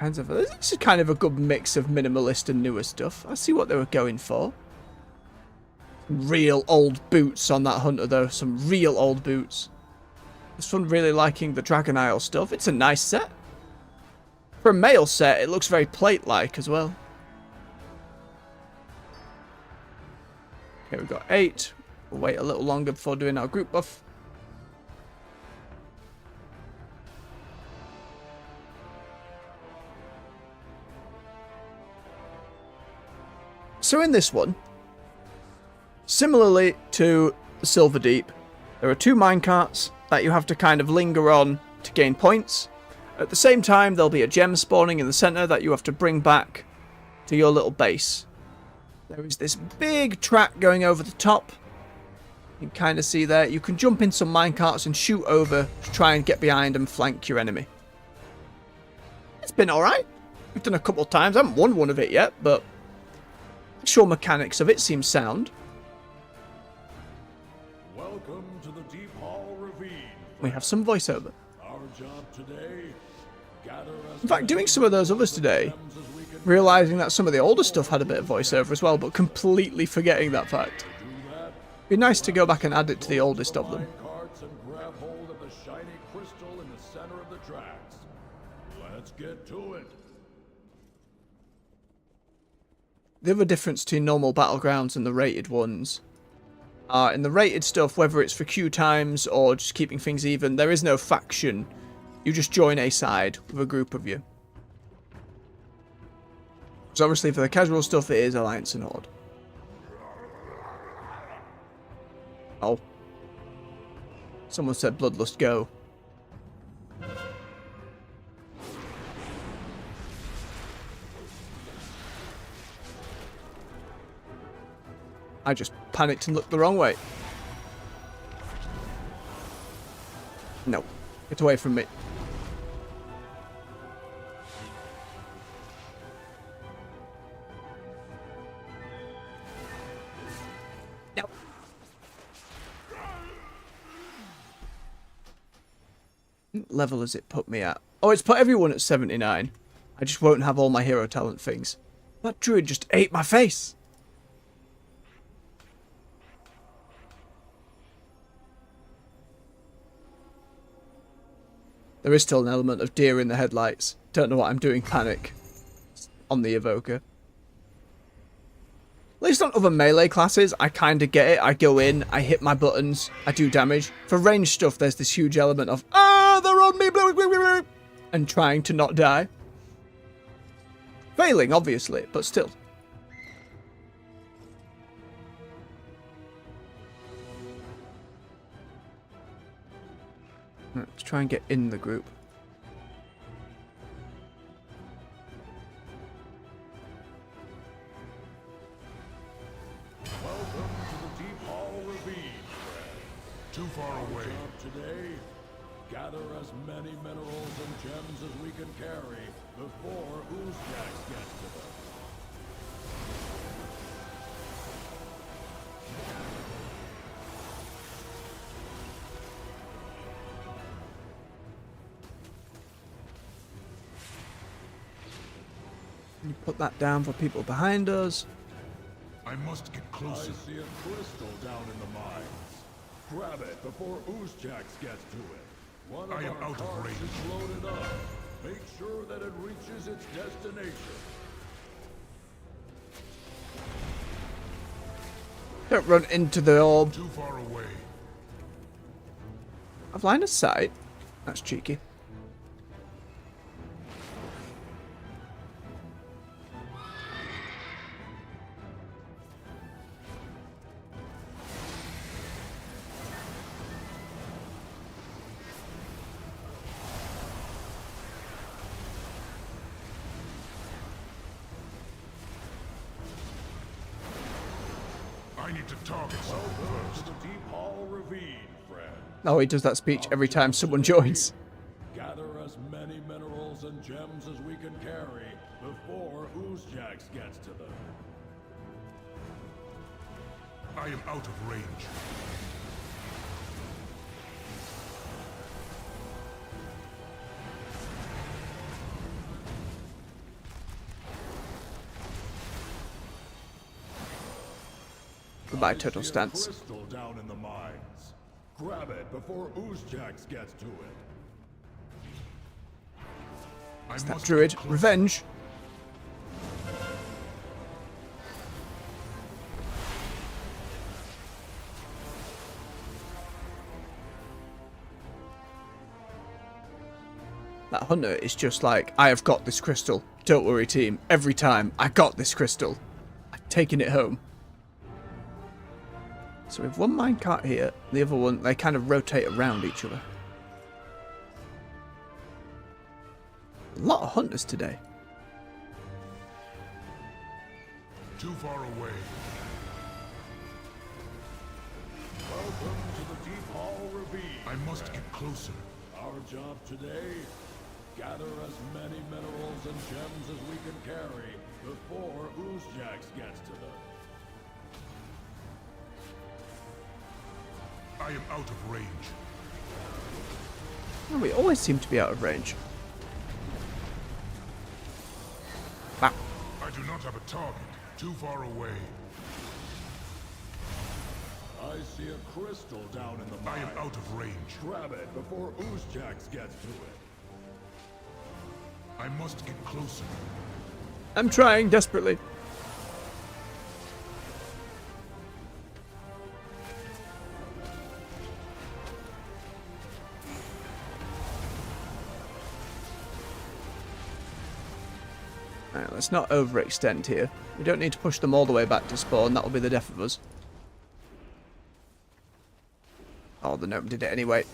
This is kind of a good mix of minimalist and newer stuff. I see what they were going for. Real old boots on that hunter though. Some real old boots. This one really liking the Dragon Isle stuff. It's a nice set. For a male set, it looks very plate-like as well. Okay, we've got 8. We'll wait a little longer before doing our group buff. So in this one, similarly to the Silver Deep, there are 2 minecarts that you have to kind of linger on to gain points. At the same time, there'll be a gem spawning in the center that you have to bring back to your little base. There is this big track going over the top. You can kind of see there. You can jump in some minecarts and shoot over to try and get behind and flank your enemy. It's been alright. We've done a couple of times. I haven't won one of it yet, but the actual mechanics of it seem sound. Welcome to the Deep Hall Ravine. We have some voiceover. Our job today, gather as In fact, doing some of those others today, realizing that some of the older stuff had a bit of voiceover as well, but completely forgetting that fact. Be nice to go back and add it to the oldest of them. carts and grab hold of the shiny crystal in the center of the tracks. Let's get to it. The other difference between normal battlegrounds and the rated ones are in the rated stuff, whether it's for queue times or just keeping things even, there is no faction. You just join a side with a group of you. So obviously for the casual stuff it is Alliance and Horde. Oh. Someone said Bloodlust go. I just panicked and looked the wrong way. No. Get away from me. No. What level has it put me at? Oh, it's put everyone at 79. I just won't have all my hero talent things. That druid just ate my face. There is still an element of deer in the headlights. Don't know what I'm doing, panic. On the evoker. At least on other melee classes, I kind of get it. I go in, I hit my buttons, I do damage. For ranged stuff, there's this huge element of, ah, they're on me, blah, blah, blah, blah, and trying to not die. Failing, obviously, but still. Let's try and get in the group. Welcome to the Deep Hall Ravine. Too far away. Today, gather as many minerals and gems as we can carry before Oozjax gets to them. You put that down for people behind us. I must get closer. I see a crystal down in the mines. Grab it before Oozjax gets to it. One of our carts is loaded up. Make sure that it reaches its destination. Don't run into the orb. Too far away. I've line of sight. That's cheeky. I need to target something first. To the Deep Hall Ravine, friend. Oh, he does that speech every time someone joins. Gather as many minerals and gems as we can carry before Oozjax gets to them. I am out of range. Goodbye, I Total see a Stance. crystal down in the mines. Grab it before Oozjax gets to it. It's that druid. Revenge. That hunter is just like, I have got this crystal. Don't worry, team. Every time, I got this crystal. I'm taking it home. So we have one minecart here. The other one, they kind of rotate around each other. A lot of hunters today. Too far away. Welcome to the Deep Hall Ravine. I must get closer. Our job today, gather as many minerals and gems as we can carry before Oozjax gets to them. I am out of range. Oh, we always seem to be out of range. Bah. I do not have a target. Too far away. I see a crystal down in the mine. I am out of range. Grab it before Oozjax gets to it. I must get closer. I'm trying desperately. Alright, let's not overextend here. We don't need to push them all the way back to spawn. That'll be the death of us. Oh, the gnome did it anyway.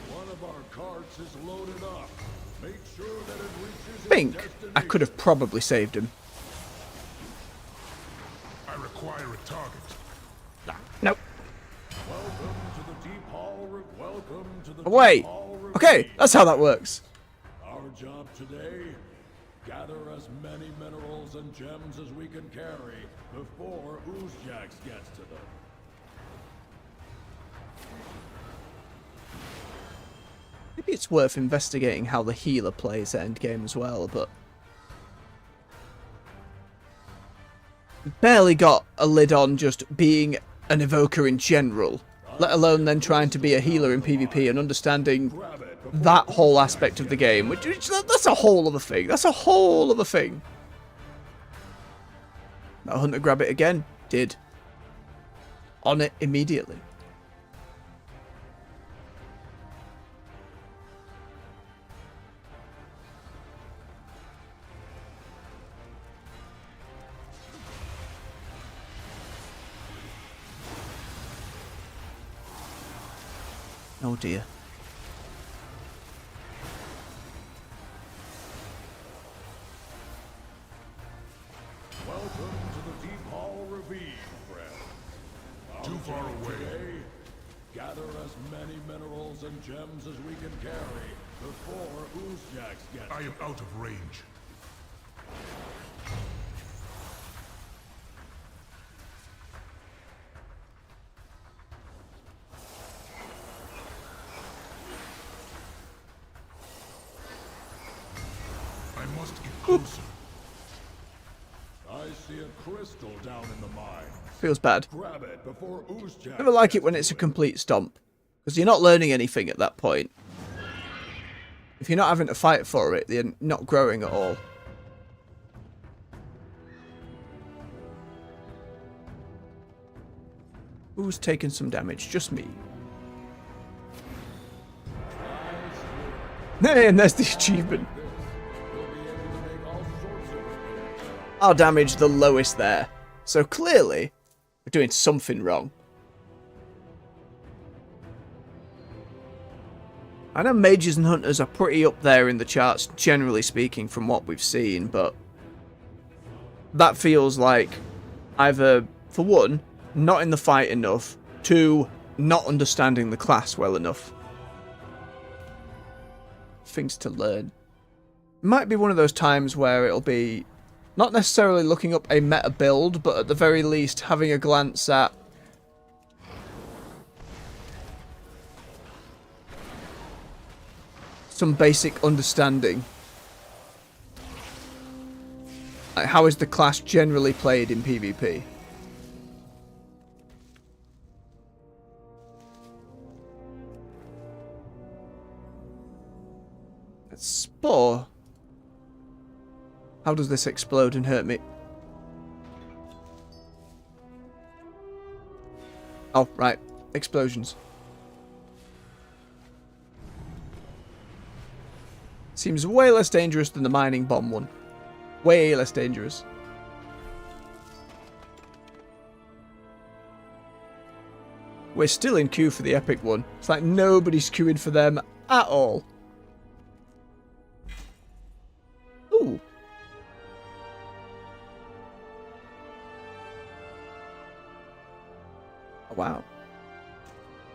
One of our carts is loaded up. Make sure that it reaches I think I could have probably saved him. I require a target. Nope. Welcome to the Deep Hall. Welcome to the Away. Deep Hall Ravine. Okay, that's how that works. Our job today, gather as many minerals and gems as we can carry before Oozjax gets to them. Maybe it's worth investigating how the healer plays at endgame as well, but... barely got a lid on just being an evoker in general, let alone then trying to be a healer in PvP and understanding that whole aspect of the game, which that's a whole other thing. That's a whole other thing. That hunter grab it again? Did. On it immediately. Oh dear. Welcome to the Deep Hall Ravine, friend. Too far away. Today, gather as many minerals and gems as we can carry before Oozjax gets. I am out of range. I must get closer. I see a crystal down in the mine. Feels bad. Grab it before Oozjax. Never like it when it's a complete stomp, because you're not learning anything at that point. If you're not having to fight for it, you're not growing at all. Who's taking some damage? Just me. Hey, and there's the achievement. Our damage the lowest there. So clearly, we're doing something wrong. I know mages and hunters are pretty up there in the charts, generally speaking, from what we've seen, but that feels like either, for one, not in the fight enough, two, not understanding the class well enough. Things to learn. It might be one of those times where it'll be not necessarily looking up a meta build, but at the very least having a glance at some basic understanding. Like, how is the class generally played in PvP? spore. How does this explode and hurt me? Oh, right. Explosions. Seems way less dangerous than the mining bomb one. Way less dangerous. We're still in queue for the epic one. It's like nobody's queuing for them at all. Ooh. Oh, wow.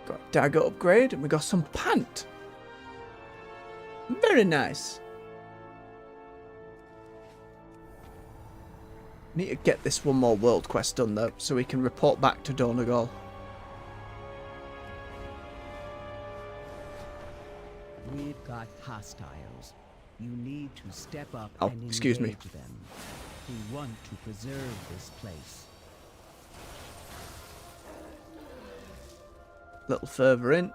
Got a dagger upgrade and we got some pant. Very nice. Need to get this one more world quest done though, so we can report back to Donegal. We've got hostiles. You need to step up Oh, and excuse me. engage them. We want to preserve this place. A little further in.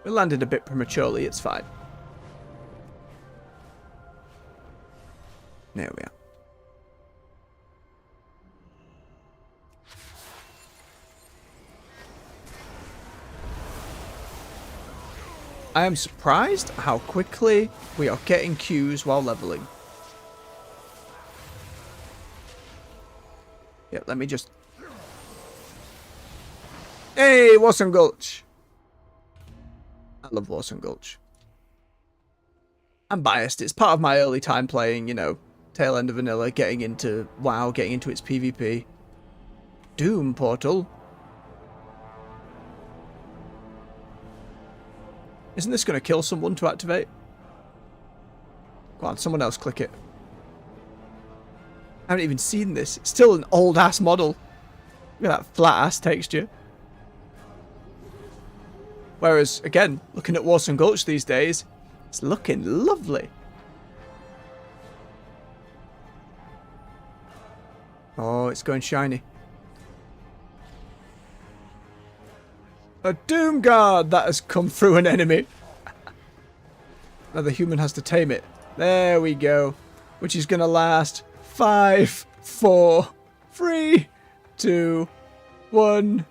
We landed a bit prematurely, it's fine. There we are. I am surprised how quickly we are getting queues while leveling. Yeah, let me just... Hey, Warson Gulch! I love Warson Gulch. I'm biased. It's part of my early time playing, you know, tail end of vanilla, getting into WoW, getting into its PvP. Doom portal. Isn't this going to kill someone to activate? Go on, someone else click it. I haven't even seen this. It's still an old ass model. Look at that flat ass texture. Whereas, again, looking at Warson Gulch these days, it's looking lovely. Oh, it's going shiny. A Doom Guard that has come through an enemy. Now the human has to tame it. There we go. Which is going to last 5, 4, 3, 2, 1.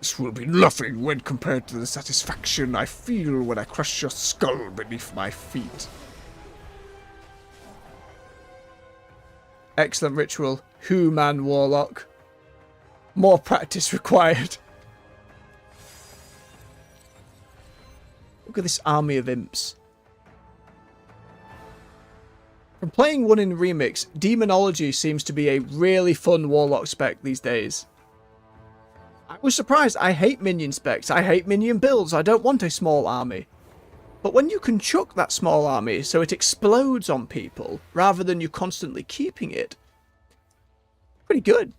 This will be nothing when compared to the satisfaction I feel when I crush your skull beneath my feet. Excellent ritual. Human Warlock. More practice required. Look at this army of imps. From playing one in Remix, Demonology seems to be a really fun Warlock spec these days. I was surprised. I hate minion specs. I hate minion builds. I don't want a small army. But when you can chuck that small army so it explodes on people, rather than you constantly keeping it, pretty good.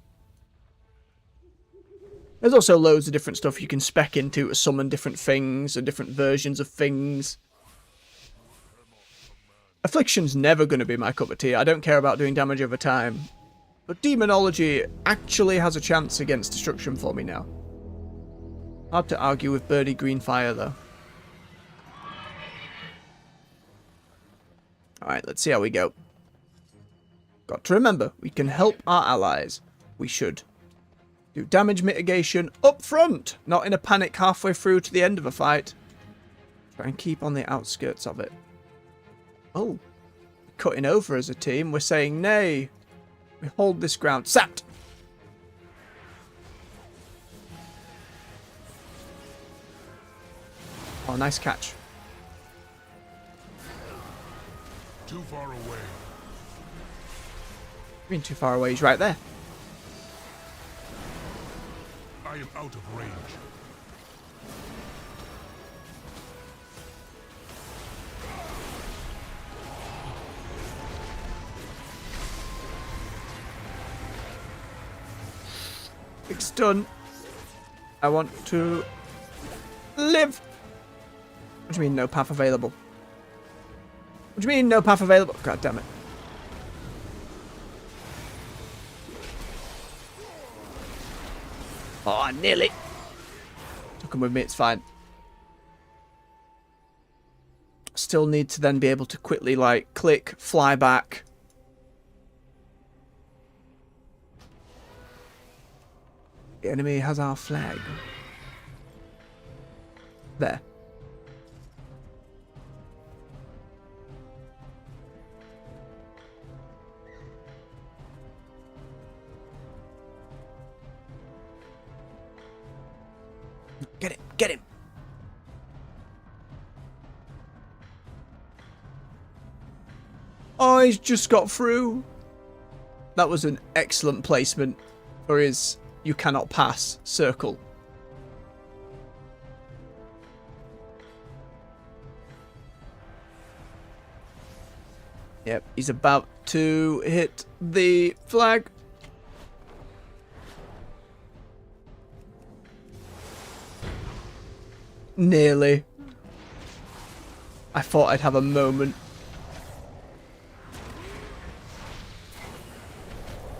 There's also loads of different stuff you can spec into to summon different things and different versions of things. Affliction's never going to be my cup of tea. I don't care about doing damage over time. But Demonology actually has a chance against destruction for me now. Hard to argue with Birdie Greenfire though. Alright, let's see how we go. Got to remember, we can help our allies. We should. Do damage mitigation up front, not in a panic halfway through to the end of a fight. Try and keep on the outskirts of it. Oh, cutting over as a team. We're saying nay. We hold this ground. Sapped! Oh, nice catch. Too far away. Being too far away, he's right there. I am out of range. Big stun. I want to live. What do you mean no path available? What do you mean no path available? God damn it. Oh, nearly. Took him with me, it's fine. still need to then be able to quickly, like, click, fly back. The enemy has our flag. There. Get him! Get him! Oh, he's just got through. That was an excellent placement for his "you cannot pass" circle. Yep, he's about to hit the flag. Nearly. I thought I'd have a moment.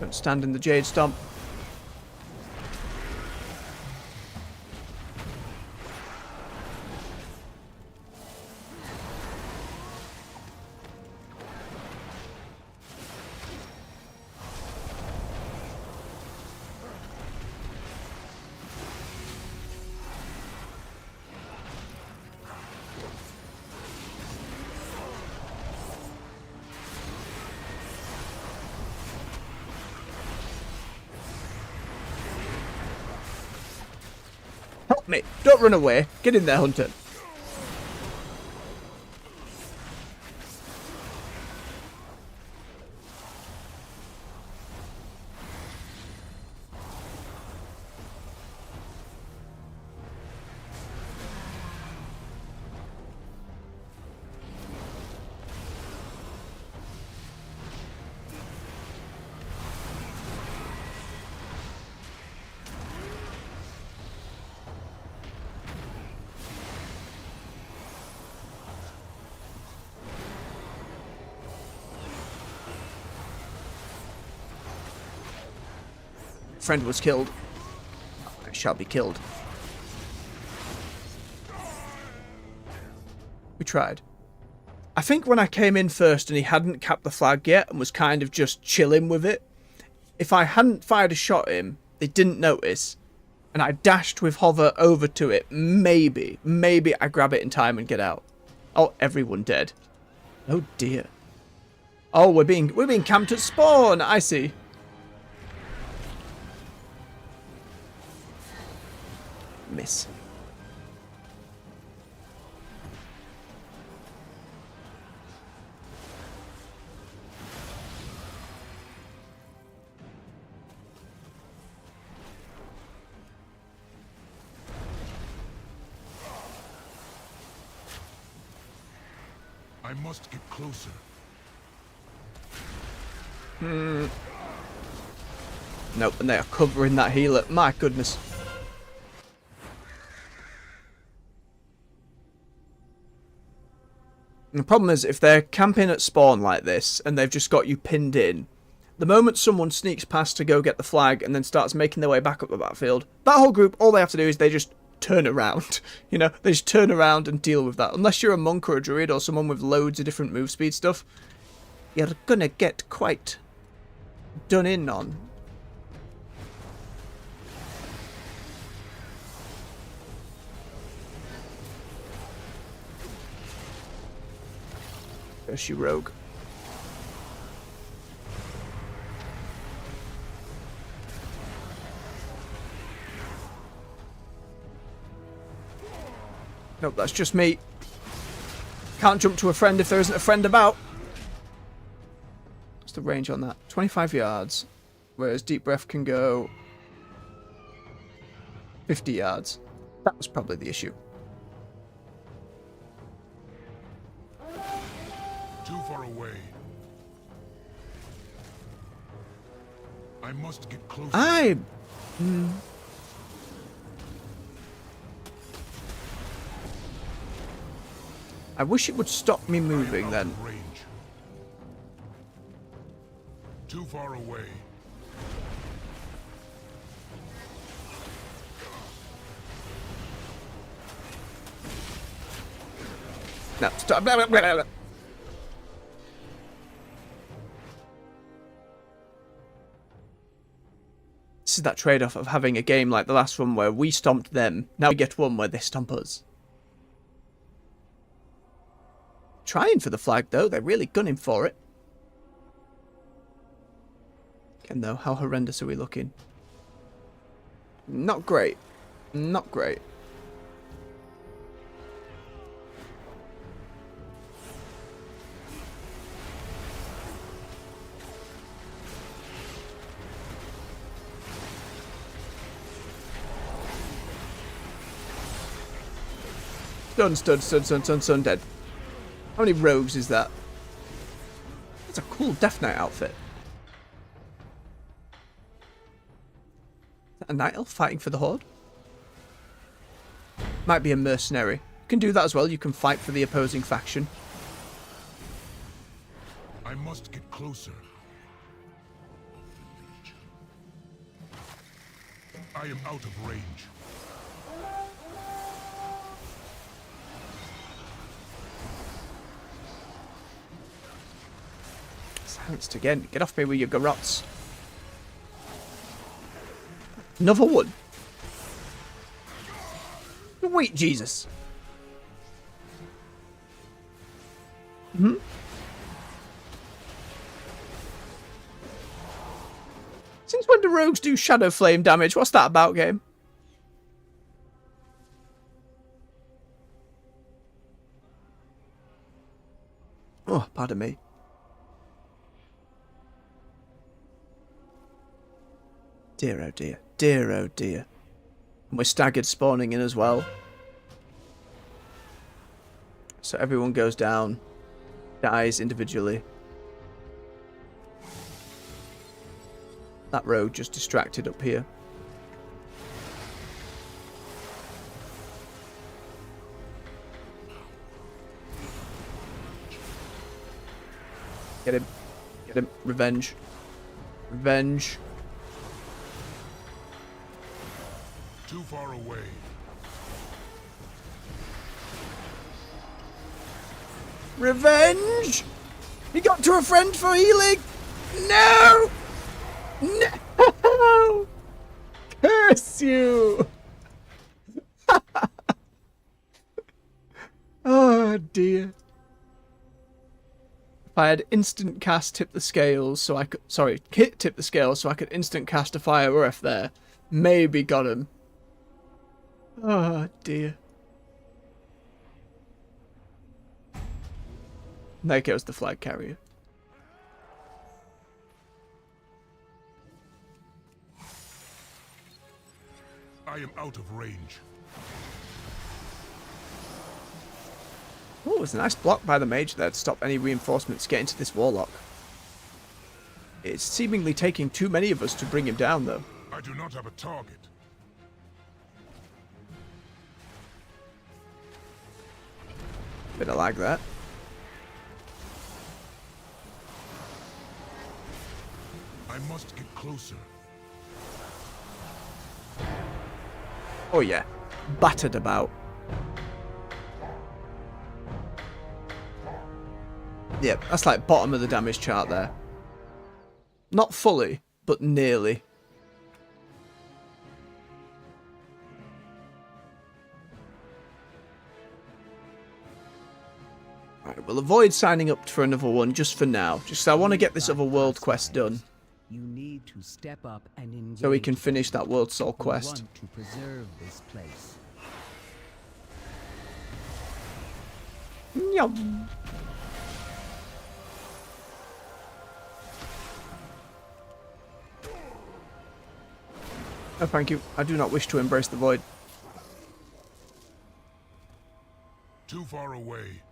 Don't stand in the Jade Stomp. Help me! Don't run away! Get in there, Hunter! Friend was killed. I shall be killed. We tried. I think when I came in first and he hadn't capped the flag yet and was kind of just chilling with it, if I hadn't fired a shot at him, they didn't notice, and I dashed with hover over to it, maybe I grab it in time and get out. Oh, everyone dead. Oh dear. Oh, we're being camped at spawn. I see. Miss. I must get closer. Nope, and they are covering that healer. My goodness. The problem is, if they're camping at spawn like this, and they've just got you pinned in, the moment someone sneaks past to go get the flag and then starts making their way back up the battlefield, that whole group, all they have to do is they just turn around. You know, they just turn around and deal with that. Unless you're a monk or a druid or someone with loads of different move speed stuff, you're gonna get quite done in on. There's you, rogue. Nope, that's just me. Can't jump to a friend if there isn't a friend about. What's the range on that? 25 yards. Whereas Deep Breath can go 50 yards. That was probably the issue. Too far away. I must get closer. I wish it would stop me moving then. Range. Too far away. No, stop. Blah, blah, blah, blah. This is that trade-off of having a game like the last one where we stomped them. Now we get one where they stomp us. Trying for the flag, though. They're really gunning for it. Again, though, how horrendous are we looking? Not great. Not great. Stun, dead. How many rogues is that? That's a cool Death Knight outfit. Is that a Night Elf fighting for the Horde? Might be a mercenary. You can do that as well. You can fight for the opposing faction. I must get closer. I am out of range. Silenced again. Get off me with your garrots. Another one. Wait, Jesus. Hmm? Since when do rogues do shadow flame damage? What's that about, game? Oh, pardon me. Dear oh dear. Dear oh dear. And we're staggered spawning in as well. So everyone goes down. Dies individually. That rogue just distracted up here. Get him. Get him. Revenge. Revenge. Too far away. Revenge! He got to a friend for healing! No! No! Curse you! Oh dear. If I had instant cast tip the scales so I could... Sorry, hit tip the scales so I could instant cast a fire breath there. Maybe got him. Oh dear. There goes the flag carrier. I am out of range. Oh, it was a nice block by the mage there to stop any reinforcements getting to this warlock. It's seemingly taking too many of us to bring him down, though. I do not have a target. Bit of lag there. I must get closer. Oh yeah, battered about. Yep, that's like bottom of the damage chart there. Not fully, but nearly. Right, we'll avoid signing up for another one just for now. Just so I want to get this other world quest done. You need to step up and engage. So we can finish that world soul We quest. want to preserve this place. Yum. No, thank you. I do not wish to embrace the void. Too far away.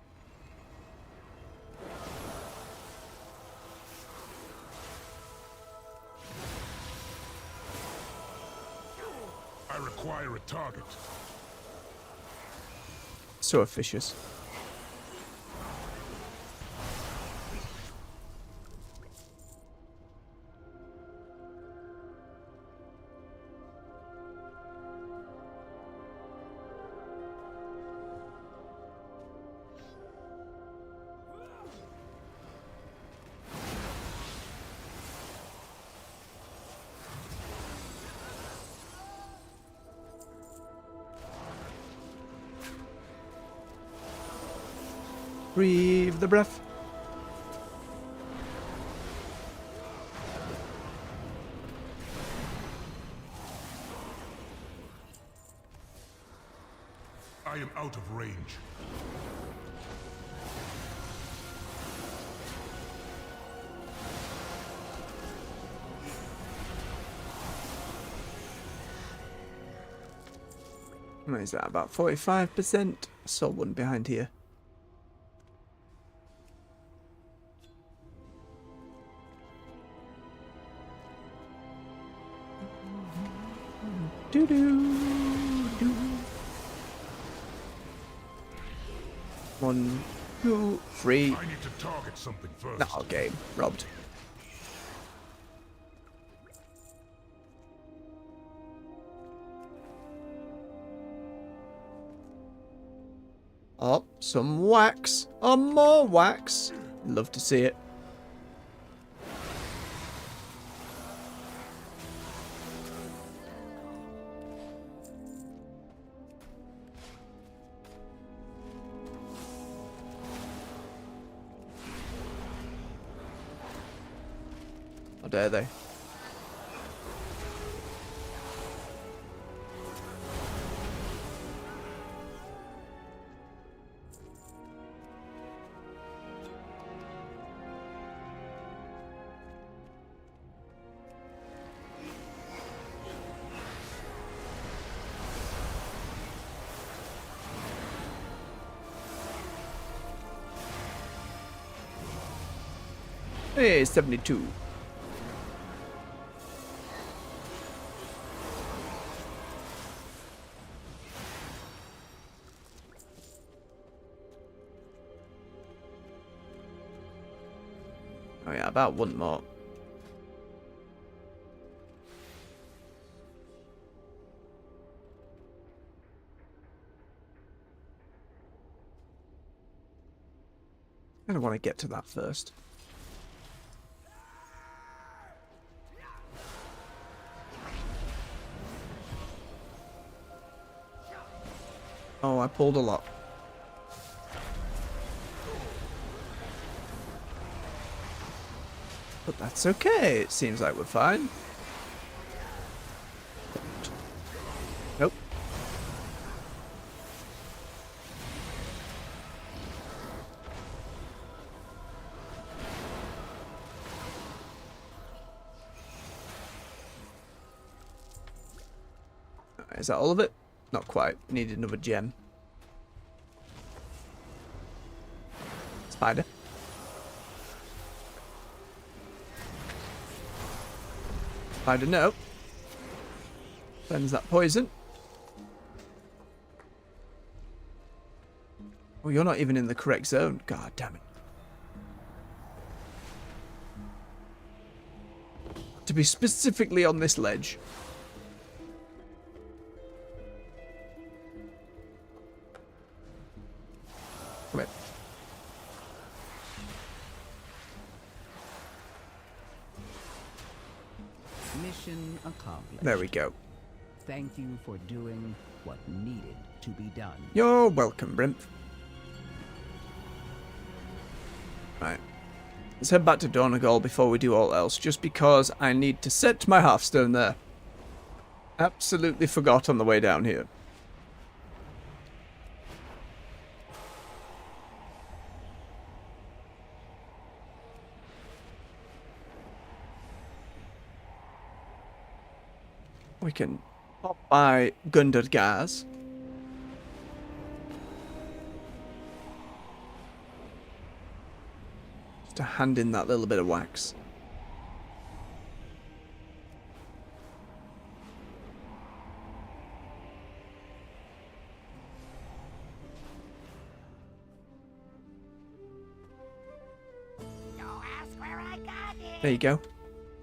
I require a target. So officious. Breathe the breath. I am out of range. What is that, about 45%? I saw one behind here. Doo-doo-doo. 1, 2, 3. I need to target something first. No, game. Robbed. Oh, some wax. Oh, more wax. Love to see it. How dare they? Hey, 72. Oh yeah, about one more. I don't want to get to that first. Oh, I pulled a lot. But that's okay. It seems like we're fine. Nope. Is that all of it? Not quite. Need another gem. Spider. Spider, no. Sends that poison. Oh, you're not even in the correct zone. God damn it. To be specifically on this ledge. Come here. Mission accomplished. There we go. Thank you for doing what needed to be done. You're welcome, Brimp. Right. Let's head back to Donegal before we do all else, just because I need to set my Hearthstone there. Absolutely forgot on the way down here. We can pop by Gundergaz. Just to hand in that little bit of wax. Ask where I got it. There you go.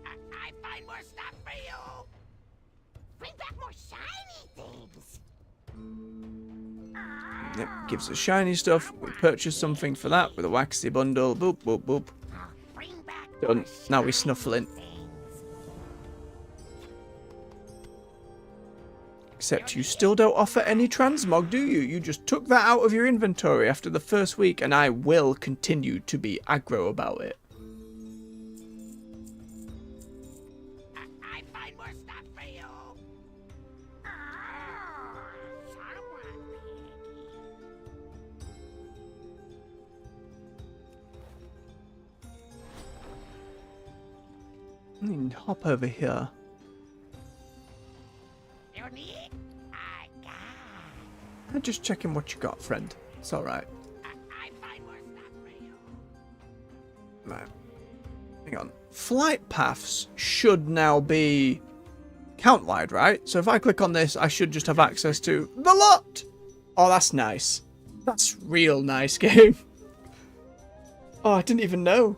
I find more stuff for you. Bring back more shiny things. Yep, gives us shiny stuff. We purchase something for that with a waxy bundle. Boop, boop, boop. Bring back Done. Now we snuffling. Except you still don't offer any transmog, do you? You just took that out of your inventory after the first week, and I will continue to be aggro about it. I find more stuff for you. Someone Hop over here. You need? I got. I'm just checking what you got, friend. It's alright. I find more stuff for you. Right. Hang on. Flight paths should now be count-wide, right? So if I click on this, I should just have access to the lot! Oh, that's nice. That's real nice, game. Oh, I didn't even know.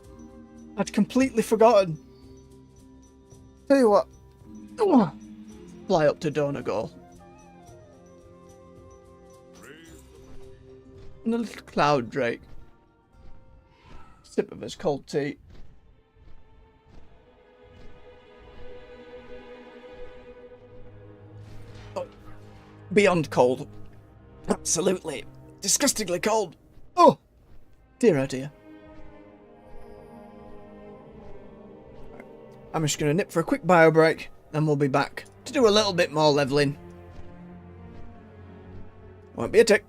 I'd completely forgotten. Tell you what. Oh, fly up to Donegal. And a little cloud drake. Sip of his cold tea. Oh, beyond cold. Absolutely. Disgustingly cold. Oh, dear, oh dear. I'm just going to nip for a quick bio break, then we'll be back to do a little bit more leveling. Won't be a tick.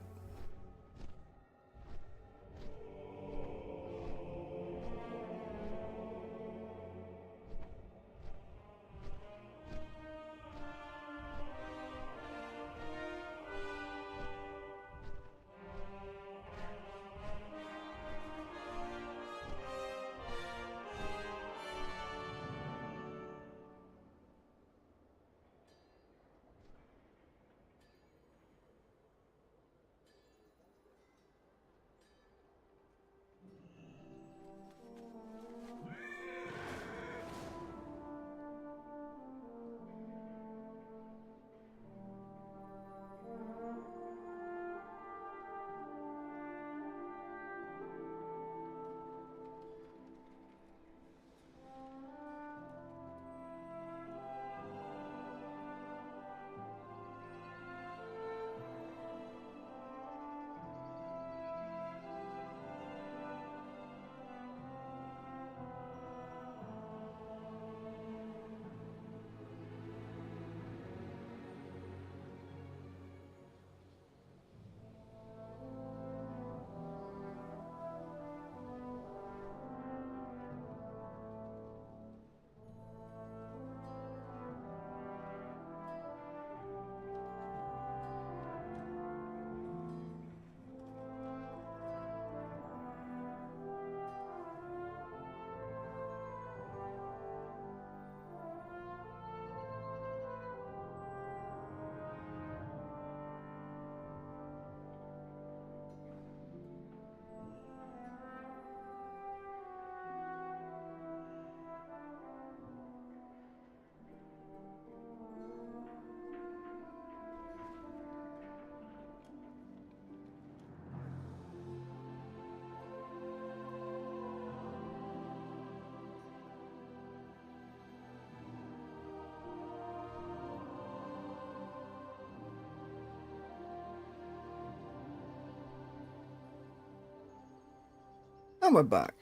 And we're back.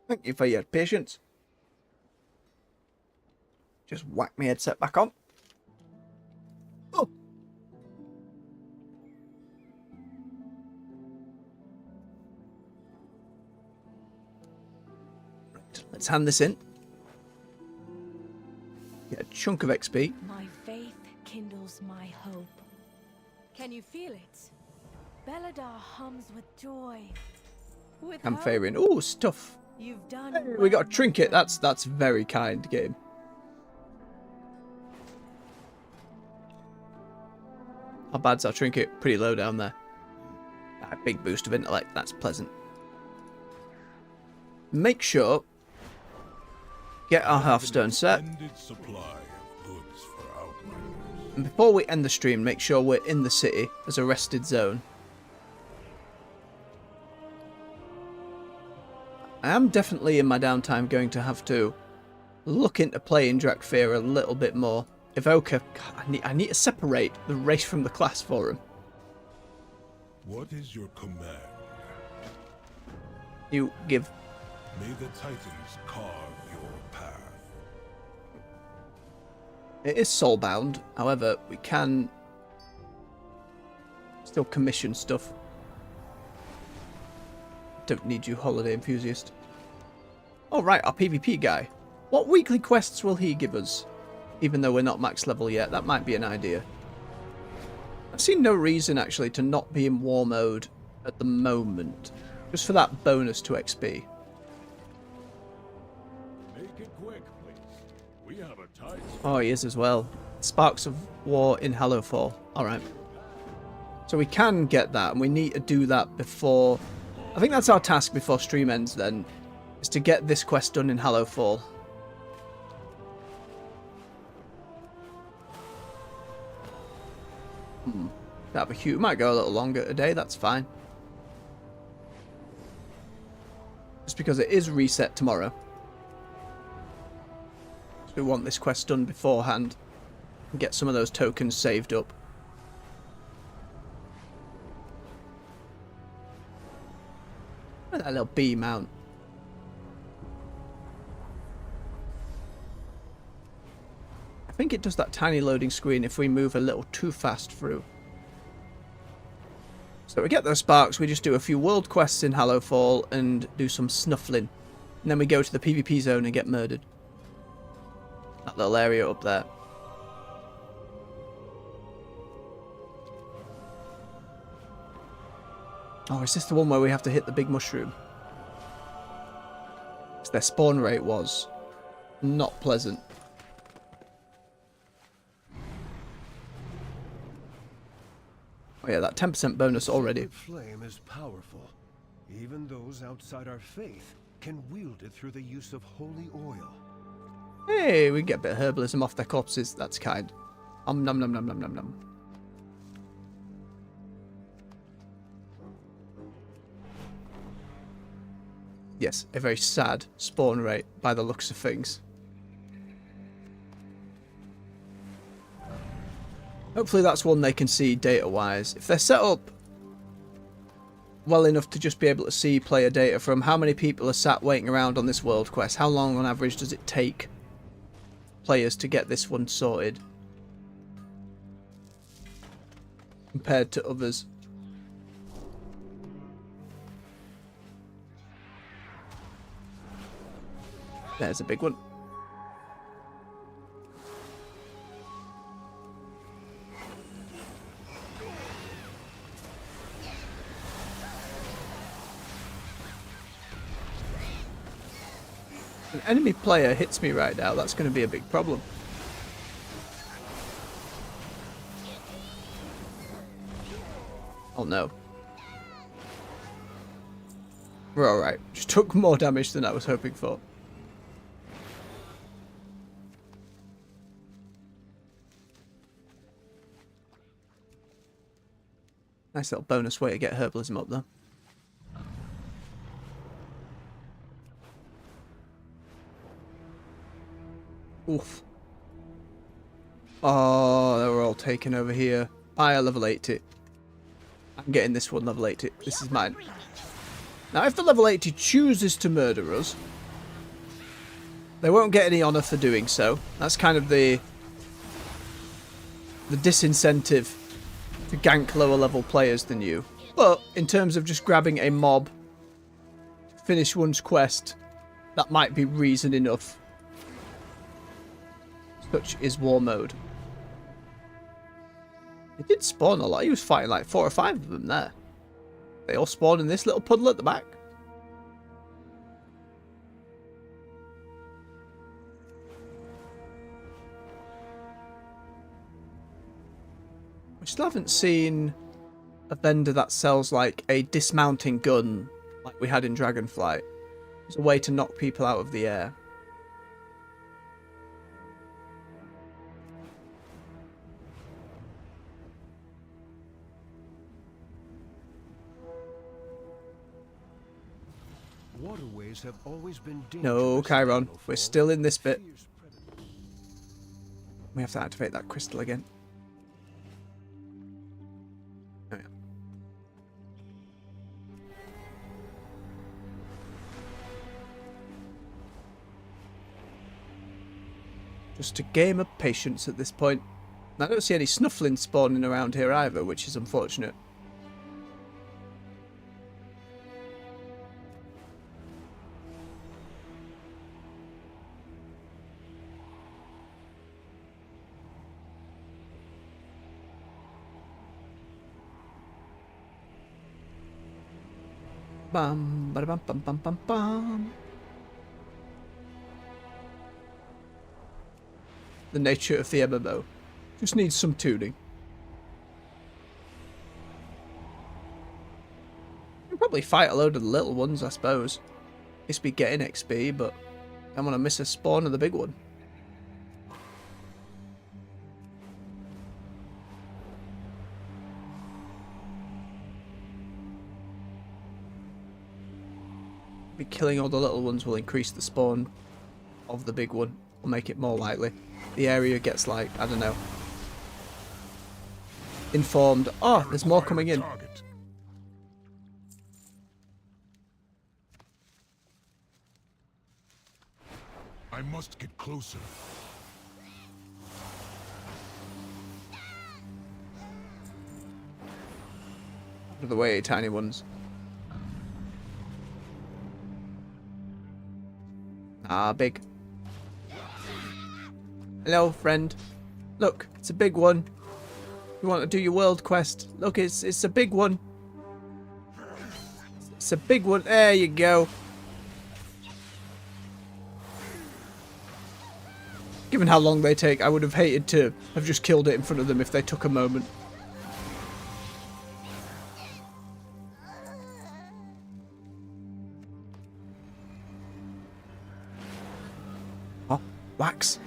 Thank you for your patience. Just whack my headset back on. Oh. Right, let's hand this in. Get a chunk of XP. My faith kindles my hope. Can you feel it? Beladar hums with joy. With I'm hope. fairing. Oh, stuff. You've done Hey, we got a trinket. That's very kind, game. How bad's our trinket? Pretty low down there. Ah, big boost of intellect. That's pleasant. Make sure. Get our hearthstone set. And before we end the stream, make sure we're in the city as a rested zone. I am definitely in my downtime going to have to look into playing Drakfir a little bit more. evoker. God, I need to separate the race from the class for him. What is your command? You give. May the Titans carve your path. It is soulbound. However, we can still commission stuff. Don't need you, holiday enthusiast. Oh right, our PvP guy. What weekly quests will he give us? Even though we're not max level yet, that might be an idea. I've seen no reason actually to not be in war mode at the moment. Just for that bonus to XP. Make it quick, please. We have a tight. Oh, he is as well. Sparks of War in Hallowfall. Alright. So we can get that, and we need to do that before... I think that's our task before stream ends then, is to get this quest done in Hallowfall. That'd be huge. Might go a little longer today, that's fine. Just because it is reset tomorrow. So we want this quest done beforehand. And get some of those tokens saved up. Look at that little bee mount. I think it does that tiny loading screen if we move a little too fast through. So we get those sparks, we just do a few world quests in Hallowfall and do some snuffling. And then we go to the PvP zone and get murdered. That little area up there. Oh, is this the one where we have to hit the big mushroom? Because their spawn rate was not pleasant. Oh yeah, that 10% bonus already. The flame is powerful. Even those outside our faith can wield it through the use of holy oil. Hey, we get a bit of herbalism off their corpses. That's kind. Nom nom nom nom nom nom. Yes, a very sad spawn rate by the looks of things. Hopefully that's one they can see data-wise. If they're set up well enough to just be able to see player data from how many people are sat waiting around on this world quest, how long on average does it take players to get this one sorted compared to others. There's a big one. An enemy player hits me right now, that's going to be a big problem. Oh no. We're alright. Just took more damage than I was hoping for. Nice little bonus way to get herbalism up though. Oof. Oh, they were all taken over here. I level 80. I'm getting this one level 80. This is mine. Now, if the level 80 chooses to murder us, they won't get any honor for doing so. That's kind of the disincentive to gank lower level players than you. But in terms of just grabbing a mob, finish one's quest, that might be reason enough. Such is war mode. It did spawn a lot. He was fighting like 4 or 5 of them there. They all spawn in this little puddle at the back. We still haven't seen a vendor that sells like a dismounting gun like we had in Dragonflight. It's a way to knock people out of the air. Waterways have always been dangerous. No, Chiron, we're still in this bit. We have to activate that crystal again. Oh, yeah. Just a game of patience at this point. I don't see any snufflings spawning around here either, which is unfortunate. Bum, bada bum bum bum bum bum. The nature of the MMO just needs some tuning. You can probably fight a load of the little ones, I suppose. At least be getting XP, but I'm gonna miss a spawn of the big one. Be killing all the little ones will increase the spawn of the big one, will make it more likely. The area gets, like, I don't know, informed. Oh, there's more coming in. I must get closer. Out of the way, tiny ones. Ah, big. Hello, friend. Look, it's a big one. You want to do your world quest? Look, it's a big one. It's a big one. There you go. Given how long they take, I would have hated to have just killed it in front of them if they took a moment. Oh, wax.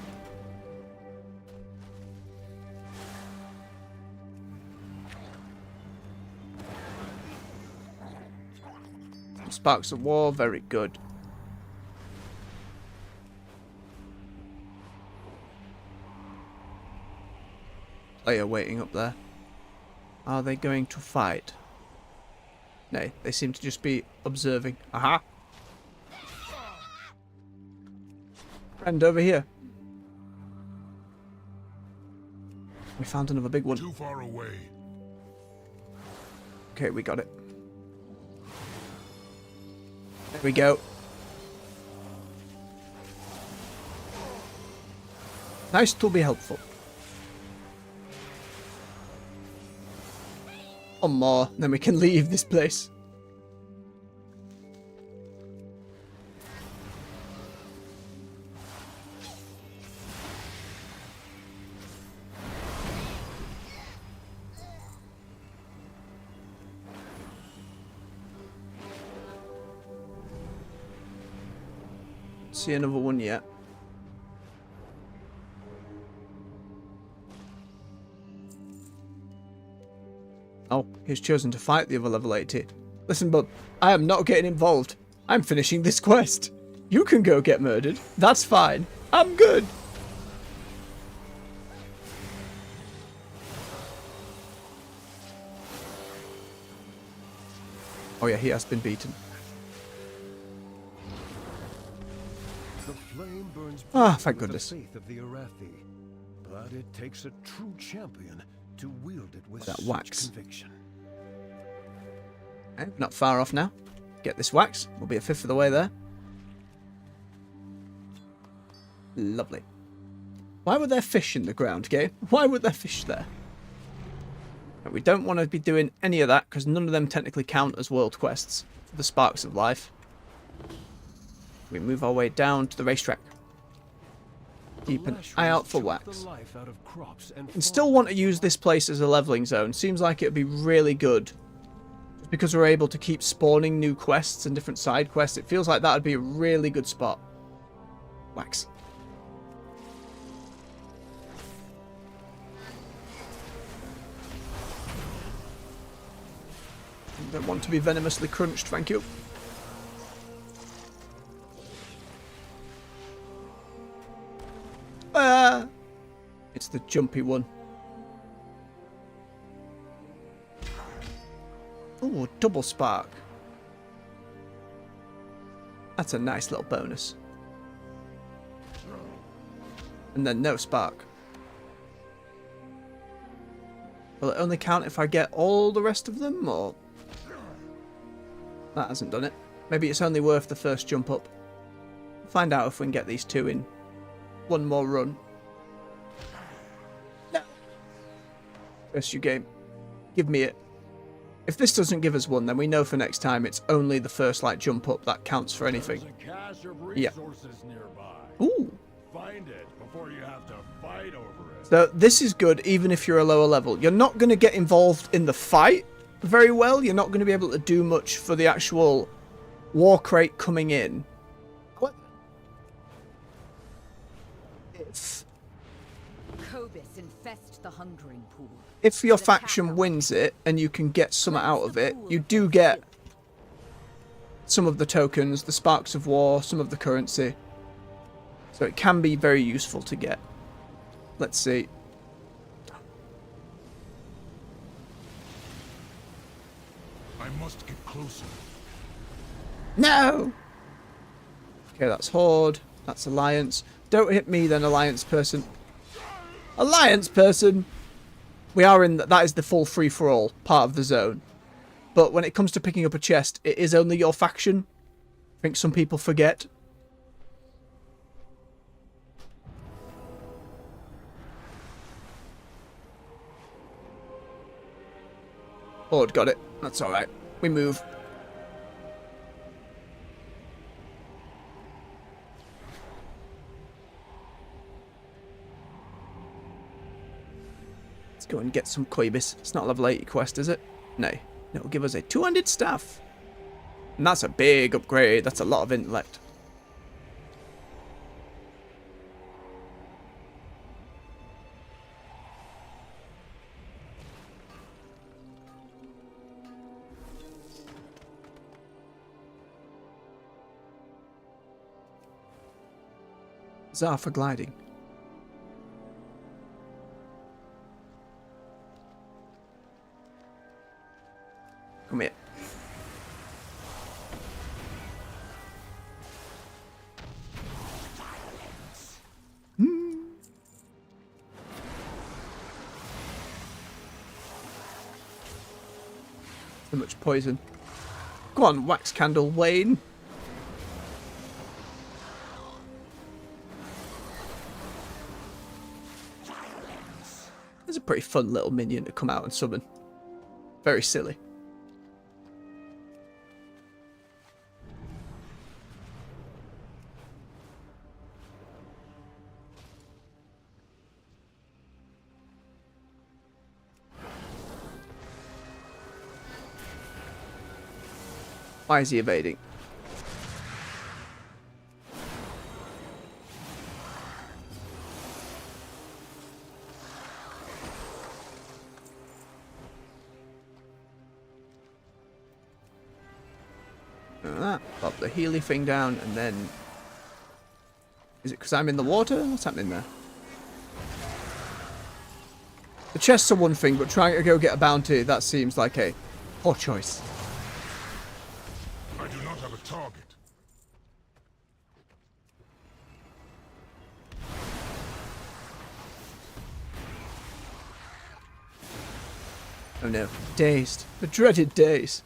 Sparks of war, very good. Player waiting up there. Are they going to fight? Nay, they seem to just be observing. Aha! Friend over here. We found another big one. Too far away. Okay, we got it. There we go. Nice to be helpful. One more, then we can leave this place. See another one yet. Oh, he's chosen to fight the other level 80. Listen, bub, I am not getting involved. I'm finishing this quest. You can go get murdered. That's fine. I'm good. Oh yeah, he has been beaten. The flame burns Thank goodness. The faith of the Arathi, but it takes a true champion to wield it with that such wax. conviction. Okay, not far off now. Get this wax. We'll be a fifth of the way there. Lovely. Why were there fish in the ground, game? Why would there fish there? But we don't want to be doing any of that because none of them technically count as world quests for the Sparks of Life. We move our way down to the racetrack. Keep an eye out for wax. And still want to use this place as a leveling zone. Seems like it would be really good. Just because we're able to keep spawning new quests and different side quests. It feels like that would be a really good spot. Wax. Don't want to be venomously crunched, thank you. It's the jumpy one. Ooh, double spark. That's a nice little bonus. And then no spark. Will it only count if I get all the rest of them, or... That hasn't done it. Maybe it's only worth the first jump up. Find out if we can get these two in one more run. No. First you game. Give me it. If this doesn't give us one, then we know for next time it's only the first like jump up that counts for anything. There's a cache of Yeah. resources nearby. Ooh. Find it before you have to fight over it. So this is good even if you're a lower level. You're not going to get involved in the fight very well. You're not going to be able to do much for the actual war crate coming in. What? If your faction wins it and you can get some out of it, you do get some of the tokens, the sparks of war, some of the currency. So it can be very useful to get. Let's see. I must get closer. No! Okay, that's Horde. That's Alliance. Don't hit me then, Alliance person. Alliance person! We are in... That is the full free-for-all part of the zone. But when it comes to picking up a chest, it is only your faction. I think some people forget. Horde got it. That's alright. We move. Let's go and get some Quibus. It's not a level 80 quest, is it? No. It'll give us a 200 staff. And that's a big upgrade. That's a lot of intellect. Zar for gliding. Come here. So much poison. Go on, wax candle, Wayne. It's a pretty fun little minion to come out and summon. Very silly. Why is he evading? Pop the Healy thing down, and then... Is it because I'm in the water? What's happening there? The chests are one thing, but trying to go get a bounty, that seems like a poor choice. I do not have a target. Oh no. Dazed. The dreaded daze.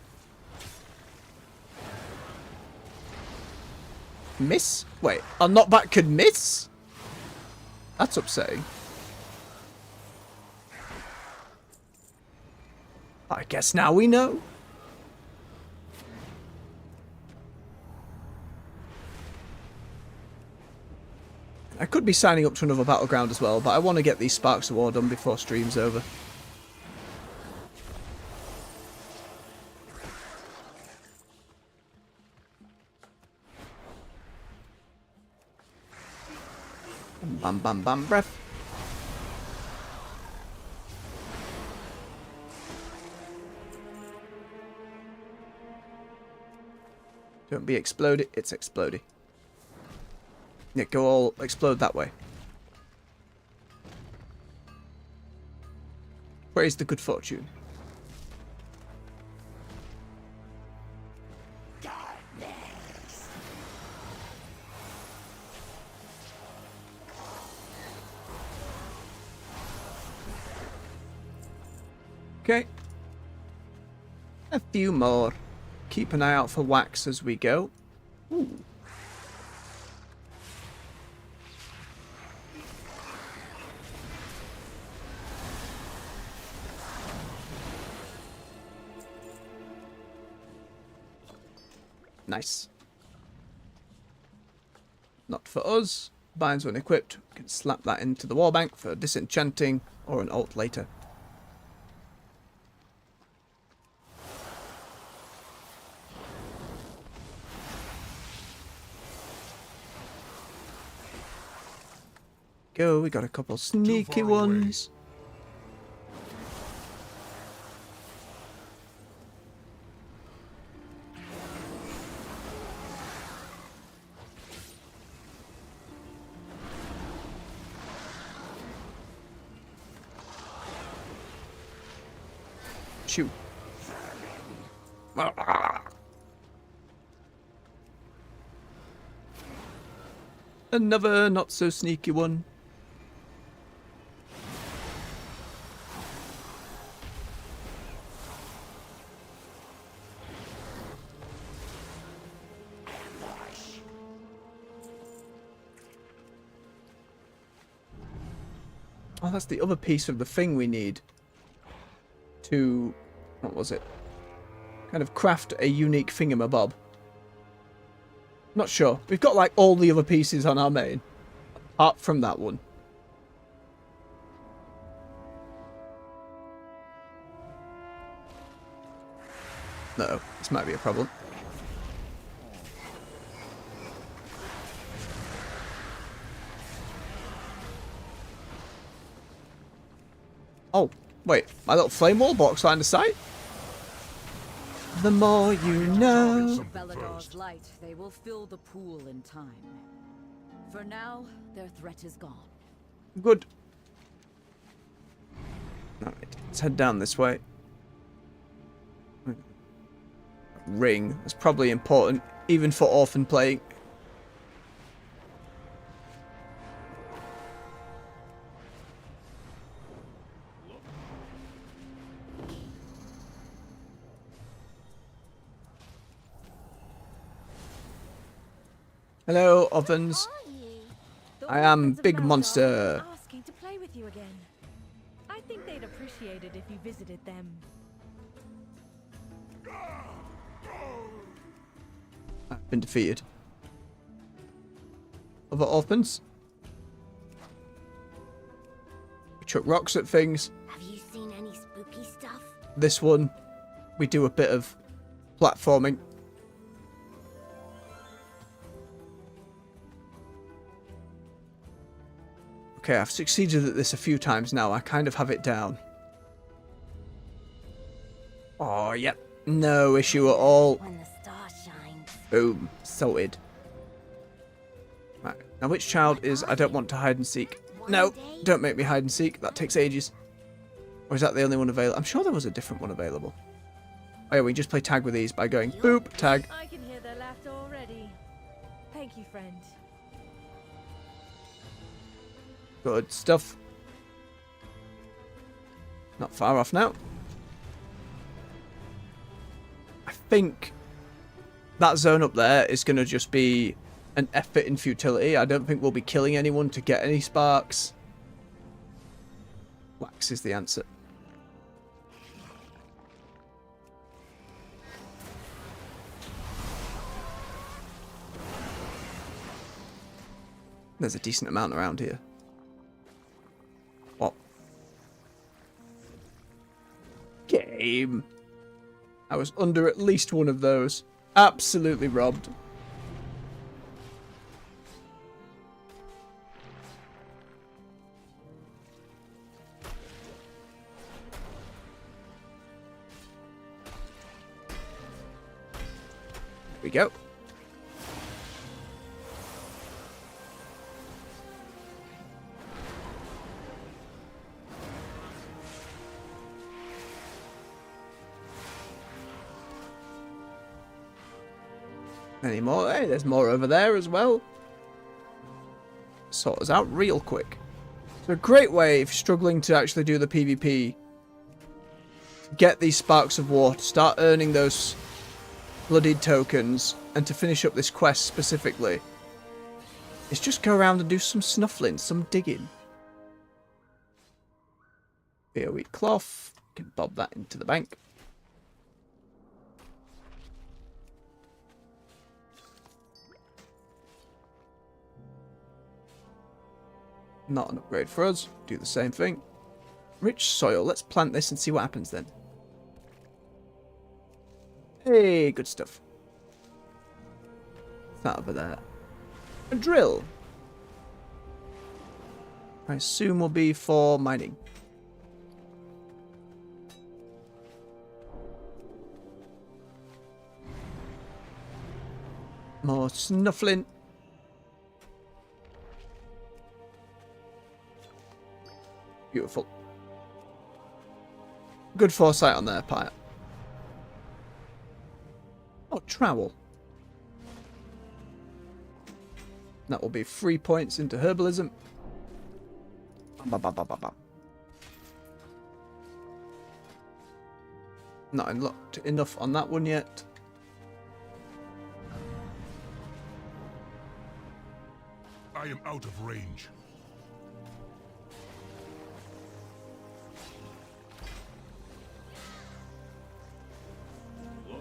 Miss? Wait, our knockback could miss? That's upsetting. I guess now we know. I could be signing up to another battleground as well, but I want to get these Sparks of War done before stream's over. Bam, bam, bam, breath. Don't be exploded, it's exploded. Yeah, go all explode that way. Praise the good fortune. Okay. A few more. Keep an eye out for wax as we go. Ooh. Nice. Not for us. Binds when equipped. We can slap that into the wallbank for disenchanting or an alt later. Go, we got a couple sneaky ones. Shoot. Another not so sneaky one. Oh, that's the other piece of the thing we need to, what was it? Kind of craft a unique thingamabob. Not sure. We've got like all the other pieces on our main, apart from that one. No, this might be a problem. Oh, wait. My little flame wall blocks line of sight? The more you know. Beladar's light, they will fill the pool in time. For now, their threat is gone. Good. Alright, let's head down this way. Ring. That's probably important, even for orphan playing. Hello, ovens. I am Big Monster. Asking to play with you again. I think they'd appreciate it if you visited them. I've been defeated. Other orphans? We chuck rocks at things. Have you seen any spooky stuff? This one, we do a bit of platforming. Okay, I've succeeded at this a few times now. I kind of have it down. Oh, yep. No issue at all. When the star shines. Boom. Sorted. Right. Now, which child is I don't want to hide and seek? No, don't make me hide and seek. That takes ages. Or is that the only one available? I'm sure there was a different one available. Oh, yeah, we just play tag with these by going boop, tag. I can hear their laughter already. Thank you, friend. Good stuff. Not far off now. I think that zone up there is going to just be an effort in futility. I don't think we'll be killing anyone to get any sparks. Wax is the answer. There's a decent amount around here. What? Game. I was under at least one of those. Absolutely robbed. There we go. Any more? Hey, there's more over there as well. Sort us out real quick. So a great way if you're struggling to actually do the PvP, get these Sparks of War, to start earning those bloodied tokens, and to finish up this quest specifically, is just go around and do some snuffling, some digging. Be a wheat cloth. Can bob that into the bank. Not an upgrade for us. Do the same thing. Rich soil. Let's plant this and see what happens then. Hey, good stuff. What's that over there? A drill. I assume will be for mining. More snuffling. Beautiful. Good foresight on their part. Oh, trowel. That will be 3 points into herbalism. Ba, ba, ba, ba, ba. Not unlocked enough on that one yet. I am out of range.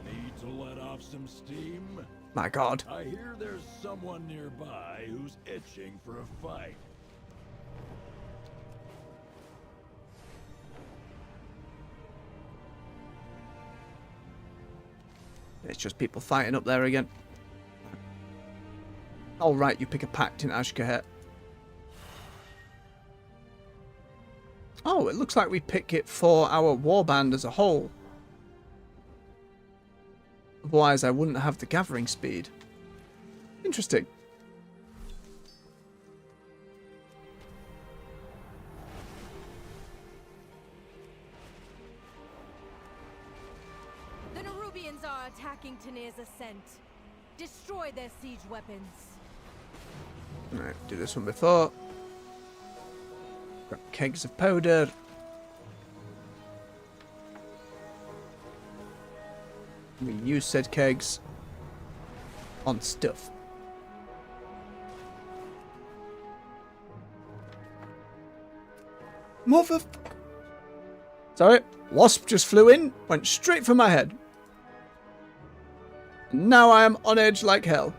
Need to let off some steam? My God. I hear there's someone nearby who's itching for a fight. It's just people fighting up there again. All right, you pick a pact in Ashkahet. Oh, it looks like we pick it for our warband as a whole. Otherwise, I wouldn't have the gathering speed. Interesting. The Nerubians are attacking Tanir's ascent. Destroy their siege weapons. Alright, do this one before. Grab kegs of powder. We use said kegs on stuff. Mother... Sorry, wasp just flew in, went straight for my head. And now I am on edge like hell.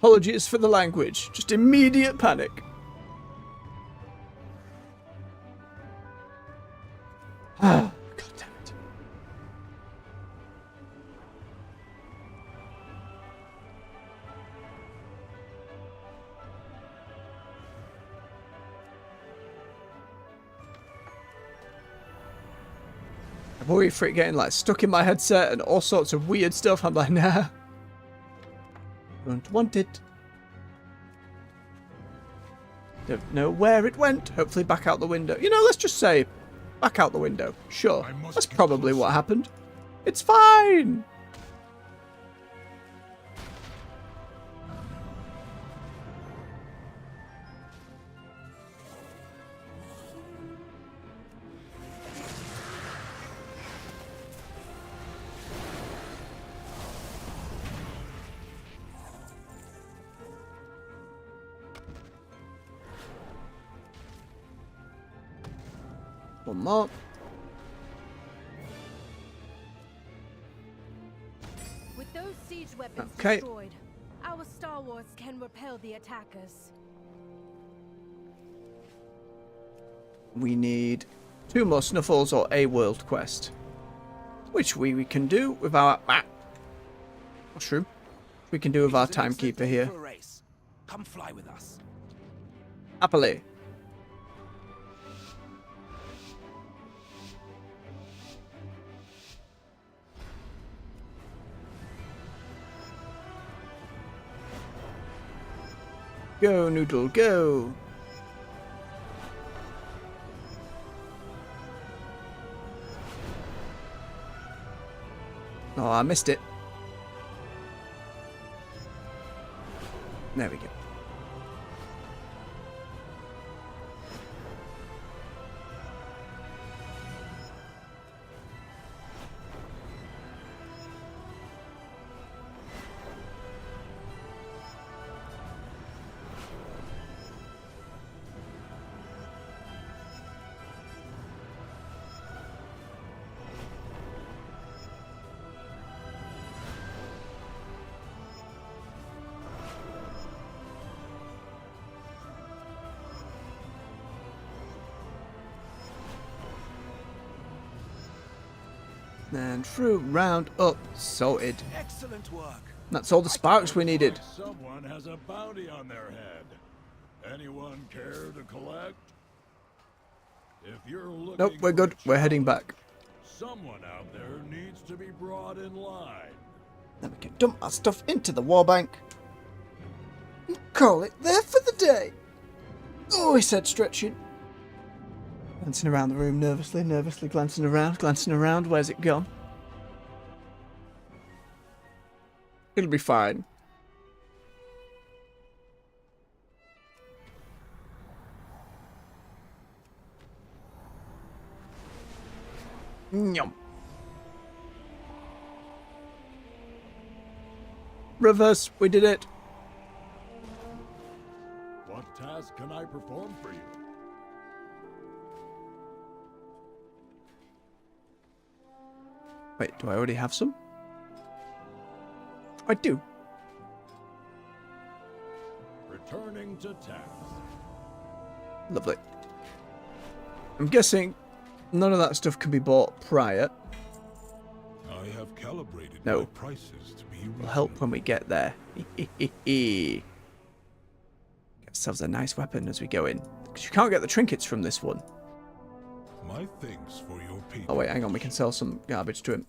Apologies for the language, just immediate panic. Ah, God damn it. I'm worried for it getting like stuck in my headset and all sorts of weird stuff. I'm like, nah. Don't want it. Don't know where it went. Hopefully back out the window. You know, let's just say back out the window. Sure. That's probably what happened. It's fine. One more. With those siege weapons Okay. destroyed, our Star Wars can repel the attackers. We need 2 more snuffles or a world quest, which we can do with our mushroom. We can do with our timekeeper here. Come fly with us. Happily. Go, Noodle, go! Oh, I missed it. There we go. And through, round, up, sorted. Excellent work. That's all the sparks we needed. Someone has a bounty on their head. Anyone care to collect? If you're looking Nope, we're good. We're heading back. Someone out there needs to be brought in line. Then we can dump our stuff into the war bank. And call it there for the day. Oh, he said, stretching. Glancing around the room nervously, glancing around. Where's it gone? It'll be fine. Nyum. Reverse, we did it. What task can I perform for you? Wait, do I already have some? I do. Returning to task. Lovely. I'm guessing none of that stuff can be bought prior. I have calibrated No. my prices to be Will help when we get there. Get ourselves a nice weapon as we go in. Because you can't get the trinkets from this one. My thanks for your patience. Oh wait, hang on, we can sell some garbage to him.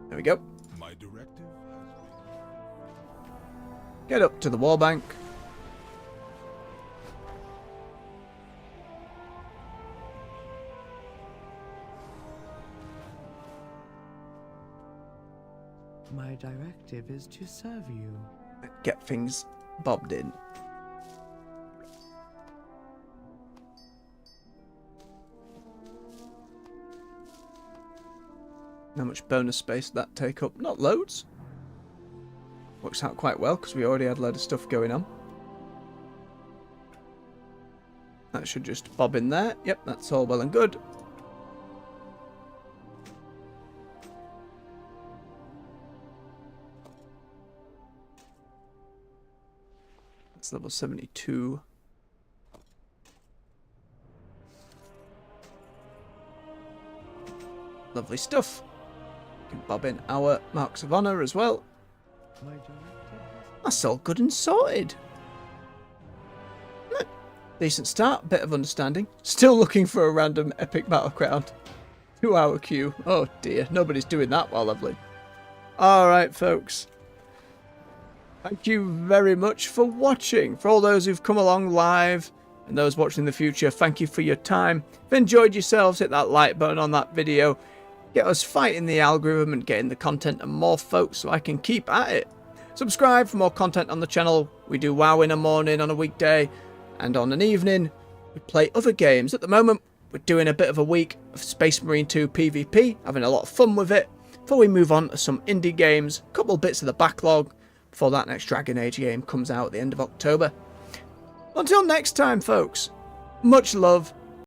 There we go. My directive has been... Get up to the wall bank. My directive is to serve you. Get things bobbed in. How much bonus space did that take up? Not loads. Works out quite well because we already had a load of stuff going on. That should just bob in there. Yep, that's all well and good. That's level 72. Lovely stuff. We can bob in our marks of honour as well. That's all good and sorted. Decent start, bit of understanding. Still looking for a random epic battle crown. 2-hour queue. Oh dear, nobody's doing that while leveling. Alright folks. Thank you very much for watching. For all those who've come along live and those watching in the future, thank you for your time. If you enjoyed yourselves, hit that like button on that video. Get us fighting the algorithm and getting the content and more folks so I can keep at it. Subscribe for more content on the channel. We do WoW in a morning on a weekday, and on an evening we play other games. At the moment we're doing a bit of a week of Space Marine 2 PvP, having a lot of fun with it, before we move on to some indie games, a couple bits of the backlog, before that next Dragon Age game comes out at the end of October. Until next time folks, much love